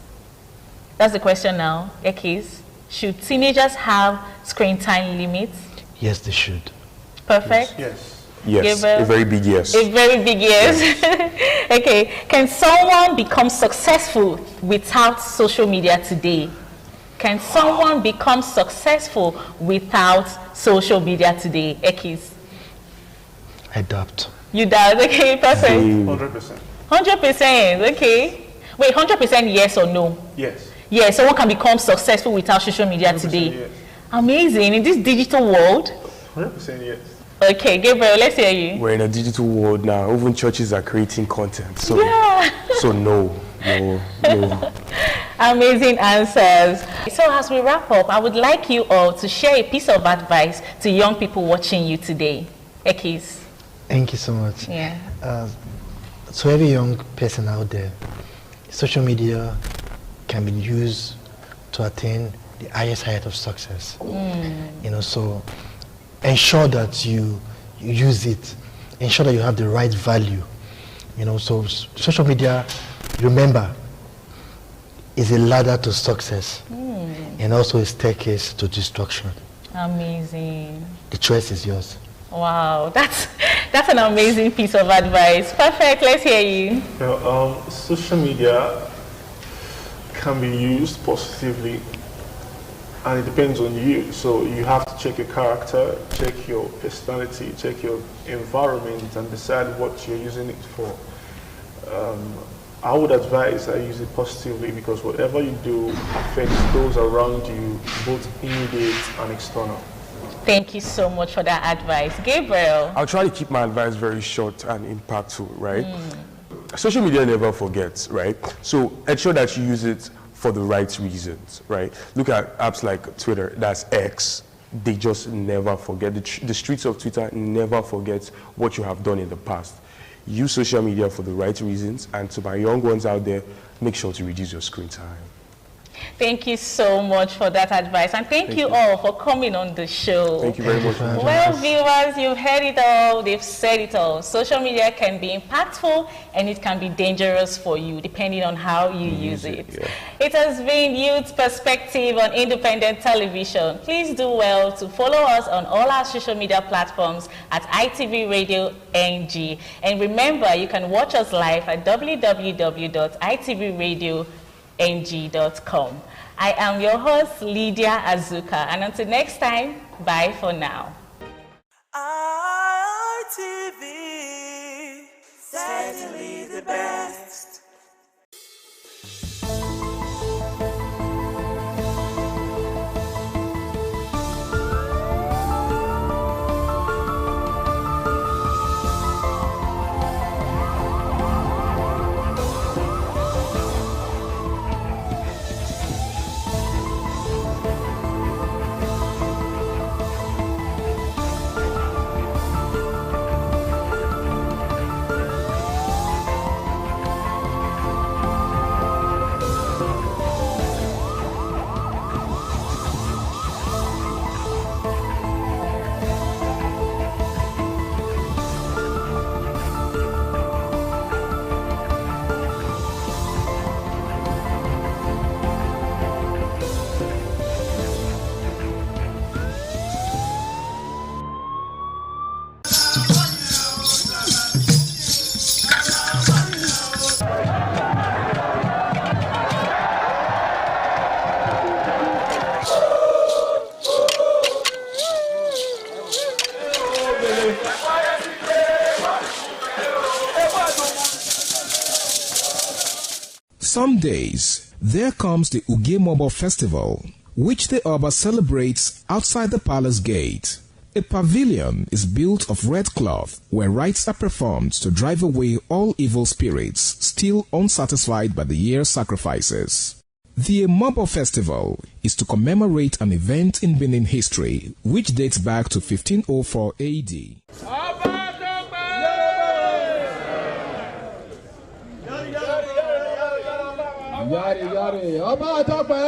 That's the question now. Ekis, should teenagers have screen time limits? Yes, they should. Perfect. Yes, a very big yes. A very big yes. Okay, can someone become successful without social media today? Can someone become successful without social media today? Ekis? I doubt. You doubt? Okay, perfect. 100%. 100%, okay. Wait, 100% yes or no? Yes. Yes, someone can become successful without social media today. Yes. Amazing. In this digital world? 100% yes. Okay, Gabriel, let's hear you. We're in a digital world now. Even churches are creating content. So, so no. Amazing answers. So as we wrap up, I would like you all to share a piece of advice to young people watching you today. Ekis. Thank you so much. Yeah. So every young person out there, social media can be used to attain the highest height of success. You know, so ensure that you use it, ensure that you have the right value. You know, so social media, remember, is a ladder to success and also a staircase to destruction. Amazing. The choice is yours. Wow, that's an amazing piece of advice. Perfect, let's hear you. Social media can be used positively, and it depends on you. So you have to check your character, check your personality, check your environment, and decide what you're using it for. I would advise that you use it positively, because whatever you do affects those around you, both immediate and external. Thank you so much for that advice. Gabriel? I'll try to keep my advice very short and impactful, right? Social media never forgets, right? So ensure that you use it for the right reasons, right? Look at apps like Twitter, that's X. They just never forget. The streets of Twitter never forget what you have done in the past. Use social media for the right reasons, and to my young ones out there, make sure to reduce your screen time. Thank you so much for that advice, and thank you all for coming on the show. Thank you very much. Well, viewers, you've heard it all, they've said it all. Social media can be impactful and it can be dangerous for you depending on how you use it. It has been Youth Perspective on Independent Television. Please do well to follow us on all our social media platforms at ITV Radio NG. And remember, you can watch us live at www.itvradio.ng.com. I am your host, Lydia Azuka, and until next time, bye for now. ITV, certainly the best. Some days, there comes the Ugemobo Festival, which the Oba celebrates outside the palace gate. A pavilion is built of red cloth where rites are performed to drive away all evil spirits still unsatisfied by the year's sacrifices. The Ugemobo Festival is to commemorate an event in Benin history which dates back to 1504 AD. Yari yari, Oba Tope!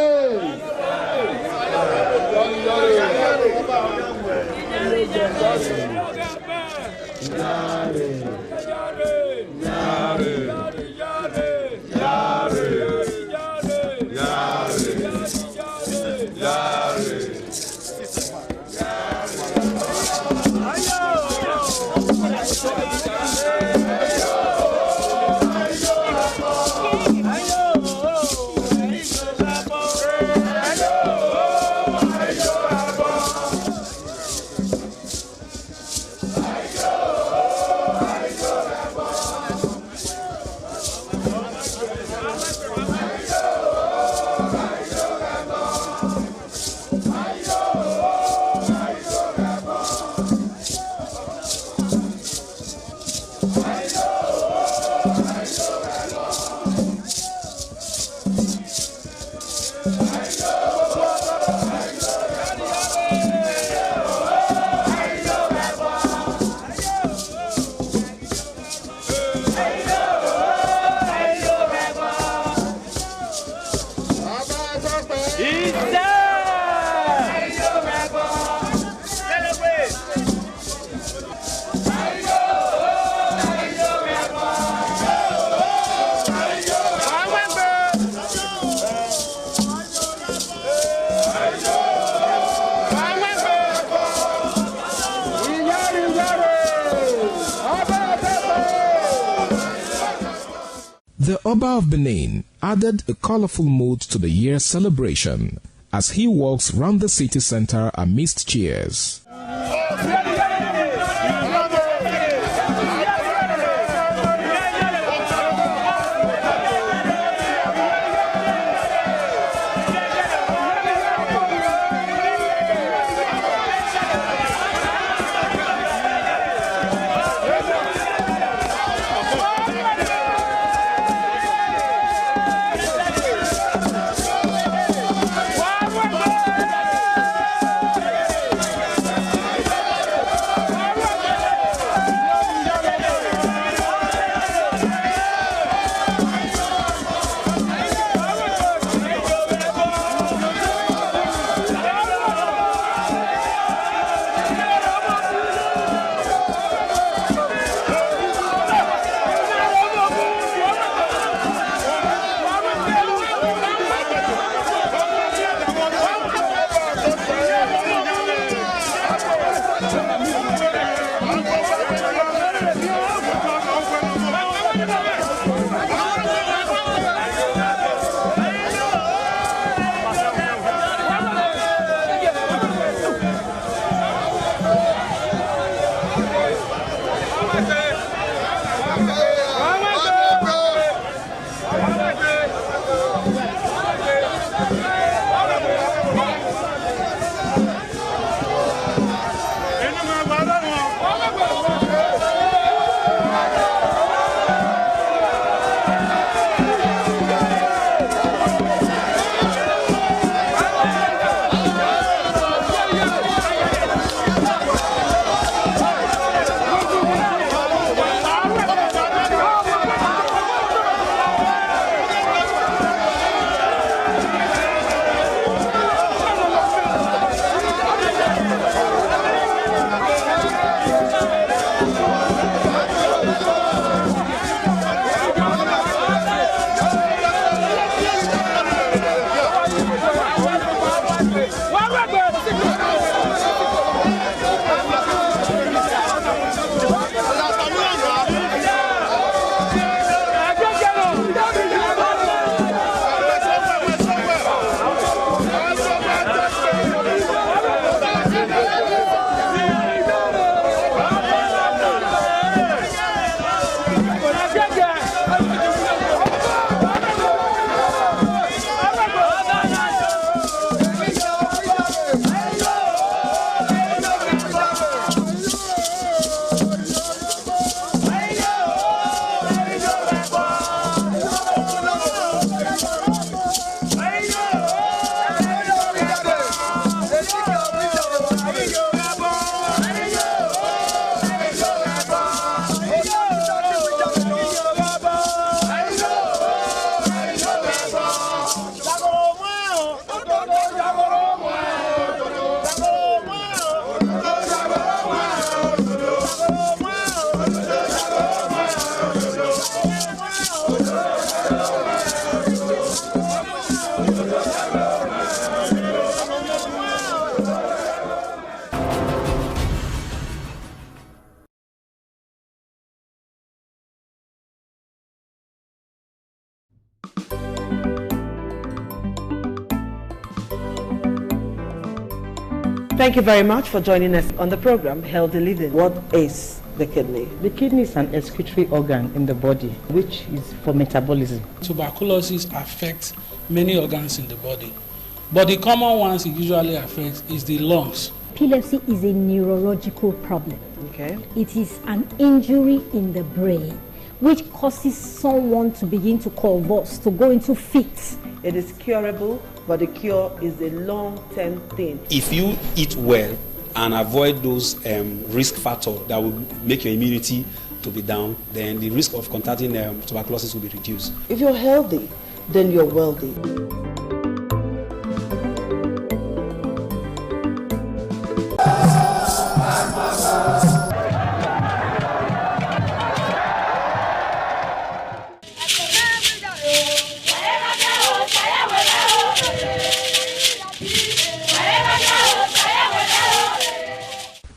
The Oba of Benin added a colorful mood to the year's celebration as he walks round the city center amidst cheers. Thank you very much for joining us on the program, Healthy Living. What is the kidney? The kidney is an excretory organ in the body, which is for metabolism. Tuberculosis affects many organs in the body, but the common ones it usually affects is the lungs. Epilepsy is a neurological problem. Okay. It is an injury in the brain which causes someone to begin to convulse, to go into fits. It is curable, but the cure is a long-term thing. If you eat well and avoid those risk factors that will make your immunity to be down, then the risk of contracting tuberculosis will be reduced. If you're healthy, then you're wealthy.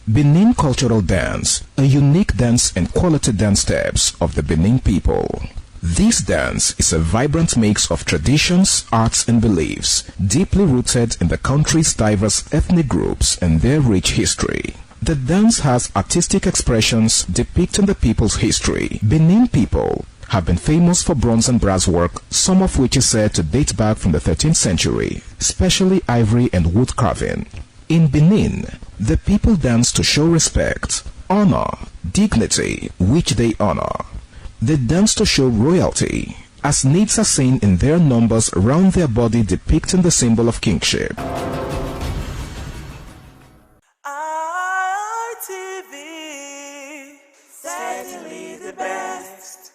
Benin Cultural Dance, a unique dance and quality dance steps of the Benin people. This dance is a vibrant mix of traditions, arts and beliefs, deeply rooted in the country's diverse ethnic groups and their rich history. The dance has artistic expressions depicting the people's history. Benin people have been famous for bronze and brass work, some of which is said to date back from the 13th century, especially ivory and wood carving. In Benin, the people dance to show respect, honor, dignity, which they honor. They dance to show royalty, as natives are seen in their numbers around their body depicting the symbol of kingship. ITV, certainly the best.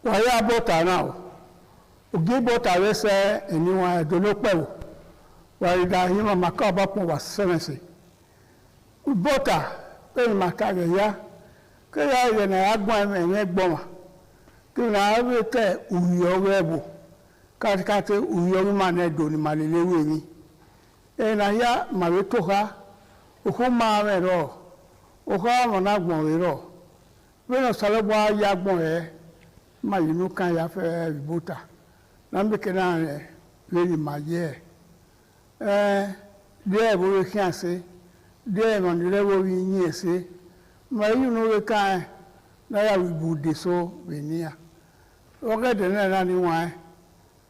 Waya bota now. Ugi bota wese anyone dolopewo. Waya hima makaba pon wa sense. Bota pe makage ya. Ke ya ye na agbon eme gboma. Ke na awete uyo webo. Katikate uyo ma na do ni malelewe ni. E na ya maweto ha. Okuma mero. Okwa mo na gbon ro. We no sale bwa ya gbon e. Ma yinu kan ya fe bota nambe kenan le ma ye de bo we kan se de man de wo wi yin se ma yinu we kan na ya wi bude so we nia o ga de na ni wa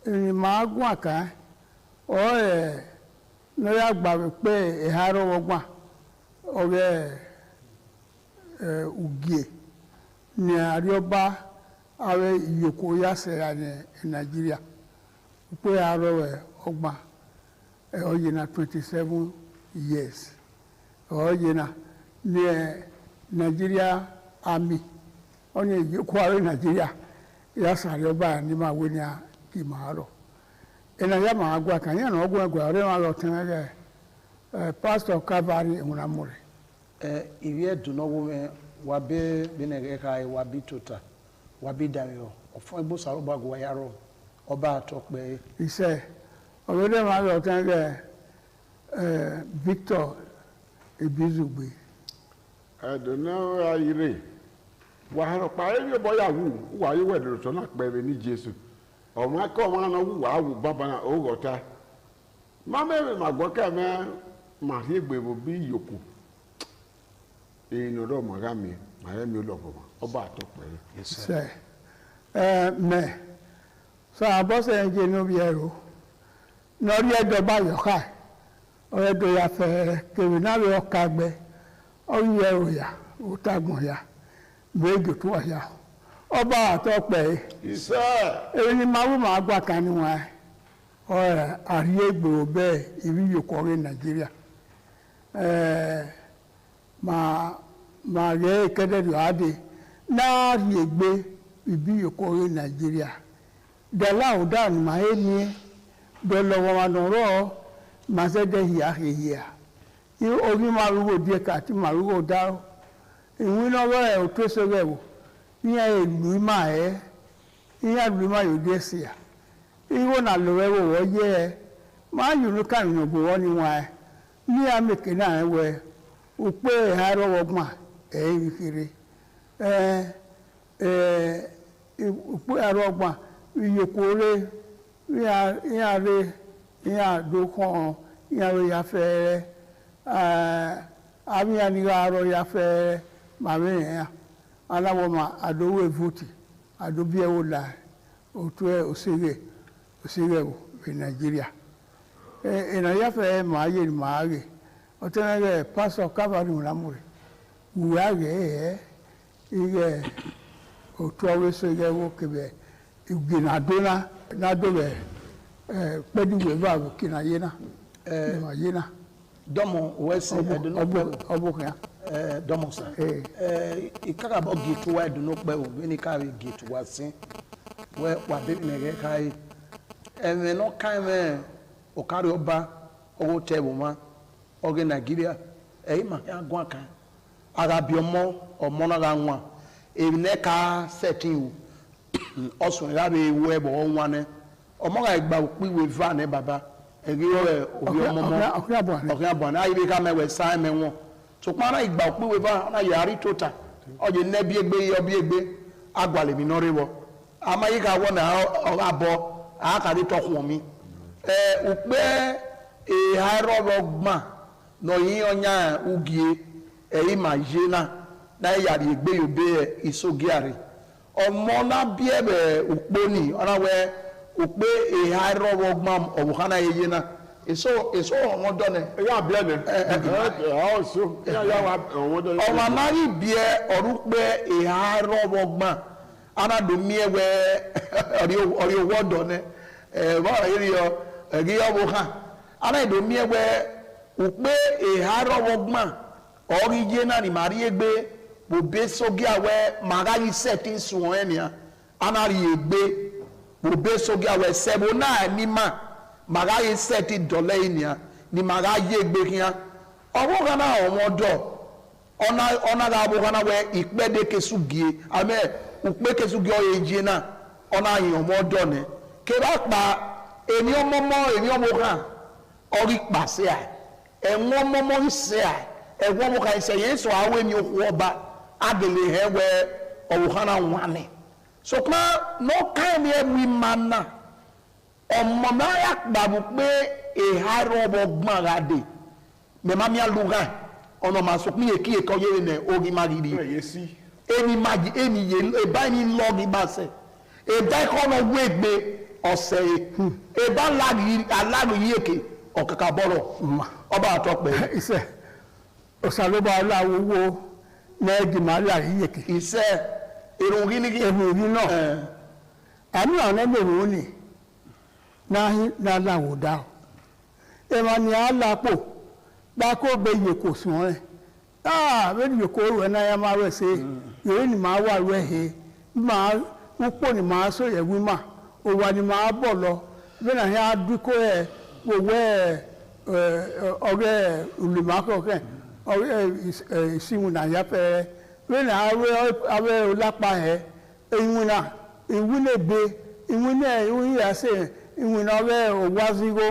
ni ma gun aka o no ya gba we pe e haro wo gba o ge ugie ni arioba awe yoko ya sera ne Nigeria pe arowe ogba oye na 27 years oye na ne Nigeria army onye yoko awe Nigeria ya sare oba ni ma we ni ki maaro ena ya ma agwa kan ya na ogwa agwa ore ma lo tan pastor Calvary Enunamure iwie dunowo me wabe binege kai wabi tota wabi dayo ofun igbo saroba go yaro oba atokpe ise obede ma lo tan Victor Ebizugbe adona ayire wa haro pa ere boya wu wa ye wedo so na pe ni Jesu o ma ko ma na wu wa wu baba na o gota ma me ma gbo ka me ma ri gbe bo bi yoku no do ma ga mi ma ye mi lo bo oba atokpe ise me so abose nje no bi ero no ri edo ba yo ka o edo ya fe ke na le okagbe o ye o ya o tagun ya mejo to ya oba atokpe ise ni ma wu ma gba kan ni wa o ari egbo be ibi yoko re Nigeria ma ge kede do ade na ri egbe ibi yoko re Nigeria de la o da ni ma eni do lo wa no ro ma se de hiya i ogi ma rugo die ka ti ma rugo da iwi no re o to so re wo ni e lu ma iya lu ma yo de sia iwo na lo re wo ye ma yu no kan no bo woni wa ni a me ke na we o pe ha ro wo gba e kiri upo arogba iyokore ya do kon ya ro ya fe ami ani ro ya fe ma me ya alawo ma adowo vote adobi e wo la o to e osire we Nigeria na ya fe ma ye ma re o tenere pastor Calvary Enunamure wa ge ige otu aweso ige wo kebe igina dona na dobe pedi we ba kina yena ma yena domo wese edono obukan Domosa. Ikaka about gate where do not buy when carry gate was seen where what baby nigga carry and then no kind or carry over or table man or Nigeria. Ma ya gwaka Arabiomo or Monagangwa. If Neka setting also rabe web or one or more like we will van baba. And you are I become a Simon. So, man, I bow with a yari tota or you never be a big Aguali Minorivo. Amaika one or abo, I can talk for me. Upe a high rob ma no yonya ugie a imagina na yari be you be is so gary. Or mona be uponi on a way upe a high rob mam or Hana yena. It's all done. Yeah, blended. Also, our marry beer or look where a high rob man. Anna do me where or your word on it. A gear Anna do me where Upe a high rob man. Original in Maria Bay will be so gear where Magari setting Suenia. Anna Bay will be so gear where Sebona Nima. Magaye seti dolenia ni magaye gbekia owo kana omodo ona ga bo kana we ipede kesugie ame upe kesugie oyeje na ona yin omodo ne ke ba pa eni omo kan ori pase a enwo momo ise a enwo mo kan ise yen so awe mi oku oba adele hewe owo kana wane so kma no kan me mi manna ọmọ náà gbàgbọ́ pé ìhárọ̀ ọgbọ̀n àdè mẹ́má mi àlùkà ọ̀nà màá sọ pé èkì ẹ̀kọ́ yẹn nẹ̀ orí máa rí rí èmi máa jí èmi yé ẹ̀bá ẹni lọ́ọ̀gì bá sẹ̀ ẹ̀bá ẹ̀kọ́ ọ̀nà owó ègbé ọ̀sẹ̀ ẹ̀bá aláàrú yìí èkè ọ̀kàkà bọ̀rọ̀ ọba àtọ́pẹ́. iṣẹ́ ọ̀sàlóbà aláwọ̀ owó lẹ́ẹ̀dì máa rí àrí èkè. iṣẹ́ èrò rí náà àmì àwọn ẹgbẹ̀rún ó nì na la wo da e ma ni ala po ba ko be ye ko sun e be ye ko we na ya ma we se ye ni ma wa we he ma upo ni ma so ye wi ma o wa ni ma bo lo be na ya du ko e wo we oge ulima ko ke oge simu na ya pe be na awe o la pa he eyuna ewule be ewune ewu ya se ìwìn ọ̀rẹ́ òwázígó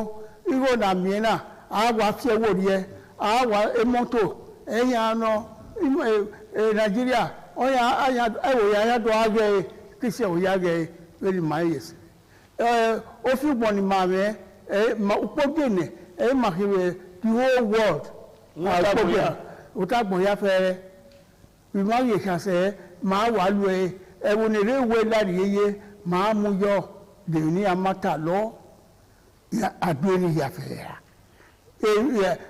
ìgò nà mìíràn àwà tí ẹwò rí ẹ àwà mọ́tò ẹ̀yìn àná nàìjíríà ọ̀yà ẹ̀wòyà ayádọ́ agẹ́ kìsẹ̀ òyà agẹ́ lórí máyèsì ó fi gbọ̀n ní màmí ọ̀pọ̀gbẹ̀nẹ̀ ẹ̀yìn màkìrì the whole world ọ̀pọ̀gbẹ̀ òtàgbọ̀n yà fẹ́rẹ́ ìmáyèsì àṣẹ máa wà lù ẹ ẹ̀wọ̀n èrè ìwé láti yẹyẹ máa mú yọ de ni amata lo ya adweni ya fera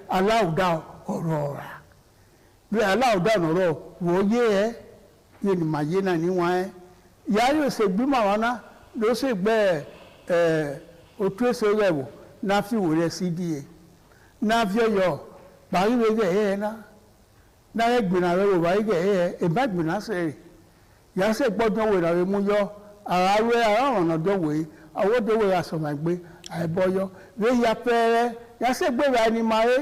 alauda orora bi alauda oro wo ye ye ni maye na ni wan ya yo se gbima wana lo se gbe o tu se rewo na fi wo re cda na fi yo ba ri we ge na e gbina re wo ba ge e ba gbina se ya se gbodon we ra we mu yo ààrẹ àwọn ọ̀dọ́wẹ̀ àwọ́dọ́wẹ̀ àsọ̀màgbé àìbọyọ wé ya pẹ́ẹ́rẹ́ yàsẹ́gbẹ̀rẹ̀ animaré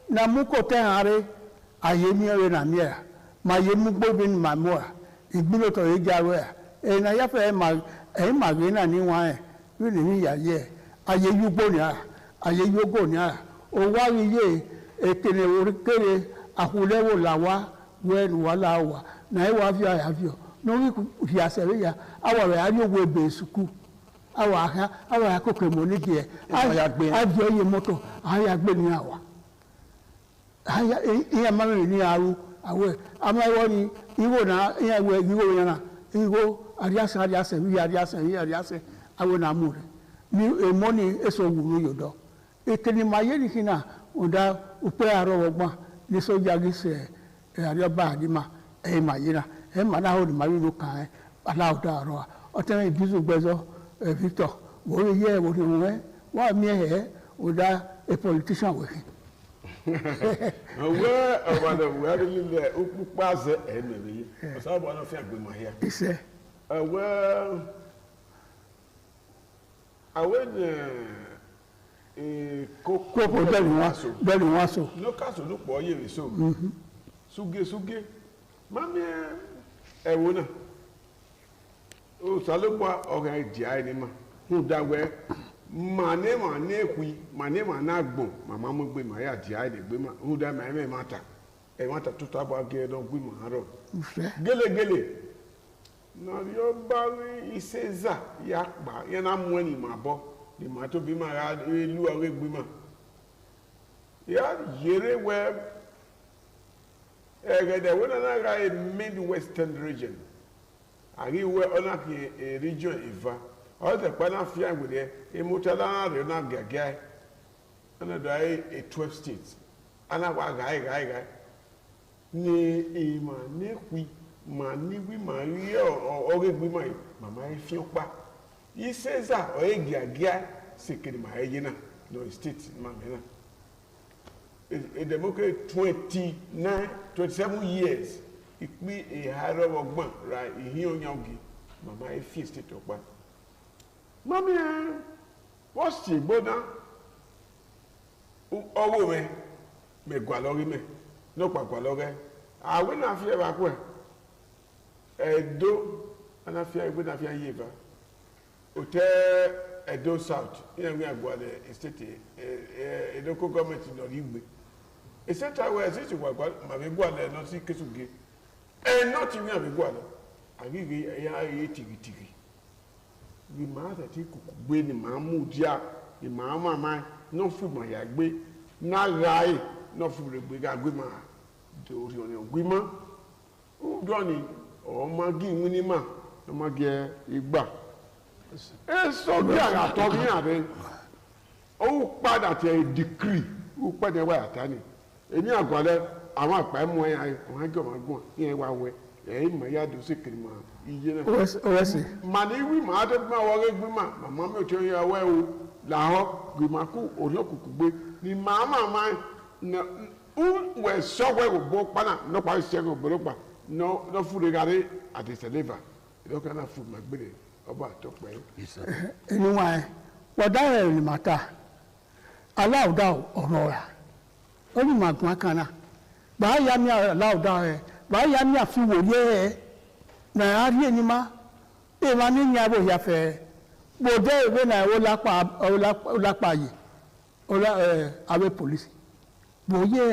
na mú kò tẹ́hàn rẹ̀ àyè mìíràn nà mìíràn mà yé mú gbóbi ní màmúà ìgbìlótọ̀ yìí já rẹ̀ ẹ̀yìn náà yàfẹ́ ẹ̀yìn màgbé náà níwọ̀n ẹ̀ yóò lè ní ìyàyẹ àyè yúgbó ní àrà àyè yógò ní àrà òwò àríyé ètèrè oríkèrè àkúlẹ́wò làwà wẹ́ẹ̀nù wà láwà náà ìwà fi àyàfíọ̀ lórí ìyàsẹ̀rẹ̀ yà awọ̀ rẹ̀ ayéwo ebè sùkú awọ̀ akókò èmò nídìí ẹ̀ àjọ iye mọ́tò àyàgbé ní àwà ìyà márùn-ún ní àrú àwọ̀ àmọ́ ni ìwò náà ìyàwó ìwò yàrá ìwò àríyàsẹ̀ awọ̀ náà mú rẹ̀ ní èmọ́ ni èso wùrú yòdọ̀ ìkíni máa yé nìkí náà ọ̀dà òpé àrọ̀ ọgbọ́n ní sójà gíṣẹ́ àríọ̀bá àdìmá ẹ̀yìn máa yé náà ẹ̀ máa náà ó lè máa rí ló kàn ẹ́ aláwọ̀dá àrọ̀ wa ọ̀tẹ́rẹ́ ìbísù gbẹ́zọ́ Victor wọ́n yẹ wọ́n ti wọ́n wọ́n mi ẹ̀ ọ̀dà a politician wẹ̀ Where over the wedding there, Upas enemy. Was I one of your good my hair? Well, I went a cocoa belly wasso. No castle, look boy, you so. Suge, Mammy, a winner. Oh, Salubwa, okay, Gianima, who that way. My name are Nekui, my name are Nagbo, my mamma will be my idea, who that may matter. I want to talk about get on women. Gele. Now your belly is says that Yakba, and I'm winning my boy. The matter be my ad, you are with women. Yeah, Yere Web. There was another Midwestern region. I give where on a region Eva. All the Panafia with a Mutala, Renal Guy, and a 12 states. And I was guy. Ne ma ne hui ma ni wi ma ri o ge gbi ma mama e fi opa he says that o e gia sekere ma e na no state ma me na a democrat 27 years ikpi e haro ogbon right ihin onyangi mama e fi state opa mami what's the boda owo me gwa lori me no papa lọ́gẹ́ àwọn náà fi ẹ̀bà pẹ̀ ẹ̀dó anáfíà ìgbé náà fi ayé ìbá òtẹ́ ẹ̀dó south ìyẹn gbé àgbọ̀lẹ̀ estate ẹ̀dókò gọ́ọ̀mẹ̀ntì lọ́rí ìgbé ìṣẹ́ta wẹ̀ ẹ̀sì ti wà màmí gbọ́lẹ̀ lọ sí késùgé náà ti rí àmì gbọ́lẹ̀ àgbègbè ẹ̀yà ayé tìrìtìrì bí màá tẹ̀tí kùkù gbé ni màá mú díà ni màá máa náà fún ìmọ̀yà gbé náà ráyè náà fún ìrègbè gbé máa torí ọ̀nà ògbímọ́ dọ́ni ọmọgí wínímà ọmọgí ìgbà ẹ sọ bí àràtọ́ ní àbẹ ó padà tẹ dìkírì ó pẹ́ẹ́dẹ̀ wáyà tání èmi àgọ́lẹ̀ àwọn àpá ẹ̀mú ẹ̀yà ọ̀hán jọ máa gbọ̀n ní ẹ̀wà wẹ̀ ẹ̀yìn mọ̀ ẹ̀yà dòsí kiri mà iye náà. màní wí màá tó gbọ́n àwọn ọ̀rẹ́ gbímà màmá mi ò tí ó yẹ ọwọ́ ẹ̀ o làwọn gbìmàkú òní òkùnkùn gbé ni màmá wẹ̀ sọ́wọ́ ẹ̀ bọ́ kpana n'ọ̀pá ìṣẹ́gun ògbólógbà n'ọ̀fúnregàrí àdìsẹ́lẹ́fà ìdọ́kẹ́ náà fún magbére ọba àtọ́pẹ́. ẹnuwa ẹ wọ́dà ẹ̀ ní màtá aláwùdá ọ̀rọ̀ rà ó ní màgùn akànnà gbàá yá mi aláwùdá ẹ gbàá yá mi àfiwòye ẹ nàá rí ẹni má ẹ má ní ní abò yàfẹ́ gbòdé ìwé náà ó lápá yìí àwẹ pòlìsì bòye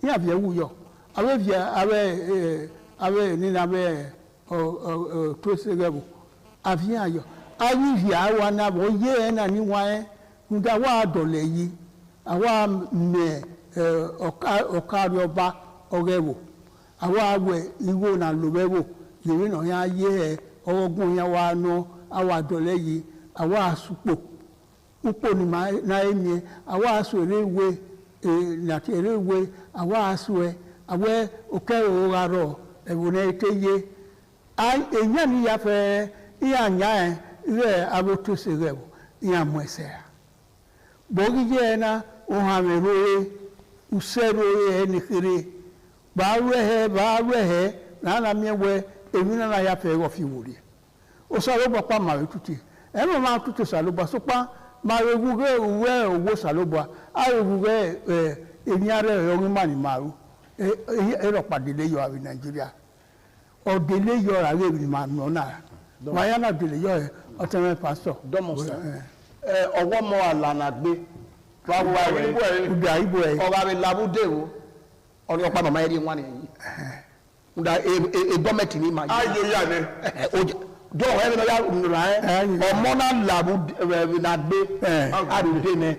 ní àfẹ́ wúyọ àwẹ nínú àwẹ tó ṣẹlẹ̀ bò àfihàn ayọ̀ ayíyí àwa náà bòye ẹ̀ náà níwọ̀n ẹ̀ nga wa dọ̀lẹ̀ yìí àwa mẹ ọ̀kárí ọba ọ̀rẹ́ wò àwa awẹ ìwò náà lòwẹ́ wò yìí náà yà yé ẹ ọwọ́gbọ́n yà wà nù àwa dọ̀lẹ̀ yìí àwa àsùpò púpọ̀ ní náà ẹ̀mí àwa àsù eréwé nàti eréwé àwa àsù ẹ àwẹ òkè òwúrọ̀ ẹ̀wọ̀n náà ètè yé èyàn ni yà fẹ́ ìyà nyà ẹ̀ rẹ̀ abótósè rẹ̀ wò ìyà mọ̀ ẹsẹ̀ rẹ̀. Bogije na uhameroe useroe nikire bawehe na miewe emina na ya pego fiwuri o saloba pa ma tuti e mo ma tuti saloba so pa ma reguge uwe owo saloba a reguge eniare yoruma ni maru e ro padele yo abi Nigeria o dele yo ra le ni ma no na ma ya na dele yo o teme pastor domosa ọwọ́ mọ́ àlànà gbé ọba rẹ̀ labúdéwò ọ̀rẹ́ ọ̀pá màmá ẹ̀rí wọn nìyí ǹda gọ́ọ̀mẹ̀tì ní ma yìí ayò yà ni dọ́ọ̀ ẹ̀rí náà nùrà ẹ̀ ọmọ náà labúdéwò gbé àdùdé ni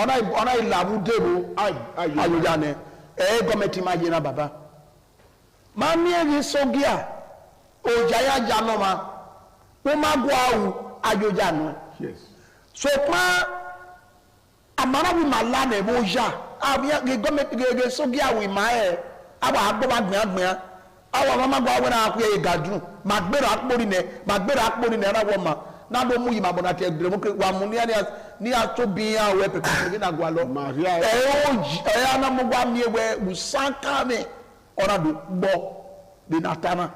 ọ̀nà ìlabúdéwò ayò yà ni ẹ̀ gọ́ọ̀mẹ̀tì ma yìí na bàbá máa ní ẹ̀rí sọ́gíà òjà yà jà náà ma wọ́n má gbọ́ àwù ayò yà nù. Yes. So pa amara wi malana e moja abia ge government ge so gi awi ma e awa agbo ba gbia awa mama gba we na ku e gadu magbera akpori ne na wo ma na do mu yi ma bona te democracy wa mu ni ato bia we pepe na gwa lo ana mo gwa mi we musanka me ona do bo de natana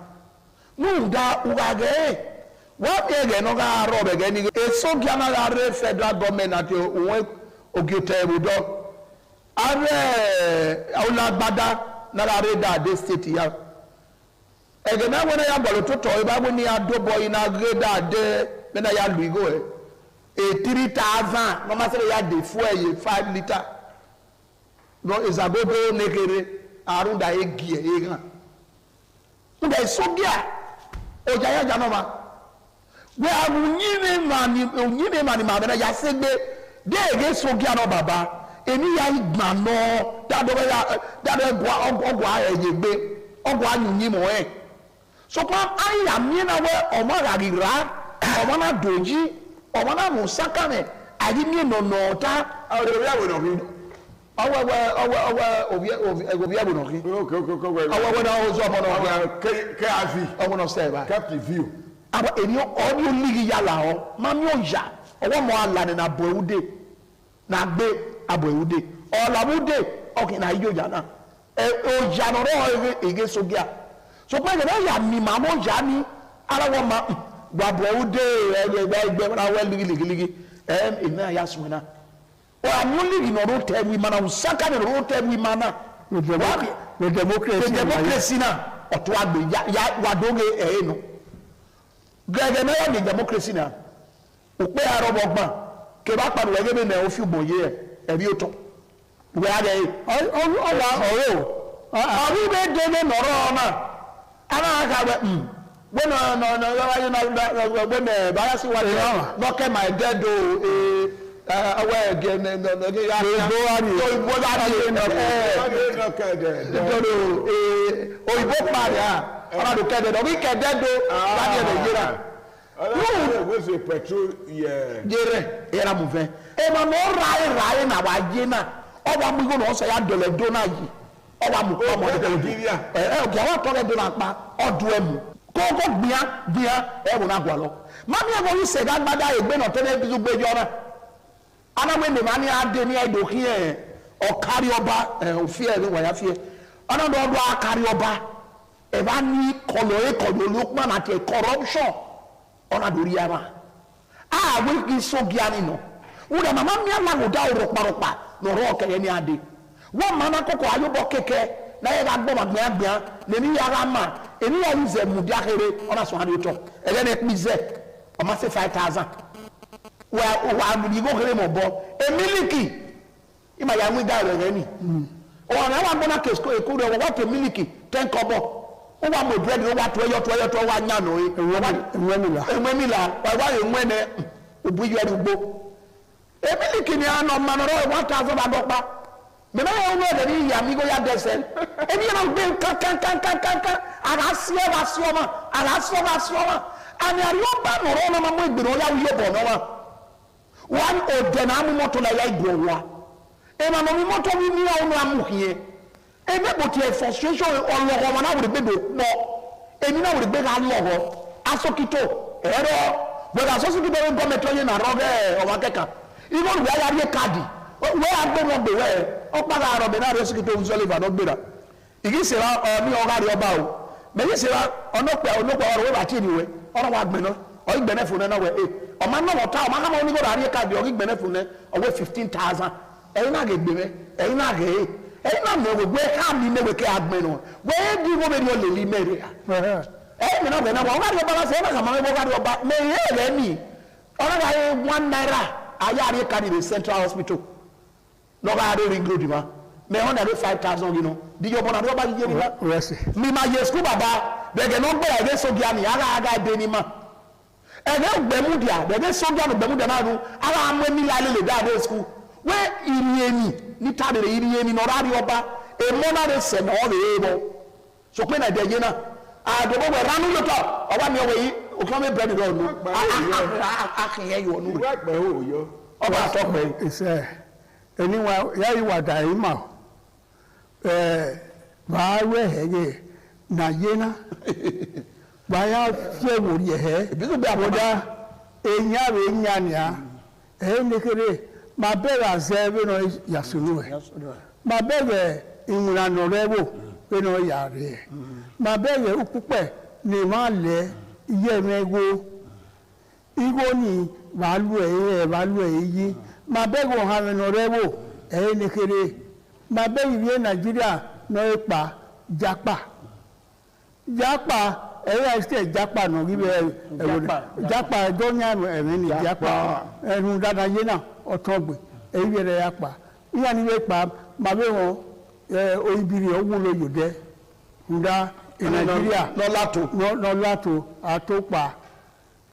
nu da ugage wa be ge no ga ro be ge ni eso gya na ga re federal government ati won ogete budo are awulagbada na ga re da de state ya ege na wona ya gbalo to to e ba ni adobo ina re da de me na ya lu igo 3000 no ma se ya de fuel 5 liter no izagodo nekere arun da egi e gan nda isogia oja ya janoma we anyine mani ma bena ya segbe de ege sogia no baba emi ya igba no dado gwa ogwa eyegbe ogwa anyinyi mo so kwa aya mi na we omo rarira omo na doji omo na musaka me ayi mi no ta ore ya we no ri owe obi abu no ri owe na ozo omo no ke afi omo no say ba kept view aba eni audio ligi yala o ma mi o ya owo mo ala ni na boewude na gbe aboewude o la bude okay na iyo ja na o ja no ro ege sogia so pa je ya mi ma mo ja ni ara wo ma gba boewude egbe na we ligi ina ya swena o amuli no ro te wi mana usaka ni ro te wi mana the democracy na oto agbe ya wadoge no gege na ya democracy na upe arobogban ke ba panu wege be na o fi boye e bi oto we ade awu be de ne noro na ana ka be we no we ba ya si wa no ke my dead awe again no ya oyibo paria ona do kede do bi kede do ba de yira we say petrol yere era mu fe e ma no rai na wa je na o wa mu go no so ya dole do na yi o wa mu ko mo de Nigeria o ga wa to le do na pa o do emu ko bia e wo na gwa lo ma mi e go wi se ga gbada egbe no tele bi gbe jora ana we me mani ade ni edo kie o carry oba ofie ni wa ya fie ana do carry oba e ba ni kolo lokman ati corruption ona do ri ama we ki so giani no uda mama mi ala go da ropa no ro keye ni ade wo mama koko ayobo keke na ye ga gbo magba ne ni ya ma eni ya use mu dia kere ona so ade to e le ne pize o ma se 5000 wa mu go kere mo bo emiliki ima ya nwi da re ni o na wa gbona kesko e ko re wa to miliki 10 kobo o wa mo bread o wa to wa nya no enwemila wa enwene obu yu arugbo emiliki ni ano manoro 1000 adopa me na yo no de ni ya mi go ya desel emi na gbe kan ara sioma ani ari oba no ro na mo egbero ya wiye bo no wa one ode na amu moto la ya igbowa e ma no mi moto mi ni onu amuhie e me bo ti frustration ologo ma na wo gbe do po emi na wo gbe ga logo asokito ero bo ga asokito be government yin na roge o wa keka even we ya ri card we agbe mo gbe we o pa ga ro be na asokito Sullivan no gbera igi se wa mi o ga ri oba o me yi se wa onope oro we ba ti ni we oro wa gbe no o igbe na fun na we o ma no wota o ma ka mo ni go ri card o igbe na fun na o we 15000 e na ge gbe me e na ge e na mo we ka mi me we ke agbe no we di go be no le li mere me na we na wa ri oba se na ka ma me go ri oba me ye le ni ora ga 1 naira aya ri card in Central Hospital no ga ri ring road ma me 105,000 you know di yo bona do ba je ni ba mi ma ye school baba be ge no gbe e de so gia ni aga de ni ma e ge gbe mu dia be de so gia no gbe mu dia na ru ara mo mi la le da de school we iri ni ta de iri eni no rari oba e mo na de se no re bo so pe na de je na a do bo we ranu lo to oba mi o we o kan me bread do no a kan ye yo nu we pe o yo oba to pe ise eniwa ya yi wa da yi ma ba we hege na yena ba ya fie wo ye he bi so be aboda enyawe enyania nekere mabere azebe no yasunu mabere inwura no rewo we no yare mabere ukupe ni male yemego igo ni valu yi mabere ha no rewo nekere mabere wie Nigeria no epa japa este japa no give japa donya emi ni japa enu dada yena otogbe eyere yapa iya ni we pa ma be won oyibiri owulo yode nda Nigeria no lato atopa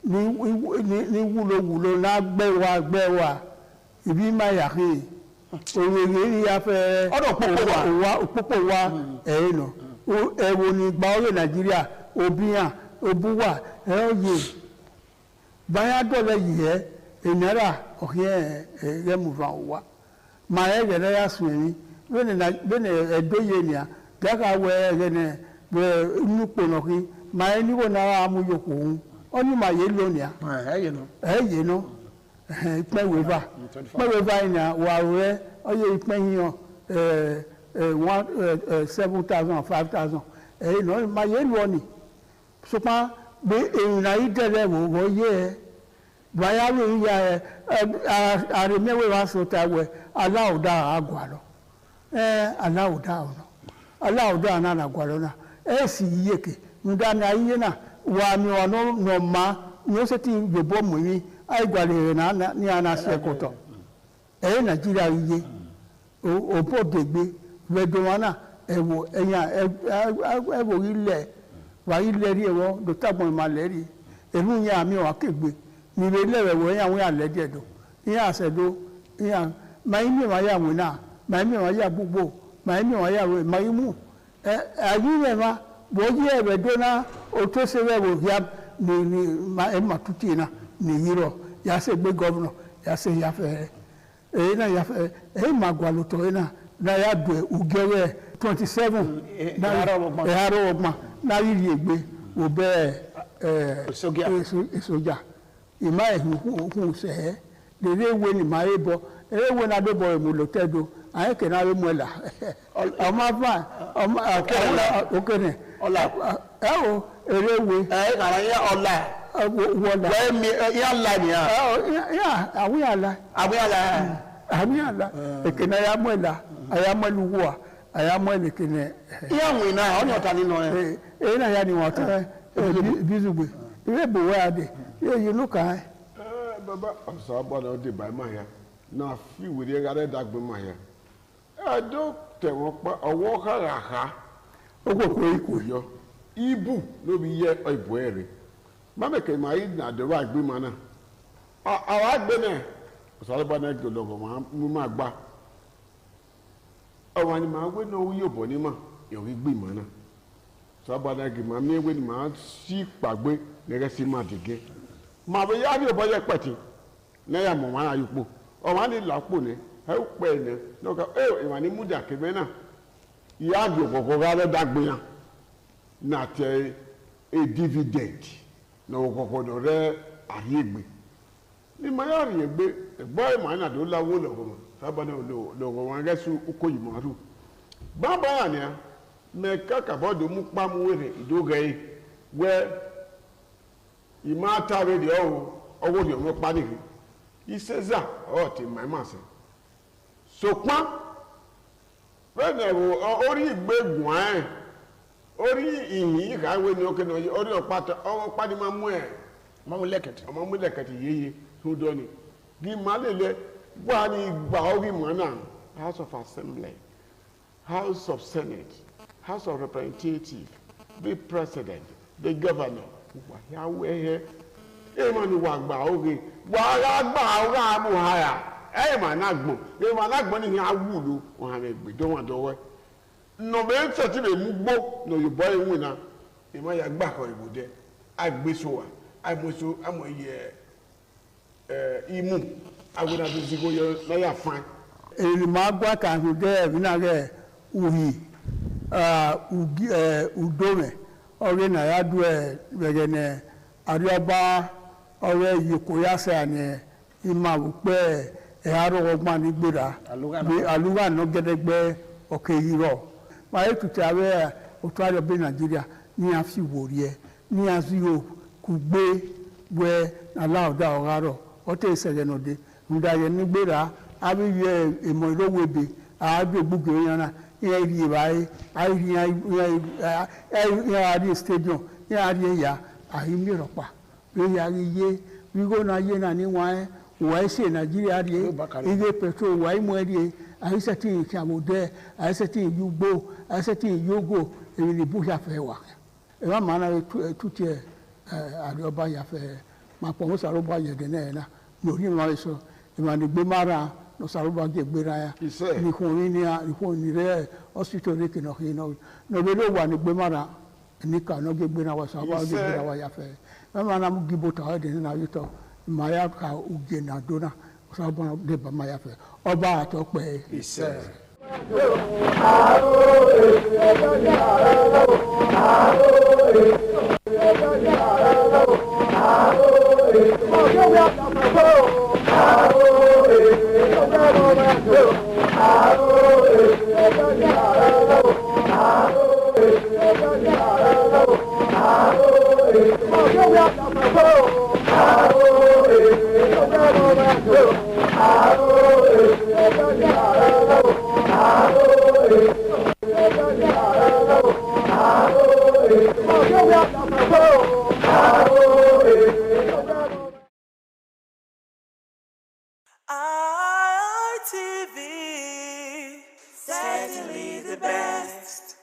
ni wulo na gbewa ibi ma ya ri oye ni ya fe popo wa no ewo ni gba oye Nigeria obiyan obuwa oye baya dole yiye enara oye remuva wa ma egere ya sunni bene edoye ni a daga we gene be nupo no ki ma eni wo na amuyoko oni ma ye lo ni a eye no ipe weva ni wa re oye ipe yan 7,000 5,000 no ma ye lo ni sopa be na idele wo ye baya we ya are mewe wa so tawe alauda agwalo alauda na agwalo na si yeke nda na iye na wa mi ono no ma ni o se ti yobo mu ni ai gwale na ni ana se koto Nigeria iye o podegbe wedowana ewo eyan ewo ile wa ile ri ewo do tagbon ma le ri elu yan mi wa kegbe ni le lewe wo yan wi ale die do yan asedo yan mai mi wa ya wina mai mi wa ya gbogbo mai mi wa ya we mai mu ayire ma bo je ebe do na o to se we wo ya ni ma e matuti na ni yiro ya se gbe governor ya se ya fe na ya fe ma gwalo to na ya do ugere 27 na haro ogma na yiri egbe obe soja ima ehun se dere we ni ma ebo ewe na do boy mu lo tedo aye ke na we mu la o ma fa o ma okene ola erewe ara ya ola wola we mi ya la ni ya awiyala ekene ya mu la aya mu luwa aya mu ekene ya mu na onyo ta ni no na ya ni won ta bizugbe iwe bo wa de you look at baba so abona de by ma ya na fi we de gare dagbe ma ya do te won pa owo karaha ogbo ko yo ibu no bi ye ibu ere ma me ke ma yi na de wa gbe ma na awa gbe na so abona de logo ma mu ma gba awani ma we no wi obo ni ma yo wi gbe ma na so abona ge ma mi we ni ma si pagbe gẹ́gẹ́ sí máa dìgẹ́ máa bẹ yá ní ọ̀bọ̀ yẹ pẹ̀tì lẹ́yà mọ̀ wọn àyùpọ̀ ọ̀wọ́n á ní làápò ní ẹ ó pẹ́ ẹ̀ lọ́kọ̀ ìwà ní múdà kébẹ́ náà ìyá àgbẹ̀ òkòkò rárẹ̀ dàgbé yàn náà tẹ a dividend náà òkòkò náà rẹ̀ àyè gbé ní ma yára yẹ gbé ẹ̀gbọ́n ìmọ̀ àná tó láwó lọ́kọ̀ mọ̀ sábà náà lọ́kọ̀ wọn rẹ̀ sún kó yìí mọ̀ àrùn bábà yà ni mẹ́ka kàbọ́dọ̀ mú pàmùwèrè ìdógẹ̀ yìí wẹ́ imata radio owo ni o pa ni iseza o ti mai ma se so pa bene ori igbegun ori iyin ka we ni o ke no ori opata o pa ni ma mu mu lekete yeye so do ni gi ma lele wa ni gba ori mo na House of Assembly, House of Senate, House of Representatives, the President, the Governor ya we ma ni wa gba oge wa ra gba ora mu haya ma na gbon ma na gbon ni awulo o ha me gbe do wa do we no be se ti be mu gbo no yo boy wi na ma ya gba ko ibode agbeso wa amoso amoye imu awuna do zigo yo na ya fan eri ma gwa ka hu de bi na ge uhi udome ore na ya du begene ariaba ọ̀rẹ́ yìí kò yá sẹ́ àní ìmọ̀ àwùpẹ́ ẹ̀hárọ̀ ọgbọ́n nígbèrà àlùwà náà gẹ́gẹ́ ọ̀kẹ́ yìí rọ̀ máa yẹ tutù àwẹ̀ òtún àrẹ bí Nàìjíríà ní a fi wò rí ẹ ní a fi yóò kú gbé wẹ aláọ̀dá ọ̀rọ̀ ọ̀tẹ̀ ìṣẹ̀lẹ̀ náà dé ǹda yẹn nígbèrà àbí yẹ èmọ̀ ìlówó ebè àádọ́ gbogbo yẹn náà yẹn rí ìbáyé yẹn àrí stadium yẹn àrí ẹ̀yà àrí mìíràn pa yẹn àrí yé wíwó náà yé náà níwọ̀n ẹ̀ wàá ṣe Nàìjíríà rí ilé petrol wàá mú ẹ rí àyíṣẹ́ tí ì ṣàmùdẹ́ àyíṣẹ́ tí ì yúgbó àyíṣẹ́ tí ì yógò èyí ni bó ṣàfẹ́ wà ẹ má máa náà tútì ẹ àrí ọba yàfẹ́ máa pọ̀ mọ́ sàrọ́bà yẹ̀dẹ̀ náà náà lórí ìmọ̀ ẹ̀ṣọ́ ìmọ̀ gbémára lọ sàrọ́bà jẹ gbéra ya nìkún ní rẹ hospital ní kìnnà kìnnà náà lọ́dọ̀ ló wà ní gbémára níkà náà gbéra wa sàrọ́bà jẹ gbéra wa yàfẹ́ ẹ má náà mú gíbo tàwọn ẹ̀dẹ̀ nínú ayétọ́ maya ka uge na dona sàrọ́bà de ba maya fẹ́ ọba àtọ́pẹ́ ìṣẹ́. ITV, certainly the best.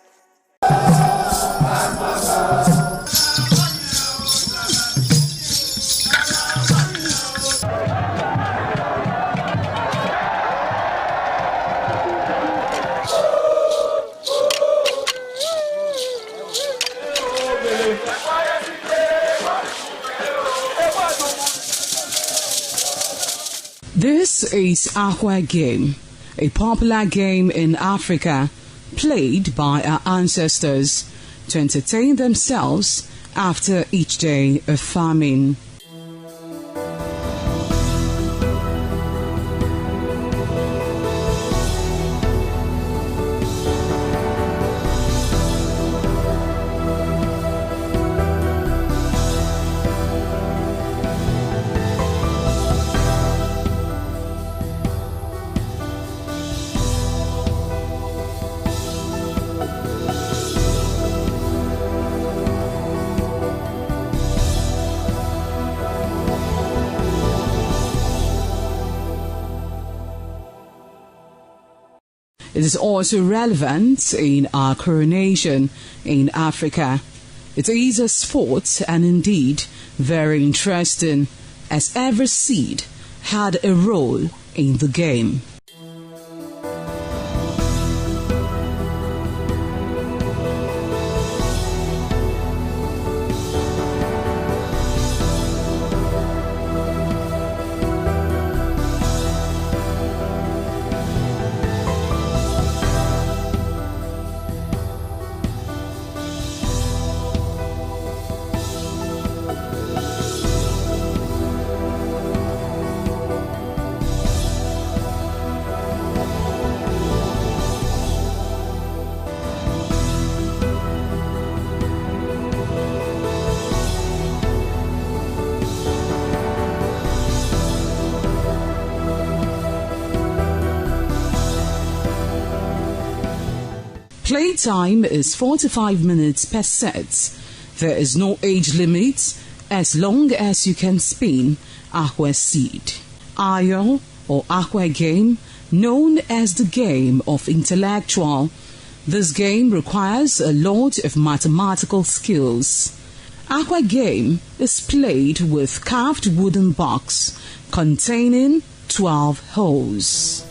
This is Aqua Game, a popular game in Africa played by our ancestors to entertain themselves after each day of farming. It is also relevant in our coronation in Africa. It is a sport and indeed very interesting, as every seed had a role in the game. Playtime is 45 minutes per set. There is no age limit as long as you can spin Aqua Seed. Ayo or Aqua Game, known as the game of intellectual. This game requires a lot of mathematical skills. Aqua Game is played with carved wooden box containing 12 holes.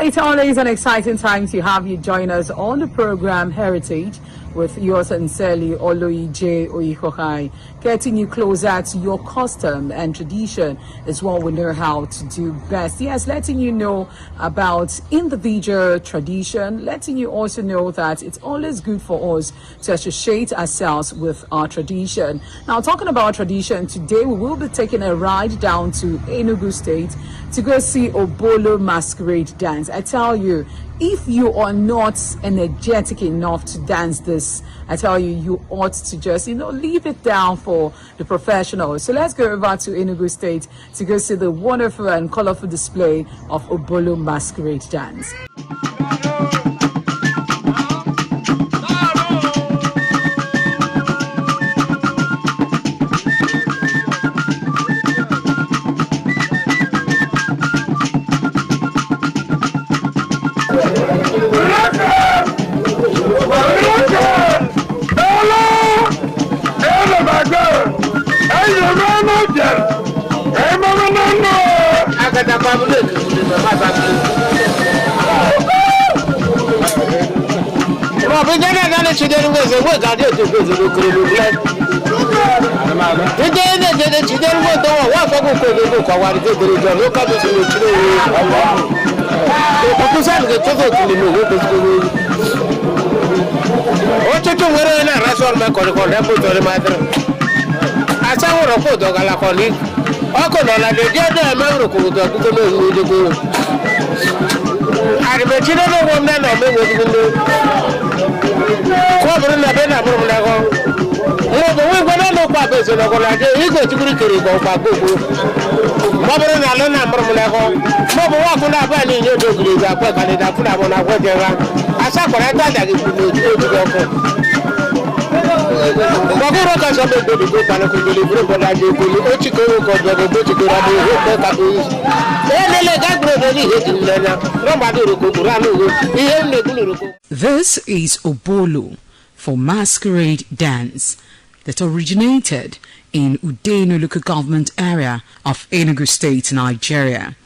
It's always an exciting time to have you join us on the program Heritage with yours sincerely, Oloije Oikohai. Getting you closer to your custom and tradition is what we know how to do best. Yes, letting you know about individual tradition, letting you also know that it's always good for us to associate ourselves with our tradition. Now, talking about tradition, today we will be taking a ride down to Enugu State to go see Obolo Masquerade Dance. I tell you, if you are not energetic enough to dance this, I tell you, you ought to just, leave it down for the professionals. So let's go over to Enugu State to go see the wonderful and colorful display of Obolo Masquerade Dance. This is Obolo for masquerade dance that originated in Udenu local government area of Enugu State, Nigeria.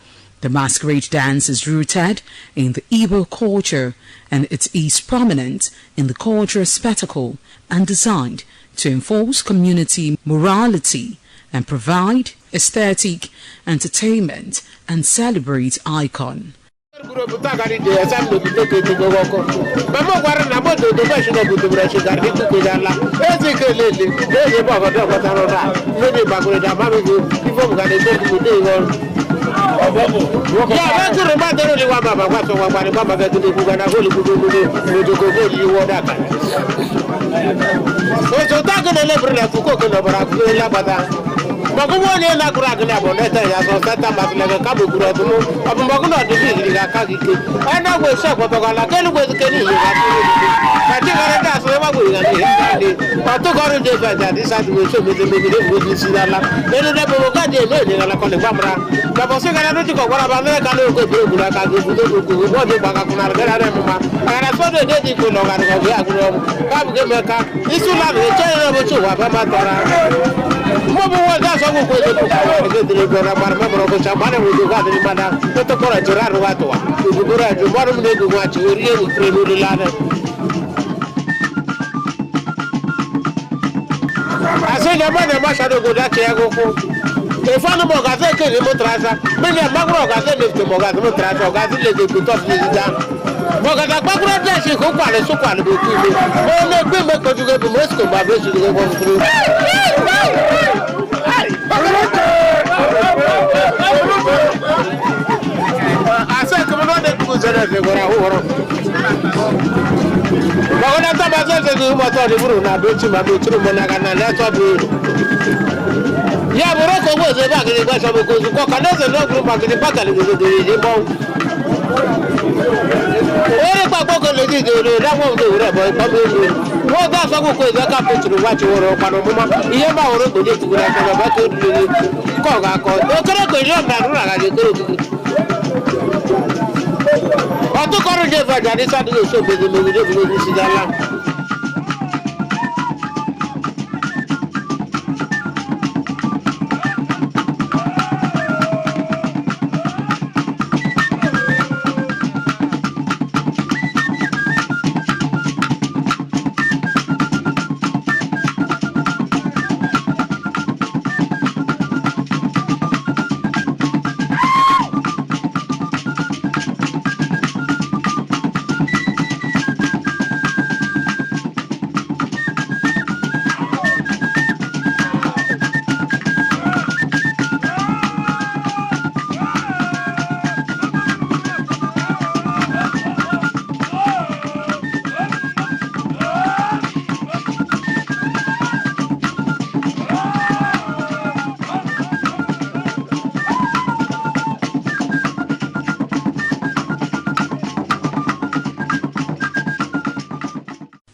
The masquerade dance is rooted in the Igbo culture and it is prominent in the cultural spectacle and designed to enforce community morality and provide aesthetic entertainment and celebrate icon. ke fana mo ga se ke ni mo trasa me ne magro ga se ne mo ga mo trasa ga se le ke to fi da mo ga da gbagro da se ko kwa le so kwa le bo ku le o le gbe me ko ju ke mo sko ba be su ke ko furu asa ke mo de ku zere de gora horo bagona ta ba se ke mo to de buru na be chi ma be chi mo na ga na le to be ya boro ko bo se ba ke ba so ko su ko kana se no group ba ke ba ka le de bo ore pa ko le di de da mo de re bo pa be wo ga so ko ze ka pe tru wa chi woro pa no mo ma iye ba woro ko de tu ra ko ba ko du ko ga ko o kere ko yo na ru ra ga de ko o to ko ro de va ja ni sa de so be de me de bi si da la.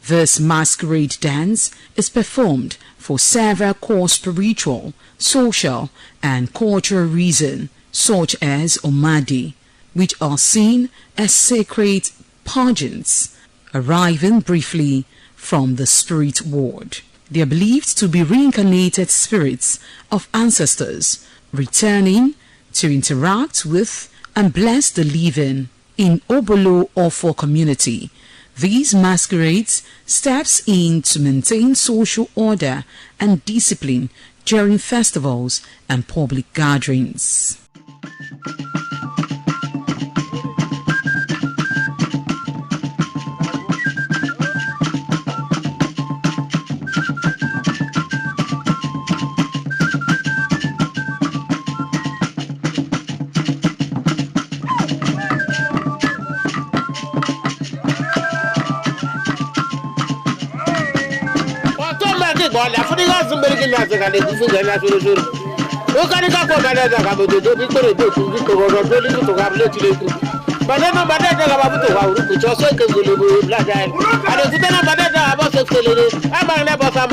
This masquerade dance is performed for several core spiritual, social, and cultural reasons, such as Omadi, which are seen as sacred pageants, arriving briefly from the spirit world. They are believed to be reincarnated spirits of ancestors, returning to interact with and bless the living. In Obolo Ofo community, these masquerades steps in to maintain social order and discipline during festivals and public gatherings. La funiga zumberi na zega le kufunga na suru o kani ka ko bale da ka bodo do bi kore do ku bi ko ro do li to ga le ti le ku bale no bale da ga ba to ga uru ku cho so ke ngole bo bla da ale ku na bale da ba so ke le a ba le ba sa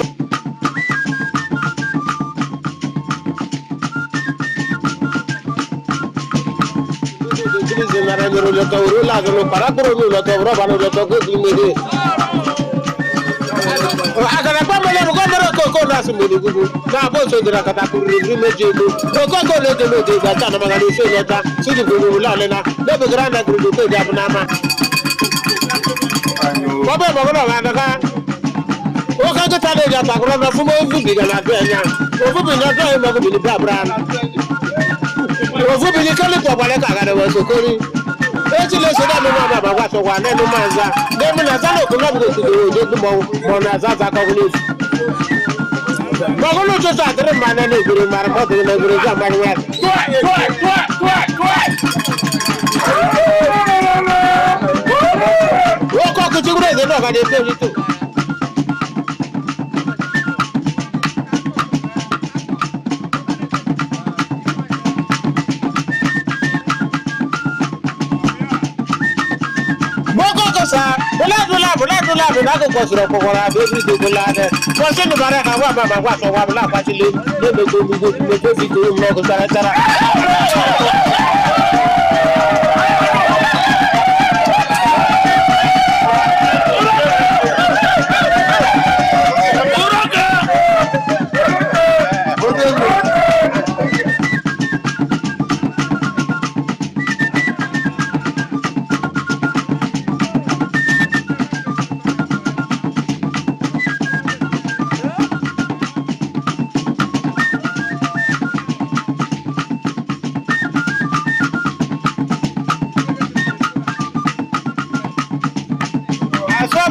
Utilize la rendere lo to ru la lo para ko lo to ro ba lo to ko di me de agara pa mo le ko ko na su mo gugu na bo so dira kata ku ri meje do ko le de de ga ta na ma ga so ya ta su di gugu la le na de be granda gugu ko ja na ma ko be mo na na ka o ka ta de ja ta ku na fu mo fu bi ga na de nya o fu bi na do e mo ko bi bra bra o fu bi ni ka le to ba le ka ga de wo so ko ni eti le so da mo ma ba wa so wa na no ma za de mi na za lo ko na bi ko de ko mo na za za ka ko ni mo ko lo so sa de ma na le gure ma ma de le gure za ma ni wa o ko ko ti gure de no ka de pe ni to sa bula na ko ko suro ko ra be bi ko la de ko se no bare na wa ba wa so wa la pa ti le me ko mi go me ko fi ko mo ko tara tara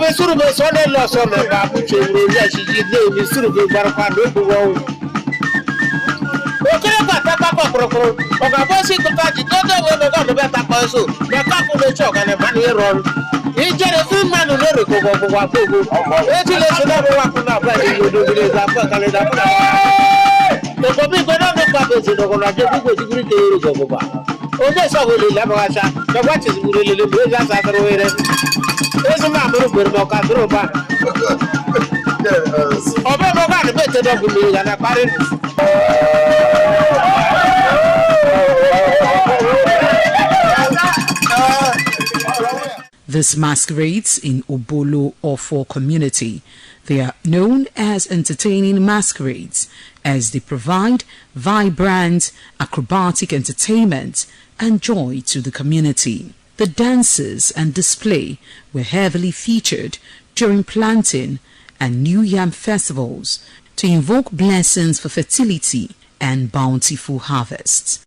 be suru be so ne lo so me ba bu chewro ya shi ji ne mi suru be bar kwa do bu wo o kere ba ta pa pa pro o ga bo si ko ta ji to do we go be ta pa so me ka ku be cho ga ne ba ni ro i jere fi man no re ko go wa ko go e ti le so na be wa ku na ba ni do bi da pa ka le da pa to ko bi ko na be pa be so ko na je bi ko ti gri ke ro go ba o de so go le la ba sha da wa ti gri le be za sa ro ere ese ma mo gbe mo ka dro ba obe mo ka be te do gbe ya na pare This masquerades in Obolo Ofo community. They are known as entertaining masquerades as they provide vibrant, acrobatic entertainment and joy to the community. The dances and display were heavily featured during planting and New Yam festivals to invoke blessings for fertility and bountiful harvests.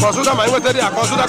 Consulta, mas eu vou ter consulta.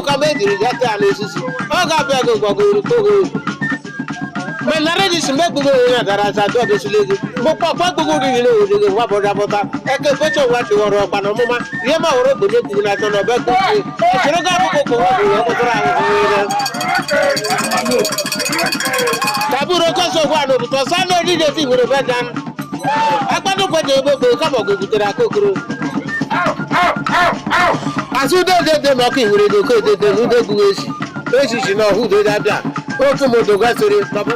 Kamedi jate alesisi oga bego gbogbo togo me nare di simbe gbogbo na darasa to be silegi mo papa gbogbo ri ni o de wa boda bota e ke pecho wa ti oro pa no mo ma ye ma oro gbodo ti na to no be ko e sero ga gbogbo ko wo ko tra wo taburo ko so wa no to sa no di de ti wo be dan agbadu ko de gbogbo ka mo gbogbo tira kokoro Asude de no ki wure do ko de nu de gun esi. Esi si no hu de dada. O tun mo do ga sere baba.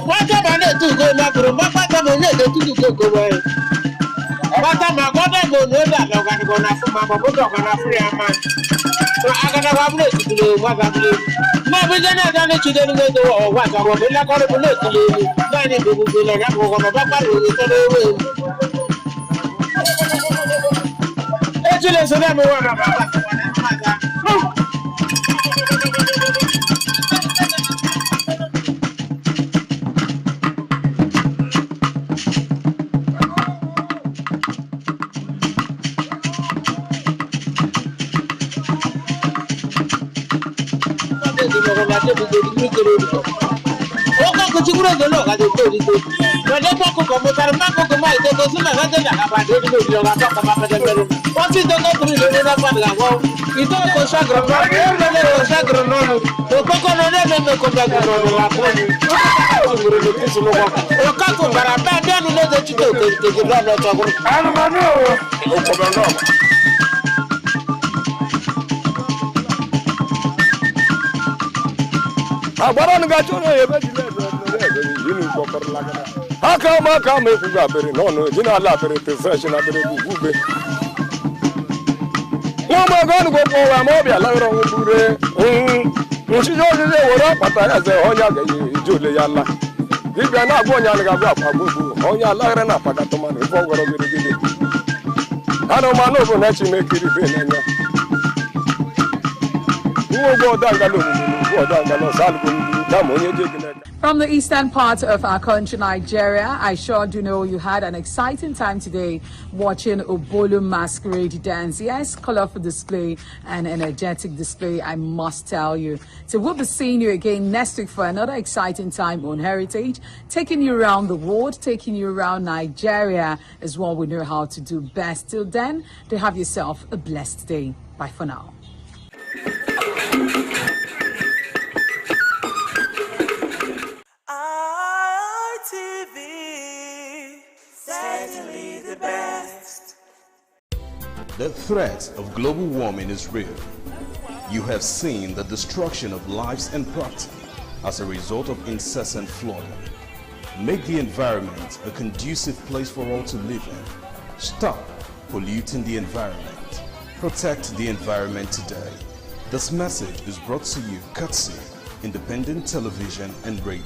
Wata ma ne tu go na guru, wata ma ne tu go go. Wata ma go na go no da lo ga go na fu ma bo do ga na fu ya ma. So aga na wa ble tu le wa ga ble. Ma bi na da ne chi de ni go o wa ga bo la ko bo le tu le. Na ni go go le na go go na ba ba lo ni to le we. E tu le so na mo wa na ba ba. Agora não gato não é Haka maka me fuga bere no jina la bere te fresh na bere bube. No ma go go po wa mo bia la ro ngure. Nsi jo le woro pata ya se onya ga ijole ya la. Bibia na go onya ga gba pa gbogbo. Onya la re na pada to ma no fo goro bere gele. Ano ma no bo na chi me kiri be na nya. Wo go da ga lo ni go da ga lo sal go ni da mo nye je gele. From the eastern part of our country, Nigeria, I sure do know you had an exciting time today watching Obolo Masquerade dance. Yes, colorful display and energetic display, I must tell you. So we'll be seeing you again next week for another exciting time on Heritage. Taking you around the world, taking you around Nigeria is what we know how to do best. Till then, do have yourself a blessed day. Bye for now. Certainly the best. The threat of global warming is real. You have seen the destruction of lives and property as a result of incessant flooding. Make the environment a conducive place for all to live in. Stop polluting the environment. Protect the environment today. This message is brought to you courtesy Independent Television and Radio.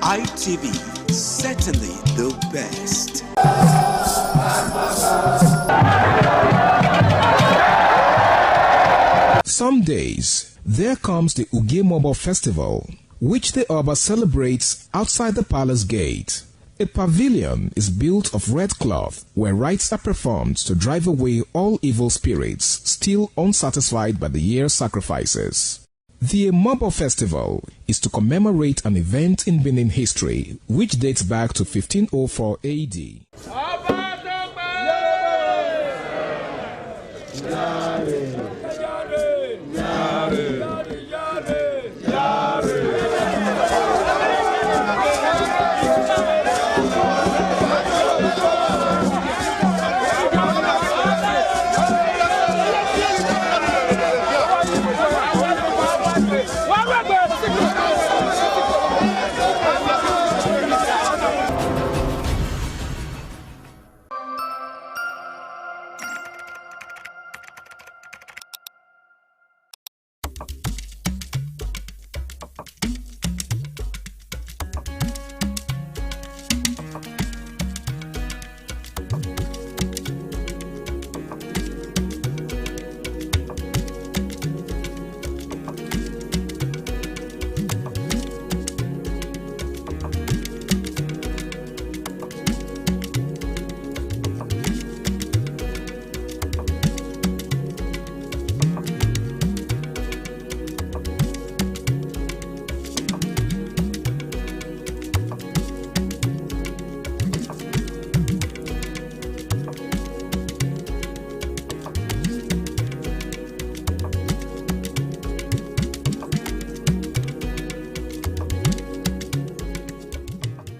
ITV, certainly the best. Some days, there comes the Uge Mobo Festival, which the Oba celebrates outside the palace gate. A pavilion is built of red cloth where rites are performed to drive away all evil spirits still unsatisfied by the year's sacrifices. The Mobo Festival is to commemorate an event in Benin history which dates back to 1504 AD.